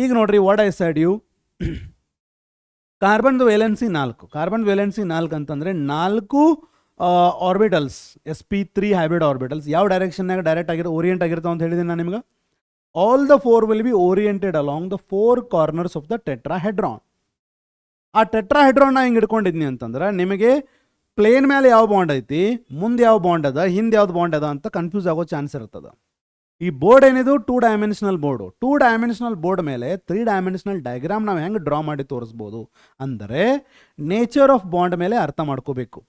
ಈಗ ನೋಡ್ರಿ, what I said you, ಕಾರ್ಬನ್ದು valency 4. Carbon valency 4 ಅಂತಂದರೆ 4 orbitals, sp3 hybrid orbitals. ಯಾವ ಡೈರೆಕ್ಷನ್ನಾಗ direct ಆಗಿರೋ orient ಆಗಿರ್ತಾವೆ ಅಂತ ಹೇಳಿದ್ದೀನಿ ನಾನು ನಿಮ್ಗೆ. All the 4 will be oriented along the 4 corners of the tetrahedron. ಆ ಟೆಟ್ರಾಹೆಡ್ರಾನ್ನ ಹಿಂಗೆ ಇಟ್ಕೊಂಡಿದ್ನಿ ಅಂತಂದ್ರೆ ನಿಮಗೆ ಪ್ಲೇನ್ ಮೇಲೆ ಯಾವ ಬಾಂಡ್ ಐತಿ, ಮುಂದೆ ಯಾವ ಬಾಂಡ್ ಅದ, ಹಿಂದೆ ಯಾವ್ದು ಬಾಂಡ್ ಅದ ಅಂತ ಕನ್ಫ್ಯೂಸ್ ಆಗೋ ಚಾನ್ಸ್ ಇರ್ತದೆ. ಈ ಬೋರ್ಡ್ ಏನಿದು 2-ಡೈಮೆನ್ಷನಲ್ ಬೋರ್ಡು. 2-ಡೈಮೆನ್ಷನಲ್ ಬೋರ್ಡ್ ಮೇಲೆ 3-ಡೈಮೆನ್ಷನಲ್ ಡಯಾಗ್ರಾಮ್ ನಾವು ಹೆಂಗೆ ಡ್ರಾ ಮಾಡಿ ತೋರಿಸ್ಬೋದು ಅಂದರೆ ನೇಚರ್ ಆಫ್ ಬಾಂಡ್ ಮೇಲೆ ಅರ್ಥ ಮಾಡ್ಕೋಬೇಕು.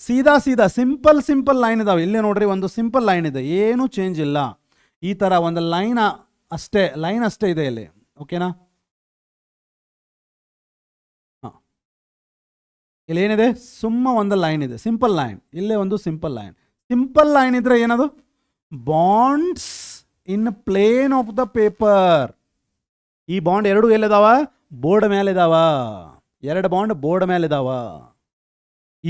ಸೀದಾ ಸಿಂಪಲ್ ಲೈನ್ ಇದಾವೆ. ಇಲ್ಲೇ ನೋಡ್ರಿ, ಒಂದು ಸಿಂಪಲ್ ಲೈನ್ ಇದೆ, ಏನೂ ಚೇಂಜ್ ಇಲ್ಲ. ಈ ಥರ ಒಂದು ಲೈನ್ ಅಷ್ಟೇ ಇದೆ ಇಲ್ಲಿ, ಓಕೆನಾ? ಇಲ್ಲಿ ಏನಿದೆ, ಒಂದು ಲೈನ್ ಇದೆ, ಸಿಂಪಲ್ ಲೈನ್. ಇಲ್ಲೇ ಒಂದು ಸಿಂಪಲ್ ಲೈನ್ ಇದ್ರೆ ಏನದು, bonds in plane of the paper. ಈ ಬಾಂಡ್ ಎರಡು ಎಲ್ಲಿದಾವ, ಬೋರ್ಡ್ ಮೇಲೆ ಇದಾವ. 2 ಬಾಂಡ್ ಬೋರ್ಡ್ ಮೇಲೆ ಇದಾವ.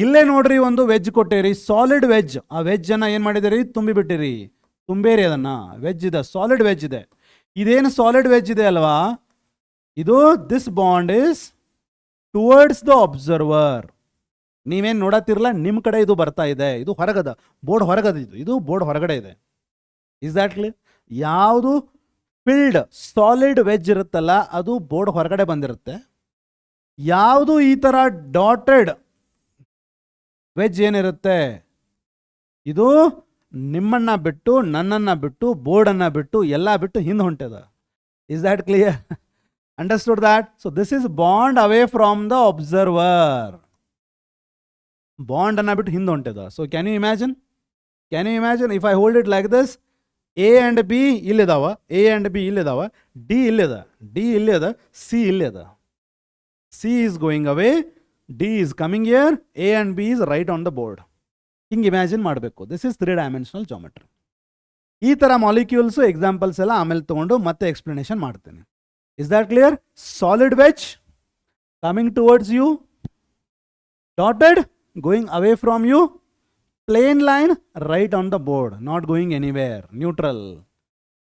ಇಲ್ಲೇ ನೋಡ್ರಿ, ಒಂದು ವೆಜ್ ಕೊಟ್ಟಿರಿ, ಸಾಲಿಡ್ ವೆಜ್. ಆ ವೆಜ್ ಅನ್ನ ಏನ್ ಮಾಡಿದಿರಿ, ತುಂಬಿಬಿಟ್ಟಿರಿ. ತುಂಬೇರಿ ಅದನ್ನ, ವೆಜ್ ಇದೆ, ಸಾಲಿಡ್ ವೆಜ್ ಇದೆ. ಇದೇನು ಸಾಲಿಡ್ ವೆಜ್ ಇದೆ ಅಲ್ವಾ, ಇದು this bond is towards the observer. ನೀವೇನು ನೋಡತ್ತಿರಲ್ಲ, ನಿಮ್ಮ ಕಡೆ ಇದು ಬರ್ತಾ ಇದೆ. ಇದು ಹೊರಗದ, ಬೋರ್ಡ್ ಹೊರಗದ, ಇದು ಬೋರ್ಡ್ ಹೊರಗಡೆ ಇದೆ. Is that clear? ಯಾವುದು ಫಿಲ್ಡ್ ಸಾಲಿಡ್ ವೆಜ್ ಇರುತ್ತಲ್ಲ ಅದು ಬೋರ್ಡ್ ಹೊರಗಡೆ ಬಂದಿರುತ್ತೆ. ಯಾವುದು ಈ ಥರ ಡಾಟೆಡ್ ವೆಜ್ ಏನಿರುತ್ತೆ, ಇದು ನಿಮ್ಮನ್ನ ಬಿಟ್ಟು, ನನ್ನನ್ನು ಬಿಟ್ಟು, ಬೋರ್ಡನ್ನು ಬಿಟ್ಟು, ಎಲ್ಲ ಬಿಟ್ಟು ಹಿಂದೆ ಹೊಂಟದ. Is that clear? Understood that? So this is bond away from the observer. Bond anna bit hindu unteda. So can you imagine? If I hold it like this, A and B illidava, A and B illidava, D illida, D illida, C illida. C is going away, D is coming here, A and B is right on the board. Hing imagine ಮಾಡಬೇಕು. This is 3-dimensional geometry. ಈ ಥರ molecules examples ಎಲ್ಲ ಆಮೇಲೆ ತೊಗೊಂಡು ಮತ್ತೆ explanation ಮಾಡ್ತೀನಿ. Is that clear? Solid wedge coming towards you, dotted going away from you, plain line right on the board, not going anywhere, neutral.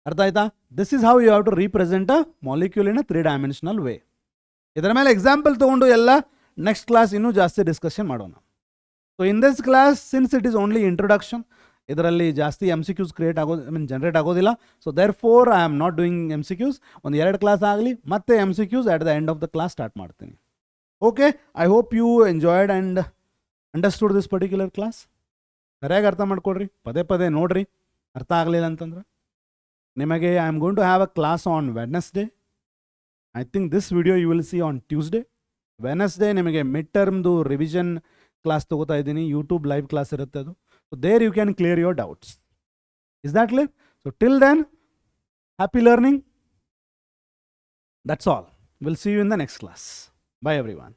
Artha aita? This is how you have to represent a molecule in a 3-dimensional way. ಇದರ ಮೇಲೆ example ತಗೊಂಡು ಎಲ್ಲ next class ಇನ್ನೂ ಜಾಸ್ತಿ discussion ಮಾಡೋಣ. So in this class, since it is only introduction, ಇದರಲ್ಲಿ ಜಾಸ್ತಿ MCQs generate ಆಗೋದಿಲ್ಲ. So therefore I am not doing MCQs. ಒಂದು 2 ಕ್ಲಾಸ್ ಆಗಲಿ, ಮತ್ತೆ MCQs at the end of the class start ಮಾಡ್ತೀನಿ. Okay, I hope you enjoyed and understood this particular class. ಸರಿಯಾಗಿ ಅರ್ಥ ಮಾಡ್ಕೊಡ್ರಿ, ಪದೇ ನೋಡ್ರಿ. ಅರ್ಥ ಆಗಲಿಲ್ಲ ಅಂತಂದ್ರೆ ನಿಮಗೆ I am going to have a class on Wednesday. I think this video you will see on Tuesday. Wednesday ನಿಮಗೆ ಮಿಡ್ ಟರ್ಮ್ದು ರಿವಿಷನ್ ಕ್ಲಾಸ್ ತಗೋತಾ ಇದ್ದೀನಿ. ಯೂಟ್ಯೂಬ್ ಲೈವ್ ಕ್ಲಾಸ್ ಇರುತ್ತೆ ಅದು. So there you can clear your doubts. Is that clear? So till then, happy learning. That's all. We'll see you in the next class. Bye everyone.